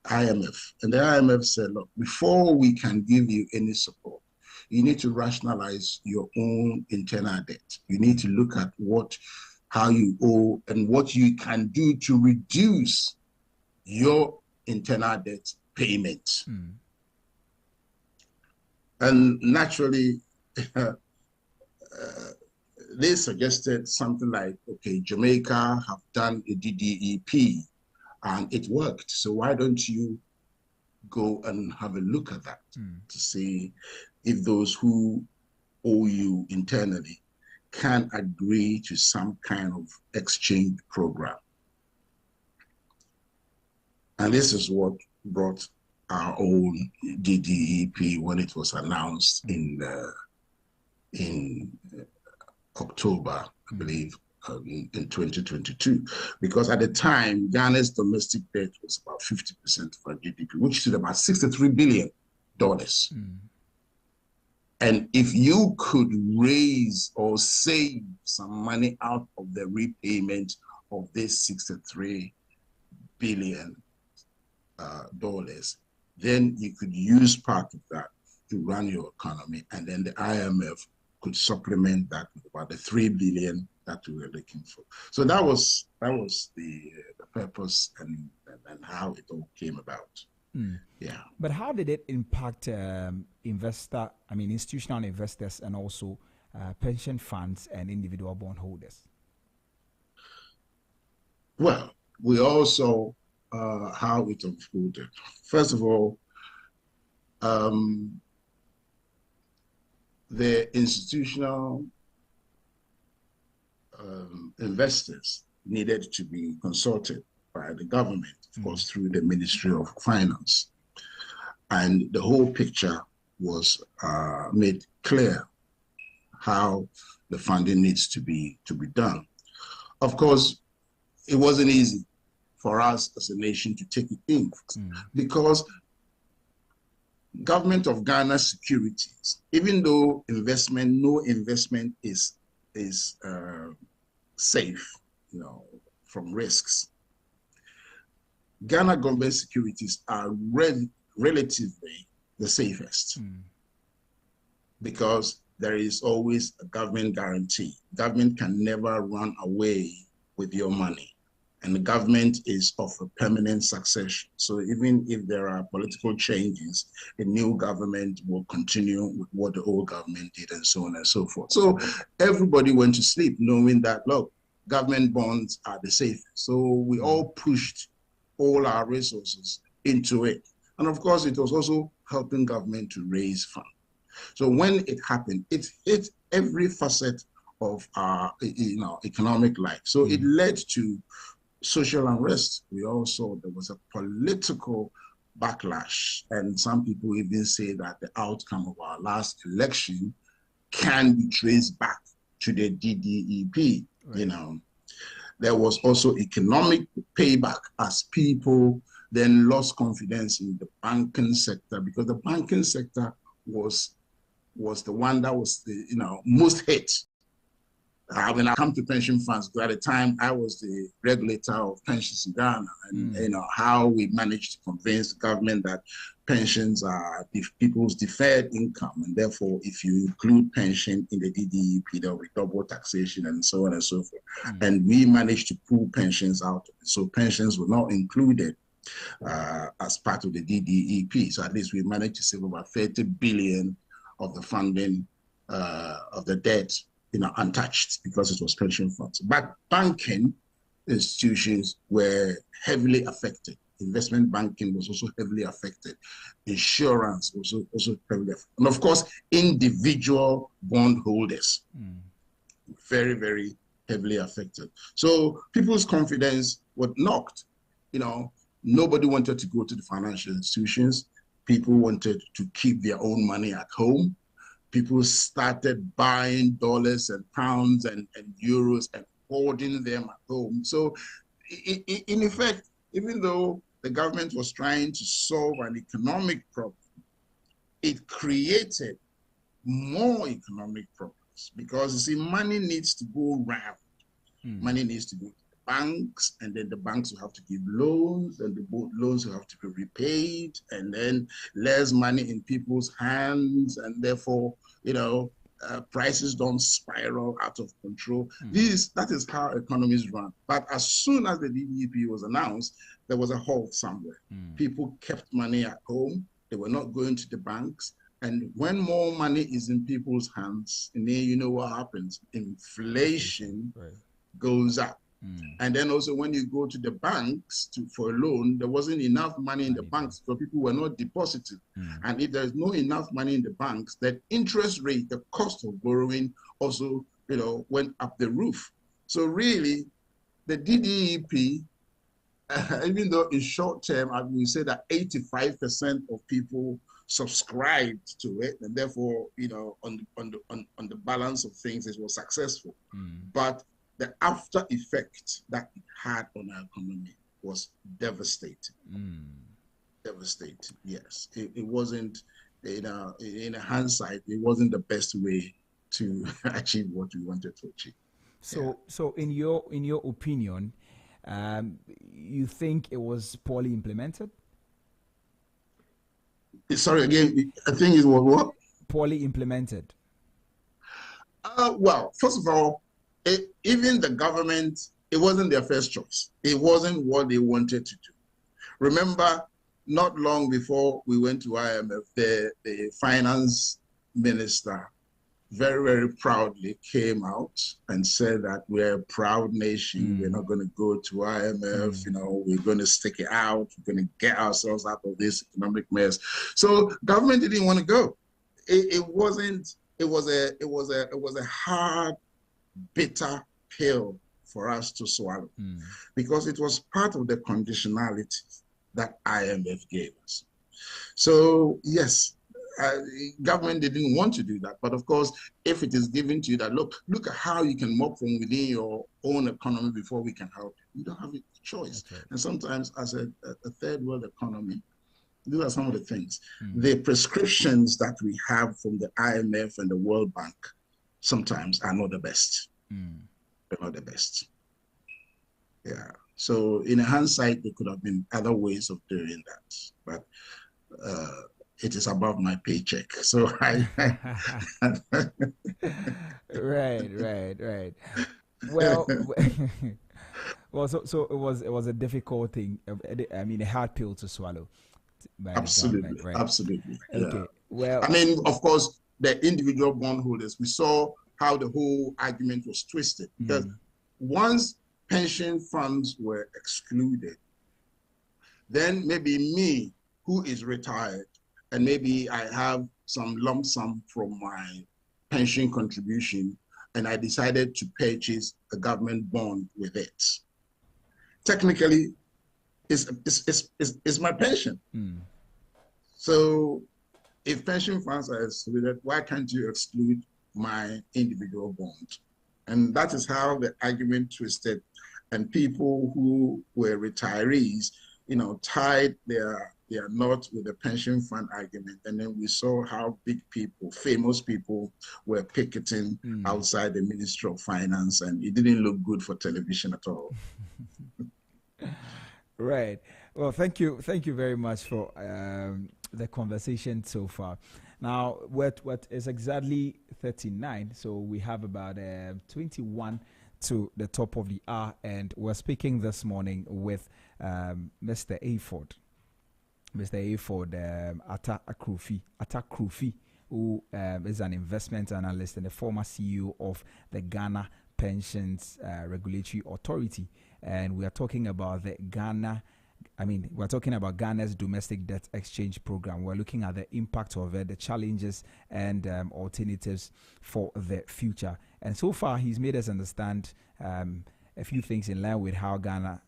IMF. And the IMF said, look, before we can give you any support, you need to rationalize your own internal debt. You need to look at how you owe and what you can do to reduce your internal debt payments. And naturally, they suggested something like, okay, Jamaica have done a DDEP and it worked. So why don't you go and have a look at that to see if those who owe you internally can agree to some kind of exchange program. And this is what brought our own DDEP when it was announced in October, I believe, in 2022. Because at the time, Ghana's domestic debt was about 50% of our GDP, which is about $63 billion. And if you could raise or save some money out of the repayment of this $63 billion, then you could use part of that to run your economy, and then the IMF could supplement that with about the $3 billion that we were looking for. So that was the purpose and how it all came about. Yeah. But how did it impact institutional investors and also pension funds and individual bondholders? Well, we also how it unfolded. First of all, the institutional investors needed to be consulted by the government, of course, through the Ministry of Finance. And the whole picture was made clear how the funding needs to be done. Of course, it wasn't easy for us as a nation to take it in because Government of Ghana securities, even though no investment is safe, from risks, Ghana government securities are relatively the safest because there is always a government guarantee. Government can never run away with your money. And the government is of a permanent succession. So even if there are political changes, a new government will continue with what the old government did and so on and so forth. So everybody went to sleep knowing that, look, government bonds are the safest. So we all pushed all our resources into it. And of course, it was also helping government to raise funds. So when it happened, it hit every facet of our economic life. So it led to social unrest. We all saw there was a political backlash, and some people even say that the outcome of our last election can be traced back to the DDEP. Right. There was also economic payback as people then lost confidence in the banking sector, because the banking sector was the one that was the most hit When I come to pension funds, at the time I was the regulator of pensions in Ghana, and you know how we managed to convince the government that pensions are people's deferred income, and therefore, if you include pension in the DDEP, there will be double taxation and so on and so forth. And we managed to pull pensions out, so pensions were not included as part of the DDEP. So at least we managed to save about 30 billion of the funding of the debt, you know, untouched because it was pension funds. But banking institutions were heavily affected. Investment banking was also heavily affected. Insurance was also heavily affected. And of course, individual bondholders, very, very heavily affected. So people's confidence was knocked. You know, nobody wanted to go to the financial institutions. People wanted to keep their own money at home. People started buying dollars and pounds and euros and hoarding them at home. So in effect, even though the government was trying to solve an economic problem, it created more economic problems because, you see, money needs to go round. Money needs to go to the banks, and then the banks will have to give loans, and the loans will have to be repaid, and then less money in people's hands, and therefore, you know, prices don't spiral out of control. That is how economies run. But as soon as the DDEP was announced, there was a halt somewhere. People kept money at home. They were not going to the banks. And when more money is in people's hands, and then you know what happens? Inflation goes up. And then also when you go to the banks for a loan, there wasn't enough money in the banks, so people were not depositing. And if there's no enough money in the banks, that interest rate, the cost of borrowing also, you know, went up the roof. So really, the DDEP, even though in short term, I will say that 85% of people subscribed to it, and therefore, you know, on the balance of things, it was successful. But the after effect that it had on our economy was devastating. Devastating, yes. It wasn't, in hindsight, it wasn't the best way to achieve what we wanted to achieve. So in your opinion, you think it was poorly implemented? Sorry, again, I think it was what? Poorly implemented. Well, first of all, even the government, it wasn't their first choice. It wasn't what they wanted to do. Remember, not long before we went to IMF, the finance minister very, very proudly came out and said that we're a proud nation. We're not going to go to IMF. You know, we're going to stick it out. We're going to get ourselves out of this economic mess. So government didn't want to go. It was a hard, bitter pill for us to swallow because it was part of the conditionality that IMF gave us. So yes, government didn't want to do that, but of course, if it is given to you that look at how you can mop from within your own economy before we can help you don't have a choice. And sometimes, as a third world economy, these are some of the things. The prescriptions that we have from the IMF and the World Bank sometimes are not the best. They're not the best. Yeah. So in hindsight, there could have been other ways of doing that, but it is above my paycheck. So Right. Well, so it was a difficult thing. I mean, a hard pill to swallow. Absolutely, right? Absolutely. Okay. Yeah. Well, I mean, of course, the individual bondholders, we saw how the whole argument was twisted because once pension funds were excluded, then maybe me, who is retired, and maybe I have some lump sum from my pension contribution, and I decided to purchase a government bond with it. Technically, it's my pension. So if pension funds are excluded, why can't you exclude my individual bond? And that is how the argument twisted. And people who were retirees, you know, tied their They are not with the pension fund argument. And then we saw how big people, famous people, were picketing outside the Ministry of Finance, and it didn't look good for television at all. Right. Well, thank you very much for the conversation so far. Now, what is exactly 39? So we have about 21 to the top of the hour, and we're speaking this morning with Mr. Aford. Mr. Aford Atta Krufi, who is an investment analyst and the former CEO of the Ghana Pensions Regulatory Authority. And we are talking about we're talking about Ghana's domestic debt exchange program. We're looking at the impact of it, the challenges and alternatives for the future. And so far, he's made us understand a few things in line with how Ghana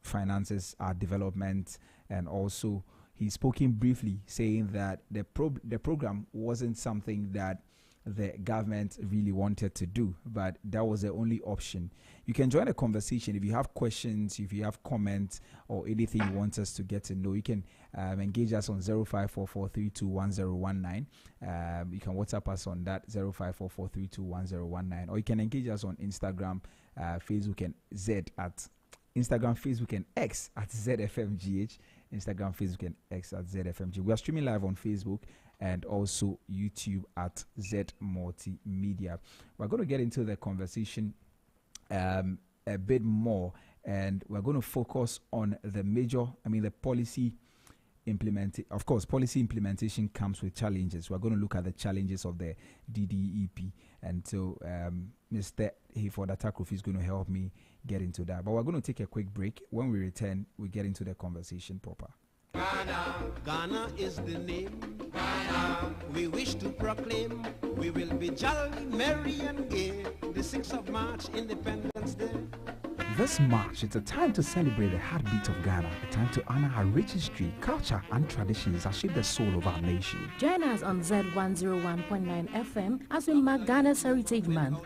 finances our development, and also he's spoken briefly saying that the program wasn't something that the government really wanted to do, but that was the only option. You can join the conversation if you have questions, if you have comments, or anything you want us to get to know. You can engage us on 0544321019. You can WhatsApp us on that 0544321019, or you can engage us on Instagram, Facebook, and Instagram, Facebook, and X at ZFMGH. Instagram, Facebook, and X at ZFMG. We are streaming live on Facebook and also YouTube at Z Multimedia. We're going to get into the conversation a bit more, and we're going to focus on the policy implementation. Of course, policy implementation comes with challenges. We're going to look at the challenges of the DDEP, and so Mr. Hayford Atakrofi is going to help me get into that. But we're going to take a quick break. When we return, we get into the conversation proper. Ghana is the name. Ghana, we wish to proclaim. We will be jolly, merry and gay. The 6th of March, Independence Day. This March, it's a time to celebrate the heartbeat of Ghana, a time to honor our rich history, culture, and traditions that shape the soul of our nation. Join us on Z101.9 FM as we mark Ghana's Heritage Month.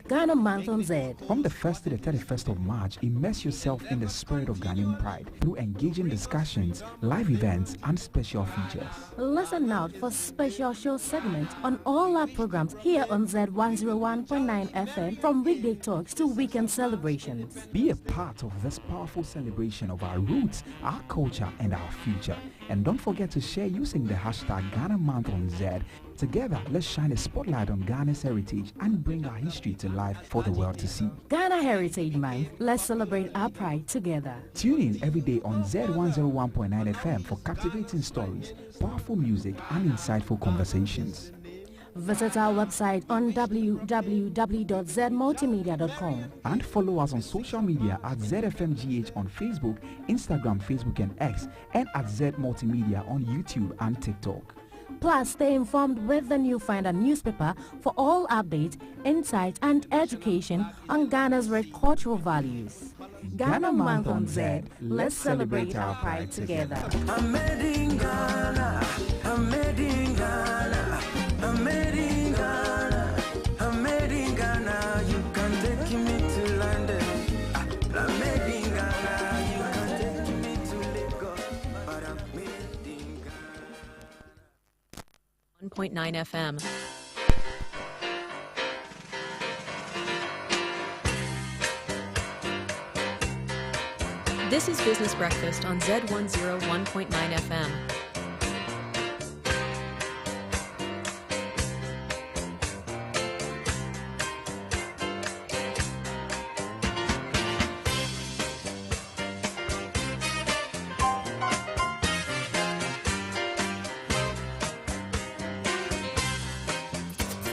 # Ghana Month on Zed. From the 1st to the 31st of March, immerse yourself in the spirit of Ghanaian pride through engaging discussions, live events, and special features. Listen out for special show segments on all our programs here on Z101.9 FM, from weekday talks to weekend celebrations. Be a part of this powerful celebration of our roots, our culture, and our future. And don't forget to share using the hashtag Ghana Month on Zed. Together, let's shine a spotlight on Ghana's heritage and bring our history to life for the world to see. Ghana Heritage Month. Let's celebrate our pride together. Tune in every day on Z101.9 FM for captivating stories, powerful music, and insightful conversations. Visit our website on www.zmultimedia.com. And follow us on social media at ZFMGH on Facebook, Instagram, Facebook, and X, and at Z Multimedia on YouTube and TikTok. Plus, stay informed with the New Finder newspaper for all updates, insights, and education on Ghana's rich cultural values. Ghana Month on Zed. Let's celebrate our pride together. I'm made in Ghana. I'm made in Ghana. I'm made in Ghana. I'm made in Ghana. You can take me to London. I'm made in Ghana. You can take me to Lagos, but I'm made in Ghana. 1.9 FM. This is Business Breakfast on Z101.9 FM.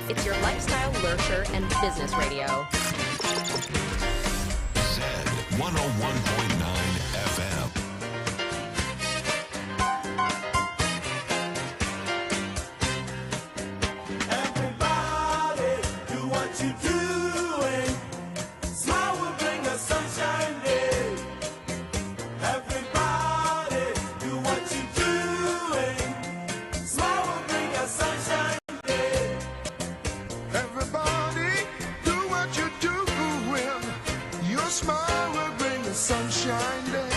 It's your lifestyle, lurcher, and business radio. Zed 101.9 FM. Everybody, do what you're doing. Smile will bring us sunshine day. Everybody, do what you're doing. Smile will bring us sunshine day. Everybody, do what you do. Your smile will bring the sunshine day.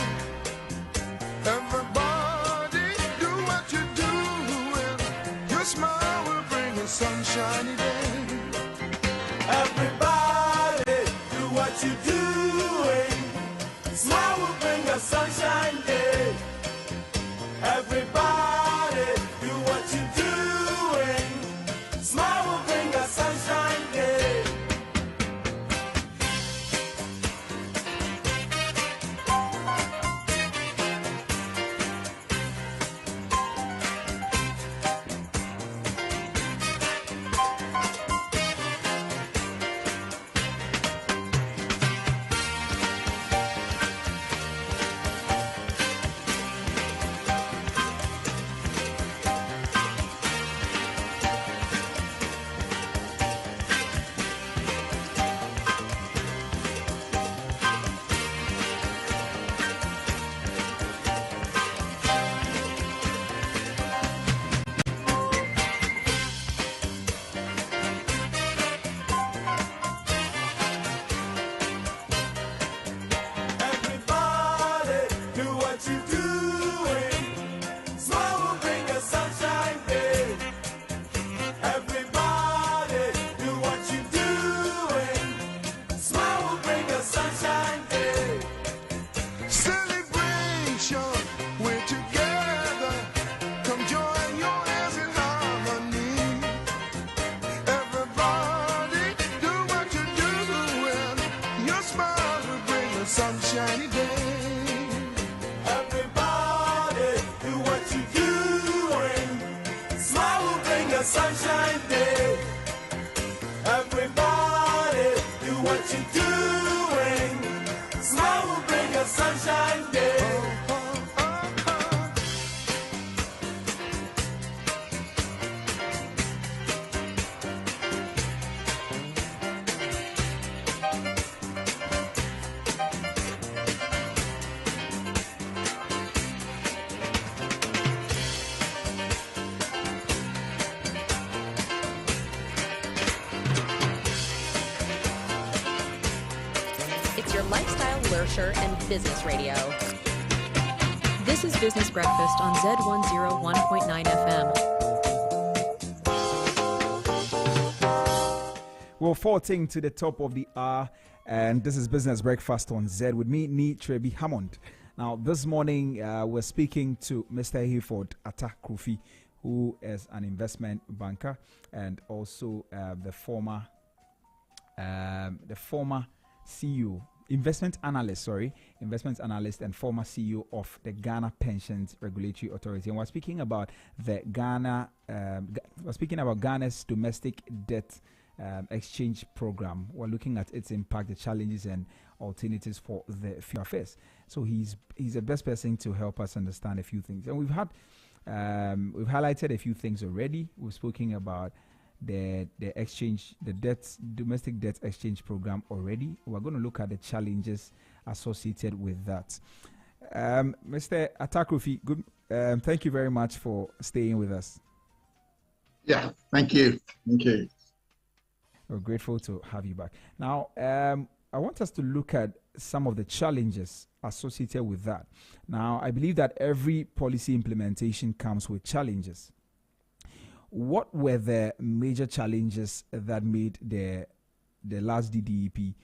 smile will bring a sunshiny day. Everybody, do what you're doing. Smile will bring a sunshine day. Everybody, do what you're doing. Smile will bring a sunshine day. Everybody, do what you're doing. Smile will bring a sunshine day. Everybody, do what you're doing. Smile will bring a sunshine day. Celebration, we're together. Come join your hands in harmony. Everybody, do what you're doing. Your smile will bring a sunshiny day. Everybody, do what you're doing. Smile will bring a sunshine day. Everybody, do what you're doing. Smile will bring a sunshine day. It's your lifestyle, lurcher, and business radio. This is Business Breakfast on Z101.9 FM. We're 14 to the top of the hour, and this is Business Breakfast on Zed with me, Nee Trebi Hammond. Now, this morning, we're speaking to Mr. Hayford Atta-Kofi, who is an investment banker and also the former CEO, investment analyst and former CEO of the Ghana Pensions Regulatory Authority. And we're speaking about Ghana's domestic debt exchange program. We're looking at its impact, the challenges and alternatives for the future affairs. So he's the best person to help us understand a few things. And we've highlighted a few things already. We've spoken about the domestic debt exchange program already. We're going to look at the challenges associated with that. Mr. Atta-Kofi, good. Thank you very much for staying with us. Yeah, thank you. We're grateful to have you back. Now, I want us to look at some of the challenges associated with that. Now, I believe that every policy implementation comes with challenges. What were the major challenges that made the last DDEP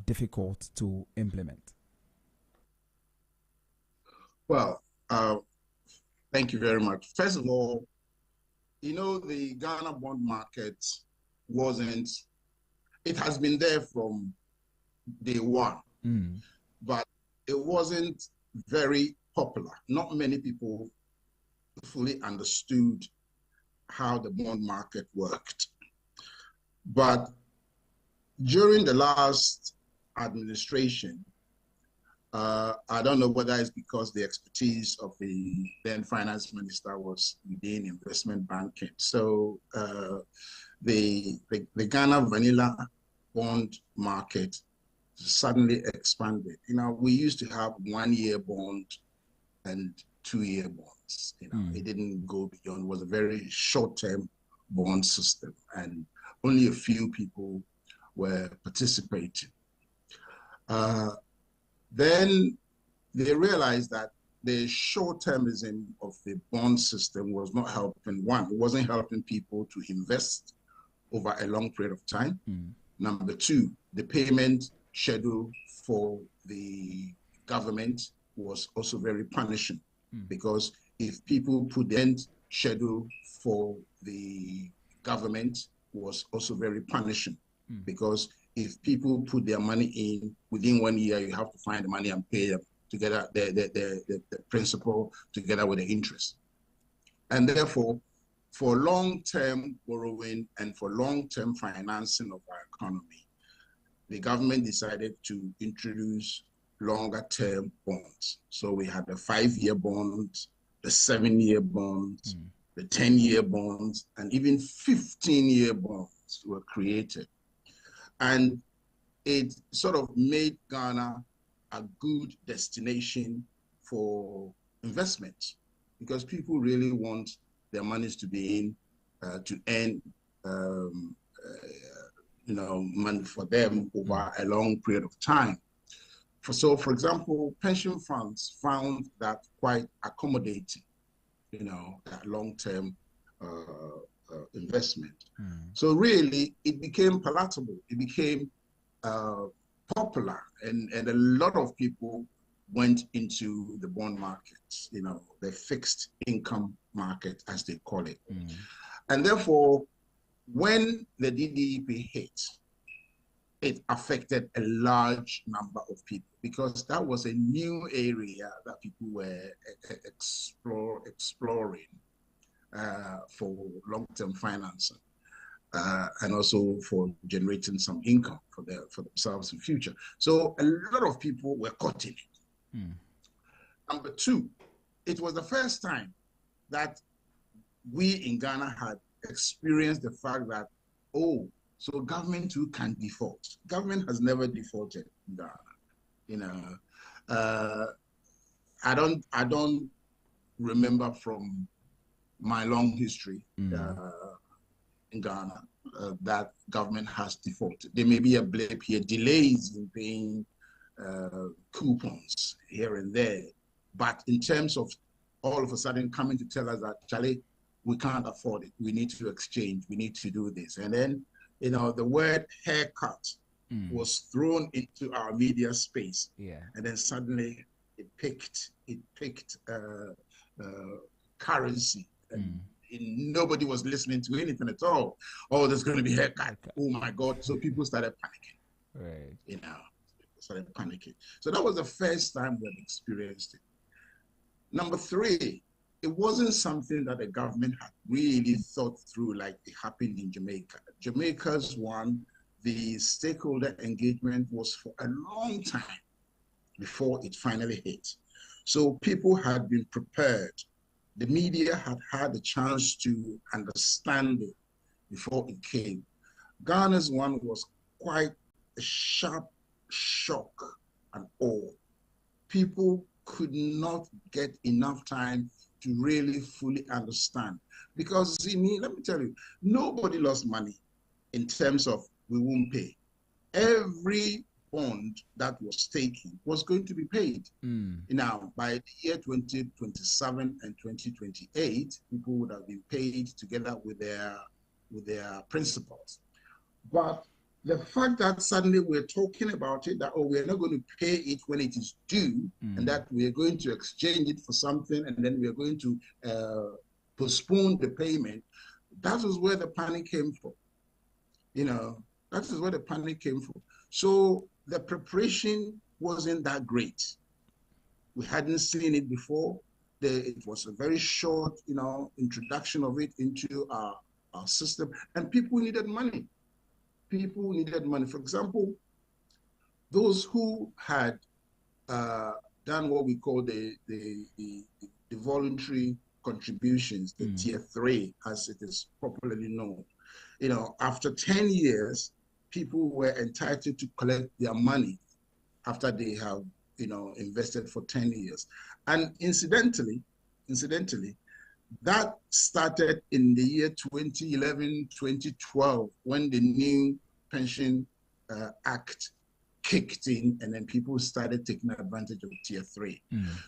difficult to implement? Well, thank you very much. First of all, the Ghana bond market it has been there from day one, but it wasn't very popular. Not many people fully understood how the bond market worked. But during the last administration, I don't know whether it's because the expertise of the then finance minister was within investment banking. So the Ghana vanilla bond market suddenly expanded. We used to have 1 year bond and 2 year bonds. It didn't go beyond. It was a very short-term bond system, and only a few people were participating. Then they realized that the short-termism of the bond system was not helping. One, it wasn't helping people to invest over a long period of time. Number two, the payment schedule for the government was also very punishing, because if people put the end schedule for the government was also very punishing, because if people put their money in within 1 year, you have to find the money and pay them together, the principal together with the interest. And therefore, for long-term borrowing and for long-term financing of our economy, the government decided to introduce longer-term bonds. So we had the 5-year bonds, the 7-year bonds, the 10-year bonds, and even 15-year bonds were created. And it sort of made Ghana a good destination for investment, because people really want their monies to be in to earn money for them over a long period of time. So, for example, pension funds found that quite accommodating, that long-term investment. So really, it became palatable. It became popular, and a lot of people went into the bond market, the fixed income market, as they call it. And therefore, when the DDEP hit, it affected a large number of people, because that was a new area that people were exploring for long-term financing, and also for generating some income for themselves in future. So a lot of people were caught in it. Number two, it was the first time that we in Ghana had experienced the fact that, so government too can default. Government has never defaulted in Ghana. I don't remember from my long history in Ghana that government has defaulted. There may be a blip here, delays in paying coupons here and there, but in terms of all of a sudden coming to tell us that, Charlie, we can't afford it, we need to exchange, we need to do this, and then the word haircut was thrown into our media space, and then suddenly it picked currency, and nobody was listening to anything at all. Oh, there's going to be haircut. Oh my God! So people started panicking. Right. Started panicking. So that was the first time we had experienced it. Number three, it wasn't something that the government had really thought through like it happened in Jamaica. Jamaica's one, the stakeholder engagement was for a long time before it finally hit. So people had been prepared. The media had had the chance to understand it before it came. Ghana's one was quite a sharp shock and awe. People could not get enough time to really fully understand. Because, see, let me tell you, nobody lost money in terms of we won't pay. Every bond that was taken was going to be paid. Now, by the year 2027 and 2028, people would have been paid together with their principals. But the fact that suddenly we're talking about it, that, we're not going to pay it when it is due, and that we're going to exchange it for something, and then we're going to postpone the payment, that is where the panic came from. That is where the panic came from. So the preparation wasn't that great. We hadn't seen it before. It was a very short, introduction of it into our system, and people needed money. People needed money. For example, those who had done what we call the voluntary contributions, the tier 3, as it is popularly known. After 10 years, people were entitled to collect their money after they have, invested for 10 years. And incidentally, that started in the year 2011, 2012, when the new Pension Act kicked in, and then people started taking advantage of tier 3.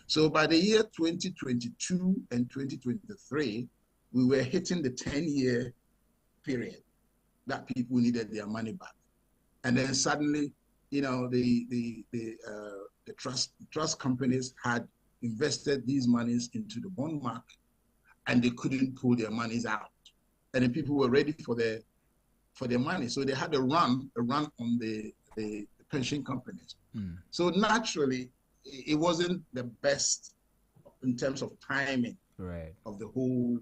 So by the year 2022 and 2023, we were hitting the 10-year period that people needed their money back. And then suddenly, you know, the trust companies had invested these monies into the bond market, and they couldn't pull their monies out. And then people were ready for their money. So they had a run on the pension companies. So naturally, it wasn't the best in terms of timing of the whole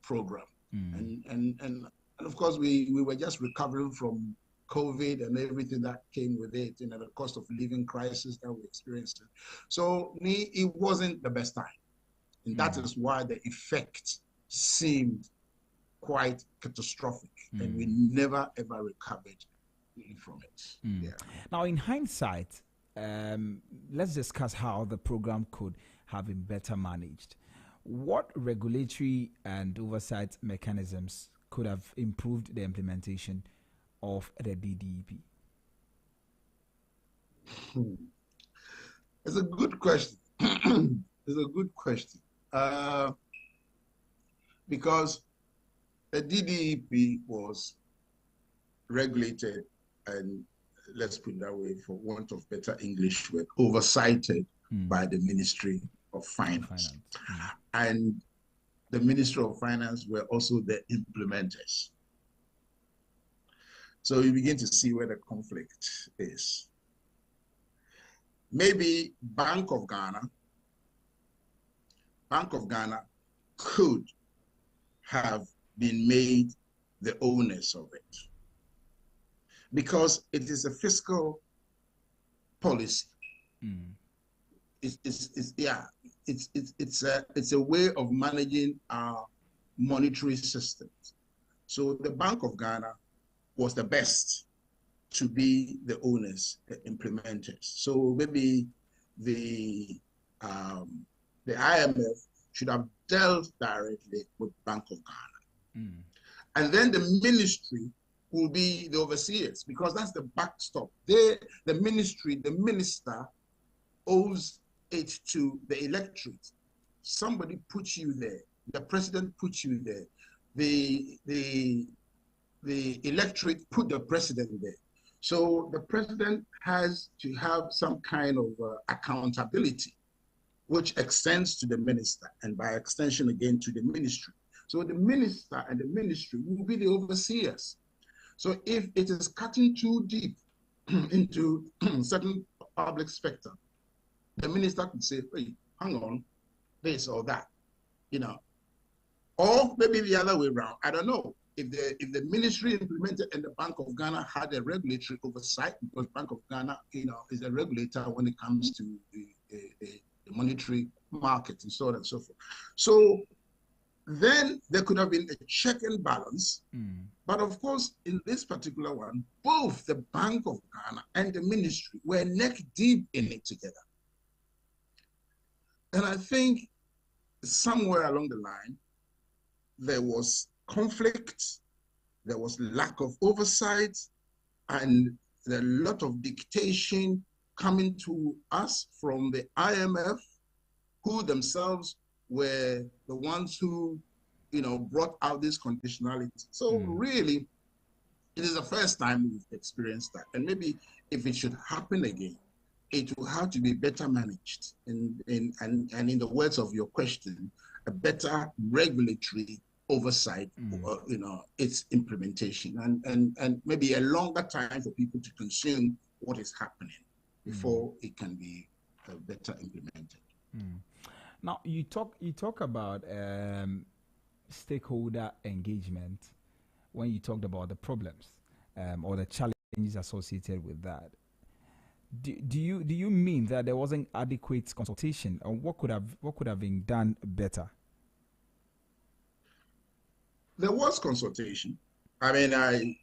program. And of course, we were just recovering from COVID and everything that came with it, you know, the cost of living crisis that we experienced. So it wasn't the best time. And that is why the effect seemed quite catastrophic, and we never ever recovered from it. Yeah. Now, in hindsight, let's discuss how the program could have been better managed. What regulatory and oversight mechanisms could have improved the implementation of the DDEP? It's a good question. It's a good question. Because the DDEP was regulated and, let's put it that way, for want of better English word, oversighted by the Ministry of Finance. And the Ministry of Finance were also the implementers. So you begin to see where the conflict is. Maybe Bank of Ghana could have been made the owners of it, because it is a fiscal policy. It's a way of managing our monetary systems. So the Bank of Ghana was the best to be the owners, the implementers. So maybe the IMF should have dealt directly with Bank of Ghana. And then the ministry will be the overseers, because that's the backstop. The minister owes it to the electorate. Somebody puts you there. The president puts you there. The electorate put the president there. So the president has to have some kind of accountability, which extends to the minister, and by extension again to the ministry. So the minister and the ministry will be the overseers. So if it is cutting too deep into certain public sector, the minister could say, hey, hang on, this or that, you know. Or maybe the other way around, I don't know. If the ministry implemented and the Bank of Ghana had a regulatory oversight, because Bank of Ghana, you know, is a regulator when it comes to the monetary market and so on and so forth. So then there could have been a check and balance. But of course, in this particular one, both the Bank of Ghana and the ministry were neck deep in it together. And I think somewhere along the line, there was conflict, there was lack of oversight, and a lot of dictation coming to us from the IMF, who themselves were the ones who, you know, brought out this conditionality. So really, it is the first time we've experienced that. And maybe if it should happen again, it will have to be better managed. And in the words of your question, a better regulatory oversight, you know, its implementation, and maybe a longer time for people to consume what is happening before it can be better implemented. Now, you talk about stakeholder engagement when you talked about the problems or the challenges associated with that. Do you mean that there wasn't adequate consultation, or what could have been done better? There was consultation. I mean, I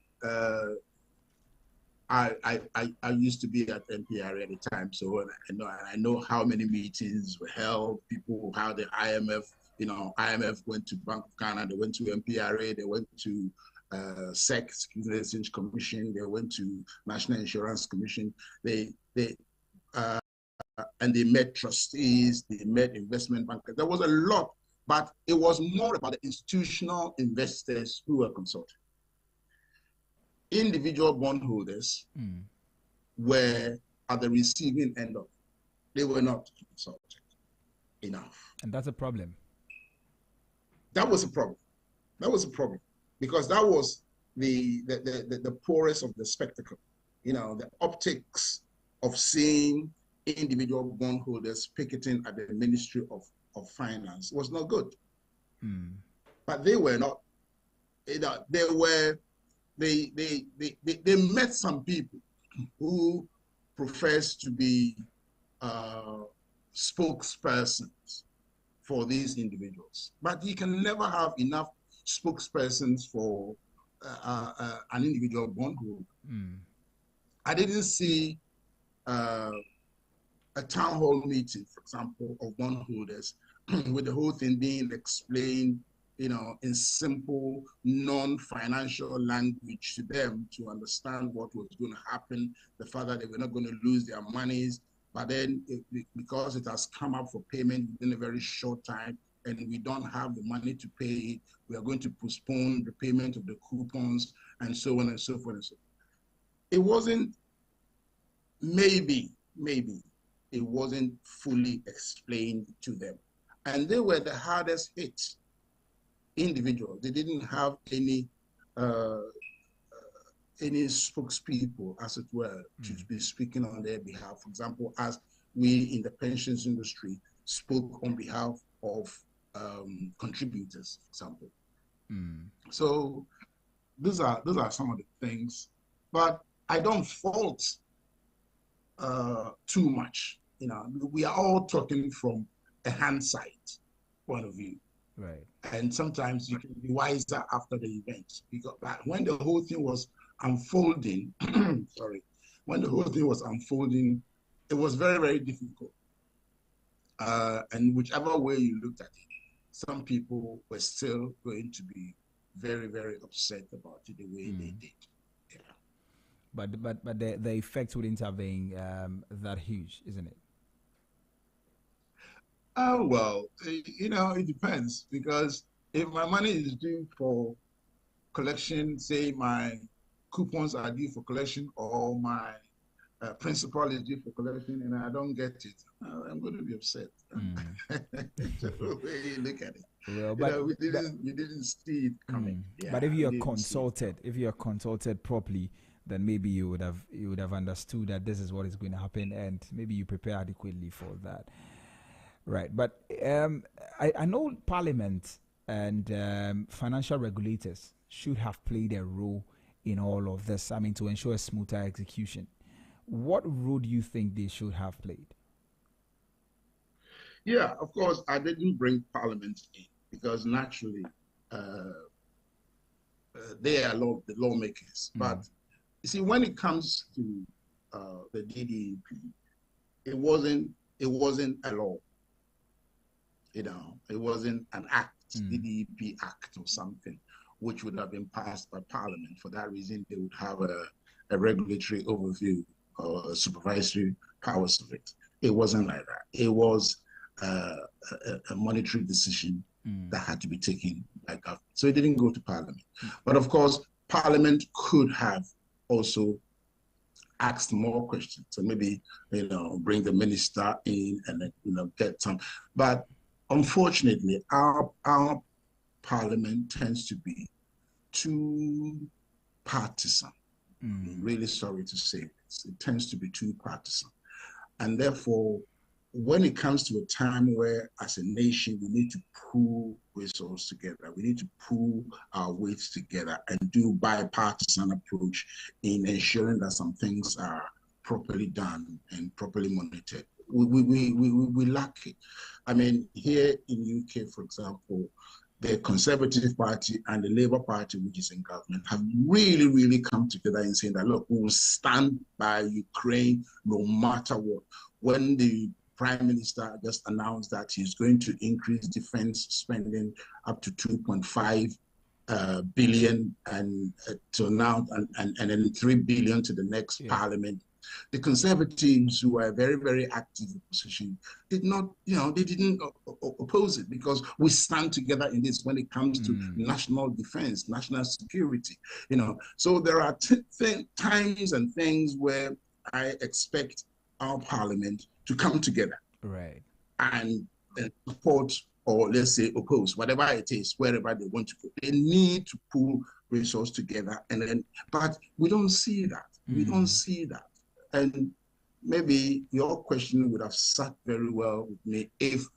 used to be at NPRA at the time, so I know how many meetings were held. People, how the IMF, you know, IMF went to Bank of Ghana, they went to NPRA, they went to SEC, Securities and Exchange Commission. They went to National Insurance Commission. And they met trustees, they met investment bankers. There was a lot, but it was more about the institutional investors who were consulted. Individual bondholders were at the receiving end of it. They were not consulted enough. And that's a problem. That was a problem. That was a problem because that was the poorest of the spectacle. You know, the optics of seeing individual bondholders picketing at the Ministry of Finance was not good. But they were not, you know, they met some people who professed to be spokespersons for these individuals. But you can never have enough spokespersons for an individual bondholder. I didn't see a town hall meeting, for example, of bondholders with the whole thing being explained, you know, in simple, non-financial language to them to understand what was going to happen, the fact that they were not going to lose their monies, but then because it has come up for payment within a very short time and we don't have the money to pay it, we are going to postpone the payment of the coupons and so on and so forth and so forth. It wasn't, maybe, it wasn't fully explained to them. And they were the hardest hit individuals. They didn't have any spokespeople, as it were, to be speaking on their behalf. For example, as we in the pensions industry spoke on behalf of contributors, for example. So those are some of the things, but I don't fault too much. You know, we are all talking from a hindsight point of view. Right. And sometimes you can be wiser after the event. Because when the whole thing was unfolding, when the whole thing was unfolding, it was very, very difficult. And whichever way you looked at it, some people were still going to be very, very upset about it the way they did. Yeah. But the effects wouldn't have been that huge, isn't it? Oh, well, you know, it depends, because if my money is due for collection, say my coupons are due for collection, or my principal is due for collection and I don't get it, I'm going to be upset. The way you look at it. Well, but we didn't see it coming. Yeah, but if you're consulted properly, then maybe you would have understood that this is what is going to happen, and maybe you prepare adequately for that. Right, but I know Parliament and financial regulators should have played a role in all of this, I mean, to ensure a smoother execution. What role do you think they should have played? Yeah, of course, I didn't bring Parliament in because naturally they are the lawmakers. But you see, when it comes to the DDEP, it wasn't a law. You know, it wasn't an act, DDEP Act or something, which would have been passed by Parliament. For that reason, they would have a regulatory overview or a supervisory powers of it. It wasn't like that. It was a monetary decision that had to be taken by government. So it didn't go to Parliament. But of course, Parliament could have also asked more questions. So maybe, you know, bring the minister in and then, you know, get some. But unfortunately, our Parliament tends to be too partisan. I'm really sorry to say this. It tends to be too partisan. And therefore, when it comes to a time where, as a nation, we need to pool resources together, we need to pool our weights together and do bipartisan approach in ensuring that some things are properly done and properly monitored. We lack it. I mean, here in UK, for example, the Conservative Party and the Labour Party, which is in government, have really, really come together in saying that, look, we will stand by Ukraine no matter what. When the Prime Minister just announced that he's going to increase defense spending up to 2.5 billion and to now and then 3 billion to the next parliament. The Conservatives, who are very, very active opposition, did not, they didn't oppose it because we stand together in this when it comes to national defense, national security, So there are times and things where I expect our parliament to come together, right, and support, or let's say oppose, whatever it is, wherever they want to go. They need to pull resources together, but we don't see that. We don't see that. And maybe your question would have sat very well with me if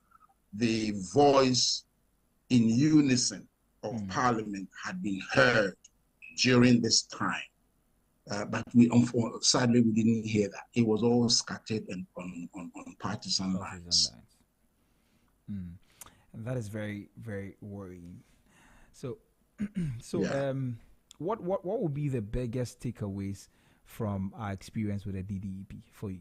the voice in unison of Parliament had been heard during this time. But sadly, we didn't hear that. It was all scattered and on partisan lines. And that is very, very worrying. So, what would be the biggest takeaways from our experience with the DDEP for you?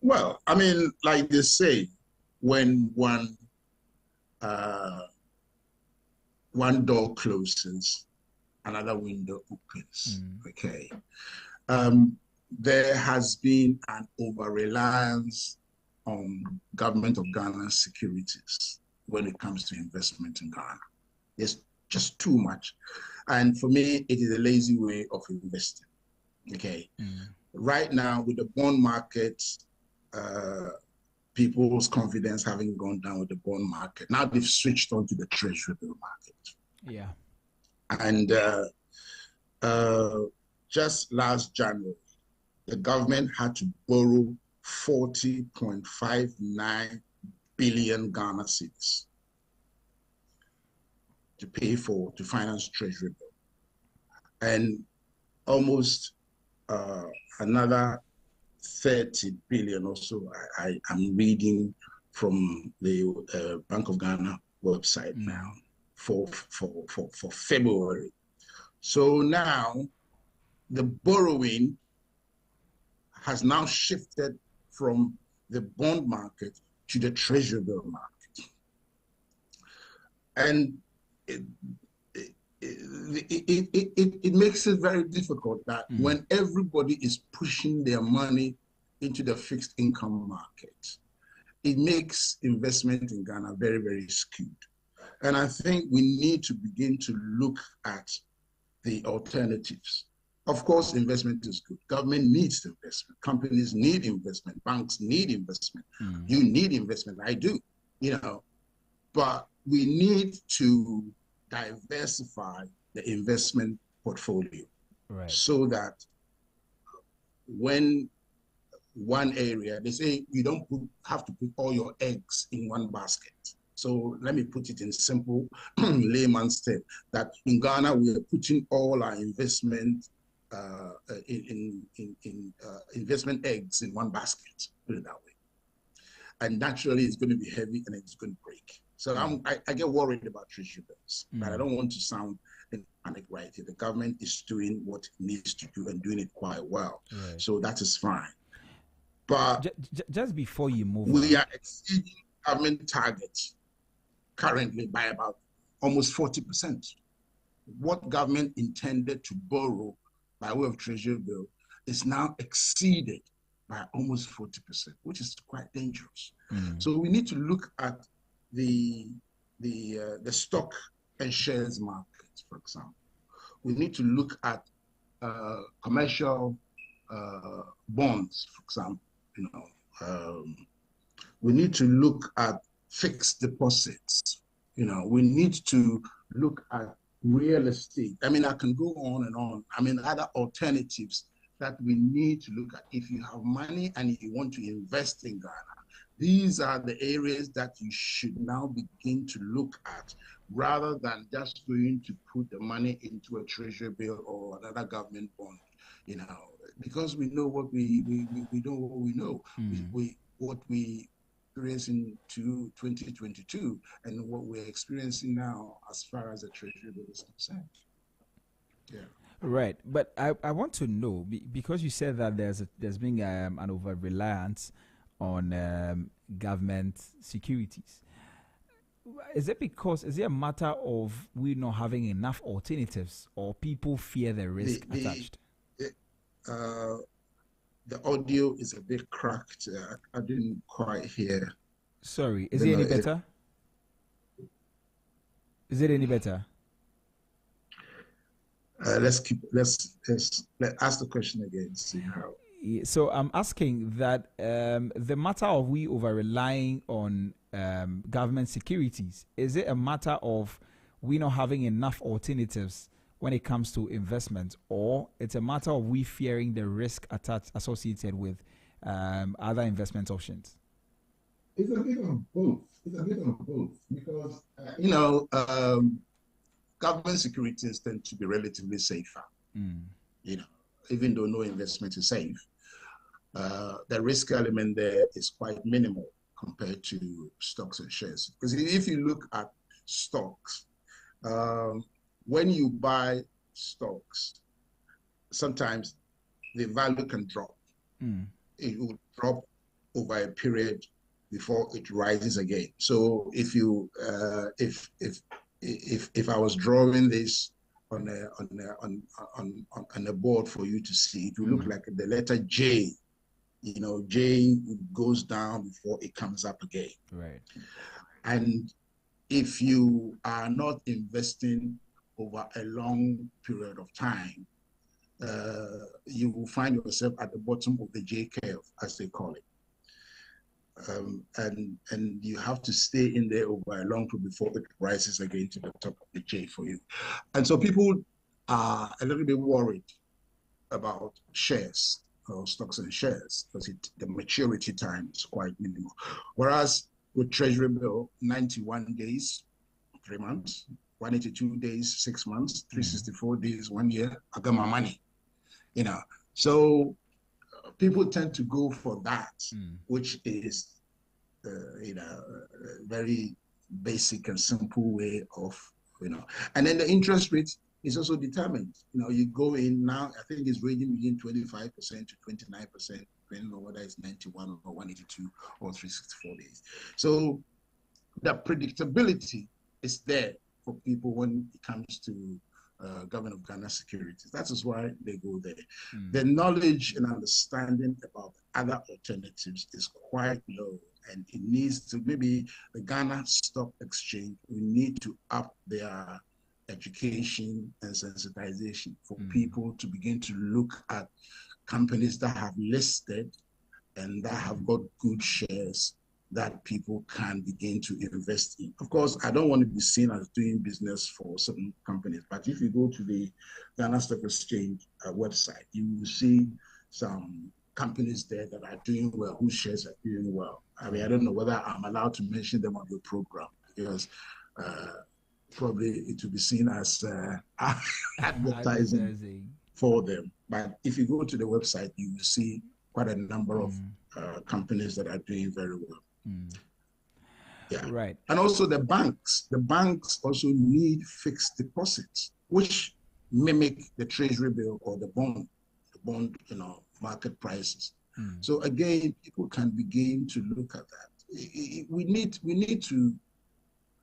Well, I mean, like they say, when one door closes, another window opens. Okay. There has been an over-reliance on government of Ghana's securities when it comes to investment in Ghana. There's just too much. And for me, it is a lazy way of investing. Okay. Right now, with the bond market, people's confidence having gone down with the bond market, now they've switched on to the treasury bill market. Yeah. And just last January, the government had to borrow 40.59 billion Ghana cedis to finance treasury bill, and almost another 30 billion or so. I'm reading from the Bank of Ghana website now for February. So now the borrowing has now shifted from the bond market to the treasury bill market. And it makes it very difficult that when everybody is pushing their money into the fixed income market, it makes investment in Ghana very, very skewed. And I think we need to begin to look at the alternatives. Of course, investment is good. Government needs investment. Companies need investment. Banks need investment. You need investment. I do, but we need to diversify the investment portfolio, so that when one area, they say you don't have to put all your eggs in one basket. So let me put it in simple layman's terms, that in Ghana, we are putting all our investment investment eggs in one basket, put it that way. And naturally, it's going to be heavy and it's going to break. So I get worried about treasury bills, but I don't want to sound in panic right here. The government is doing what it needs to do and doing it quite well. So that is fine. But just before you move we are exceeding government targets currently by about almost 40%. What government intended to borrow by way of treasury bill is now exceeded by almost 40%, which is quite dangerous. So we need to look at the stock and shares market, for example. We need to look at commercial bonds, for example. We need to look at fixed deposits. We need to look at real estate. I mean, I can go on and on. I mean, other alternatives that we need to look at. If you have money and you want to invest in Ghana, these are the areas that you should now begin to look at, rather than just going to put the money into a treasury bill or another government bond, because we know what we know what we know. What we experienced in 2022 and what we're experiencing now as far as the treasury bill is concerned. Yeah. Right, but I want to know, because you said that there's been an over-reliance on government securities. is it a matter of we not having enough alternatives, or people fear the risk attached? The audio is a bit cracked. I didn't quite hear. Sorry, is it any better? Is it any better? Let's ask the question again. See how. So I'm asking that the matter of we over relying on government securities, is it a matter of we not having enough alternatives when it comes to investment, or it's a matter of we fearing the risk associated with other investment options? It's a bit of both. Because government securities tend to be relatively safer. Even though no investment is safe, the risk element there is quite minimal compared to stocks and shares. Because if you look at stocks, when you buy stocks, sometimes the value can drop. It will drop over a period before it rises again. So if you if I was drawing this on a board for you to see, it will look like the letter J. J goes down before it comes up again. Right. And if you are not investing over a long period of time, you will find yourself at the bottom of the J curve, as they call it. And you have to stay in there over a long period before it rises again to the top of the J for you. And so people are a little bit worried about shares or stocks and shares because the maturity time is quite minimal. Whereas with Treasury bill, 91 days, 3 months, 182 days, 6 months, 364 days, 1 year, I got my money. So people tend to go for that, which is, a very basic and simple way of, and then the interest rate is also determined. You go in now, I think it's ranging between 25% to 29%, depending on whether it's 91 or 182 or 364 days. So the predictability is there for people when it comes to Government of Ghana securities. That is why they go there. The knowledge and understanding about other alternatives is quite low, and it needs to, maybe the Ghana Stock Exchange, we need to up their education and sensitization for people to begin to look at companies that have listed and that have got good shares that people can begin to invest in. Of course, I don't want to be seen as doing business for certain companies, but if you go to the Ghana Stock Exchange website, you will see some companies there that are doing well, whose shares are doing well. I mean, I don't know whether I'm allowed to mention them on your program, because probably it will be seen as advertising for them. But if you go to the website, you will see quite a number of companies that are doing very well. Yeah. Right. And also the banks also need fixed deposits, which mimic the treasury bill or the bond, market prices. So again, people can begin to look at that. We need to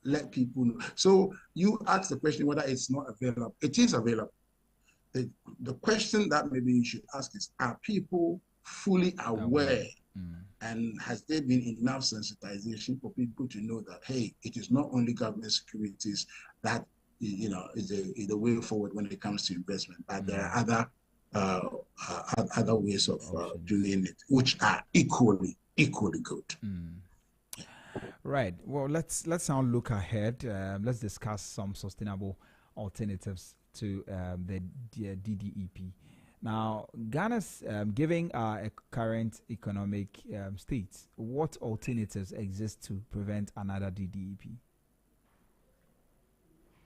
let people know. So you ask the question whether it's not available. It is available. The question that maybe you should ask is, are people fully aware? And has there been enough sensitization for people to know that, hey, it is not only government securities that is the way forward when it comes to investment, but there are other ways of doing it, which are equally good. Right. Well, let's now look ahead. Let's discuss some sustainable alternatives to the DDEP. Now, Ghana's given our current economic state, what alternatives exist to prevent another DDEP?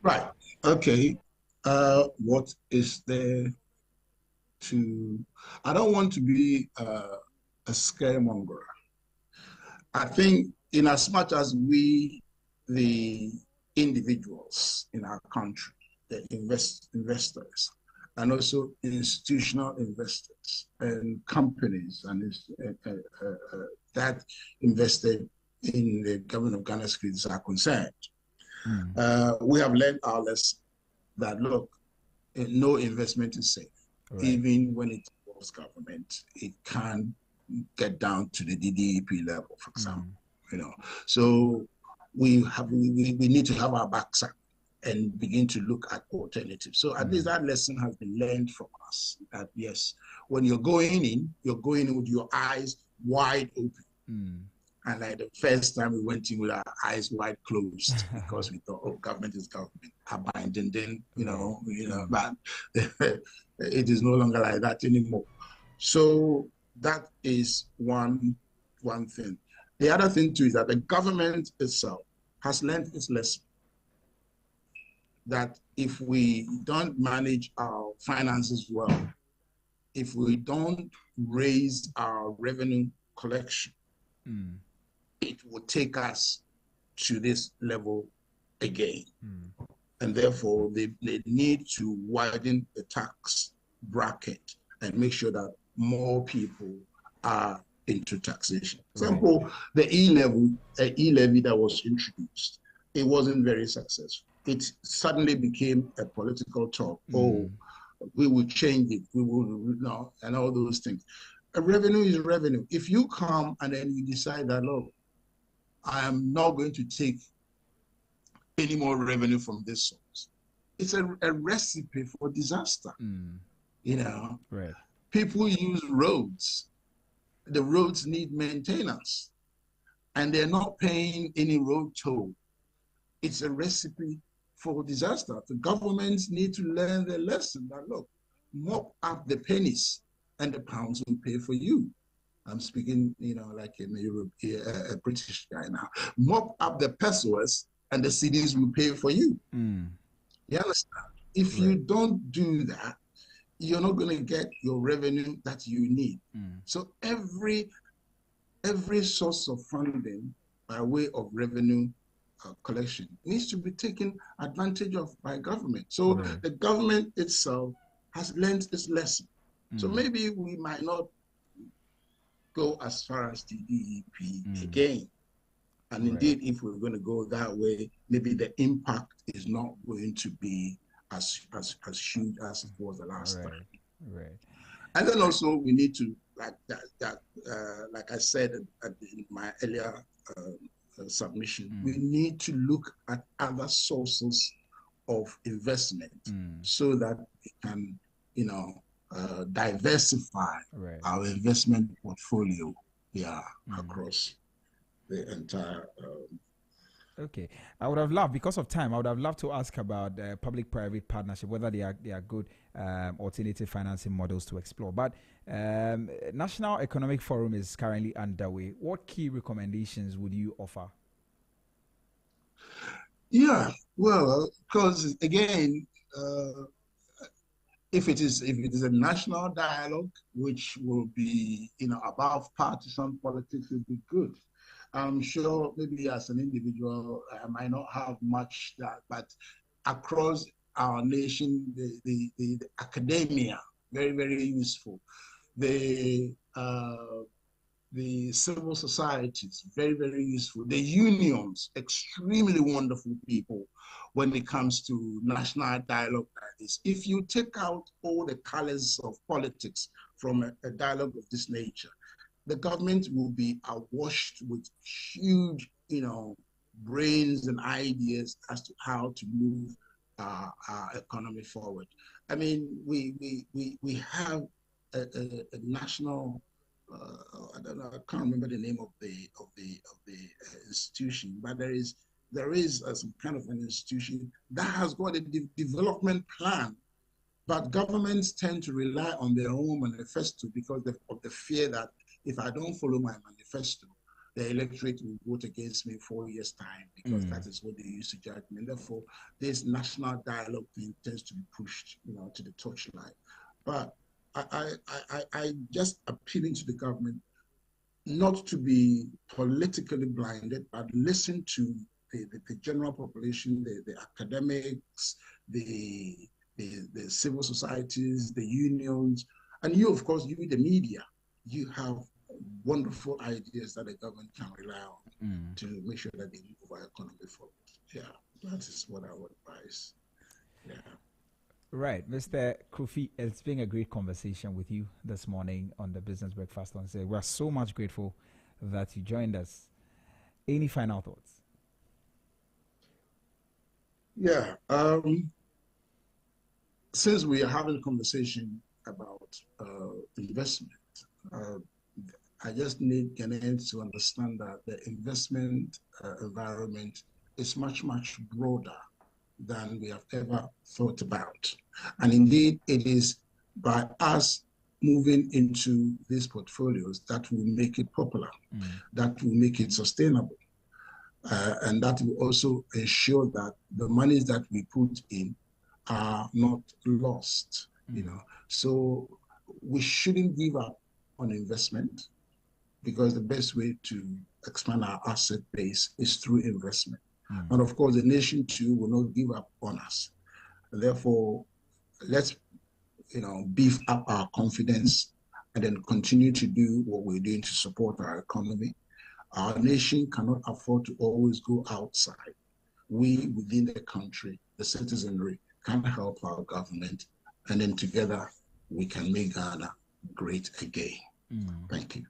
Right. Okay. What is there to? I don't want to be a scaremonger. I think, in as much as we, the individuals in our country, the investors, and also institutional investors and companies and that invested in the Government of Ghana securities are concerned, We have learned our lesson that, look, no investment is safe. Right. Even when it involves government, it can get down to the DDEP level, for example. So we need to have our backs up and begin to look at alternatives. So at least that lesson has been learned from us, that yes, when you're going in with your eyes wide open. And like the first time we went in with our eyes wide closed because we thought, oh, government is government, abandoned, but it is no longer like that anymore. So that is one thing. The other thing too is that the government itself has learned its lesson that if we don't manage our finances well, if we don't raise our revenue collection, it will take us to this level again. And therefore, they need to widen the tax bracket and make sure that more people are into taxation. For example, the e-levy that was introduced, it wasn't very successful. It suddenly became a political talk. Oh, we will change it, we will, and all those things. Revenue is revenue. If you come and then you decide that, look, I am not going to take any more revenue from this source, it's a recipe for disaster. People use roads. The roads need maintenance, and they're not paying any road toll. It's a recipe for disaster. The governments need to learn their lesson that, look, mop up the pennies and the pounds will pay for you. I'm speaking, like a British guy now. Mop up the pesos and the cedis will pay for you. You understand? If you don't do that, you're not going to get your revenue that you need. So every source of funding by way of revenue collection needs to be taken advantage of by government. So the government itself has learned its lesson. So maybe we might not go as far as the DEP again. And indeed, if we're going to go that way, maybe the impact is not going to be as huge as it was the last time. And then also we need to, like I said in my earlier submission, we need to look at other sources of investment so that we can, diversify our investment portfolio across the entire. Okay, I would have loved, because of time, I would have loved to ask about public-private partnership, whether they are good alternative financing models to explore. But National Economic Forum is currently underway. What key recommendations would you offer? Yeah, well, because again, if it is a national dialogue, which will be above partisan politics, would be good. I'm sure maybe as an individual, I might not have much that, but across our nation, the academia, very, very useful. The civil societies, very, very useful. The unions, extremely wonderful people when it comes to national dialogue like this. If you take out all the colors of politics from a dialogue of this nature, the government will be awash with huge, brains and ideas as to how to move our economy forward. I mean, we have a national. I don't know. I can't remember the name of the institution, but there is some kind of an institution that has got a development plan. But governments tend to rely on their own manifesto because of the fear that if I don't follow my manifesto, the electorate will vote against me 4 years' time because that is what they use to judge me. And therefore, this national dialogue thing tends to be pushed, to the torchlight. But I just appealing to the government not to be politically blinded, but listen to the general population, the academics, the civil societies, the unions, and you, of course, the media. You have wonderful ideas that the government can rely on to make sure that they move our economy forward. Yeah. That is what I would advise. Yeah. Right, Mr. Kofi, it's been a great conversation with you this morning on the Business Breakfast on Zed. We're so much grateful that you joined us. Any final thoughts? Yeah. Since we are having a conversation about investment, I just need Ghanaians to understand that the investment environment is much, much broader than we have ever thought about. And indeed, it is by us moving into these portfolios that will make it popular, that will make it sustainable. And that will also ensure that the monies that we put in are not lost, you know. So we shouldn't give up on investment, because the best way to expand our asset base is through investment. And of course, the nation too will not give up on us. Therefore, let's, beef up our confidence and then continue to do what we're doing to support our economy. Our nation cannot afford to always go outside. We within the country, the citizenry, can help our government, and then together we can make Ghana great again. Thank you.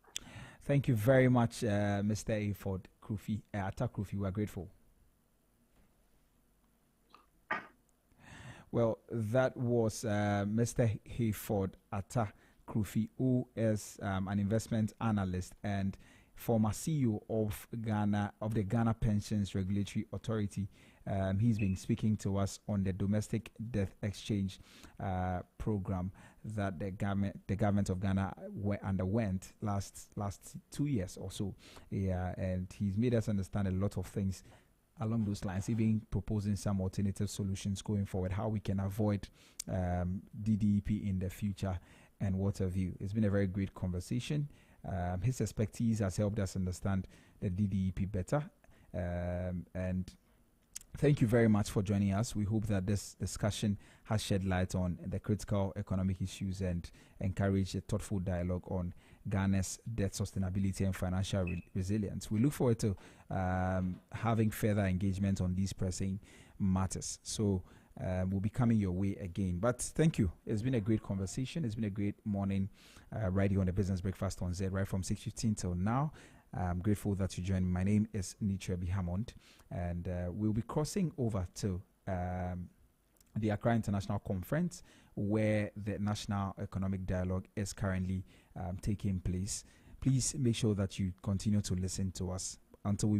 Thank you very much, Mr. Hayford Krufi, Atta Krufi. We are grateful. Well, that was Mr. Hayford Atta Krufi, who is an investment analyst and former CEO of the Ghana Pensions Regulatory Authority. He's been speaking to us on the domestic death exchange program that the government of Ghana underwent last 2 years or so. Yeah, and he's made us understand a lot of things along those lines, even proposing some alternative solutions going forward, how we can avoid DDEP in the future and what have you. It's been a very great conversation. His expertise has helped us understand the DDEP better. And thank you very much for joining us. We hope that this discussion has shed light on the critical economic issues and encouraged a thoughtful dialogue on Ghana's debt sustainability and financial resilience. We look forward to having further engagement on these pressing matters. So we'll be coming your way again. But thank you. It's been a great conversation. It's been a great morning right here on the Business Breakfast on Zed, right from 6:15 till now. I'm grateful that you joined me. My name is Nichebi Hammond, and we'll be crossing over to the Accra International Conference, where the National Economic Dialogue is currently taking place. Please make sure that you continue to listen to us until we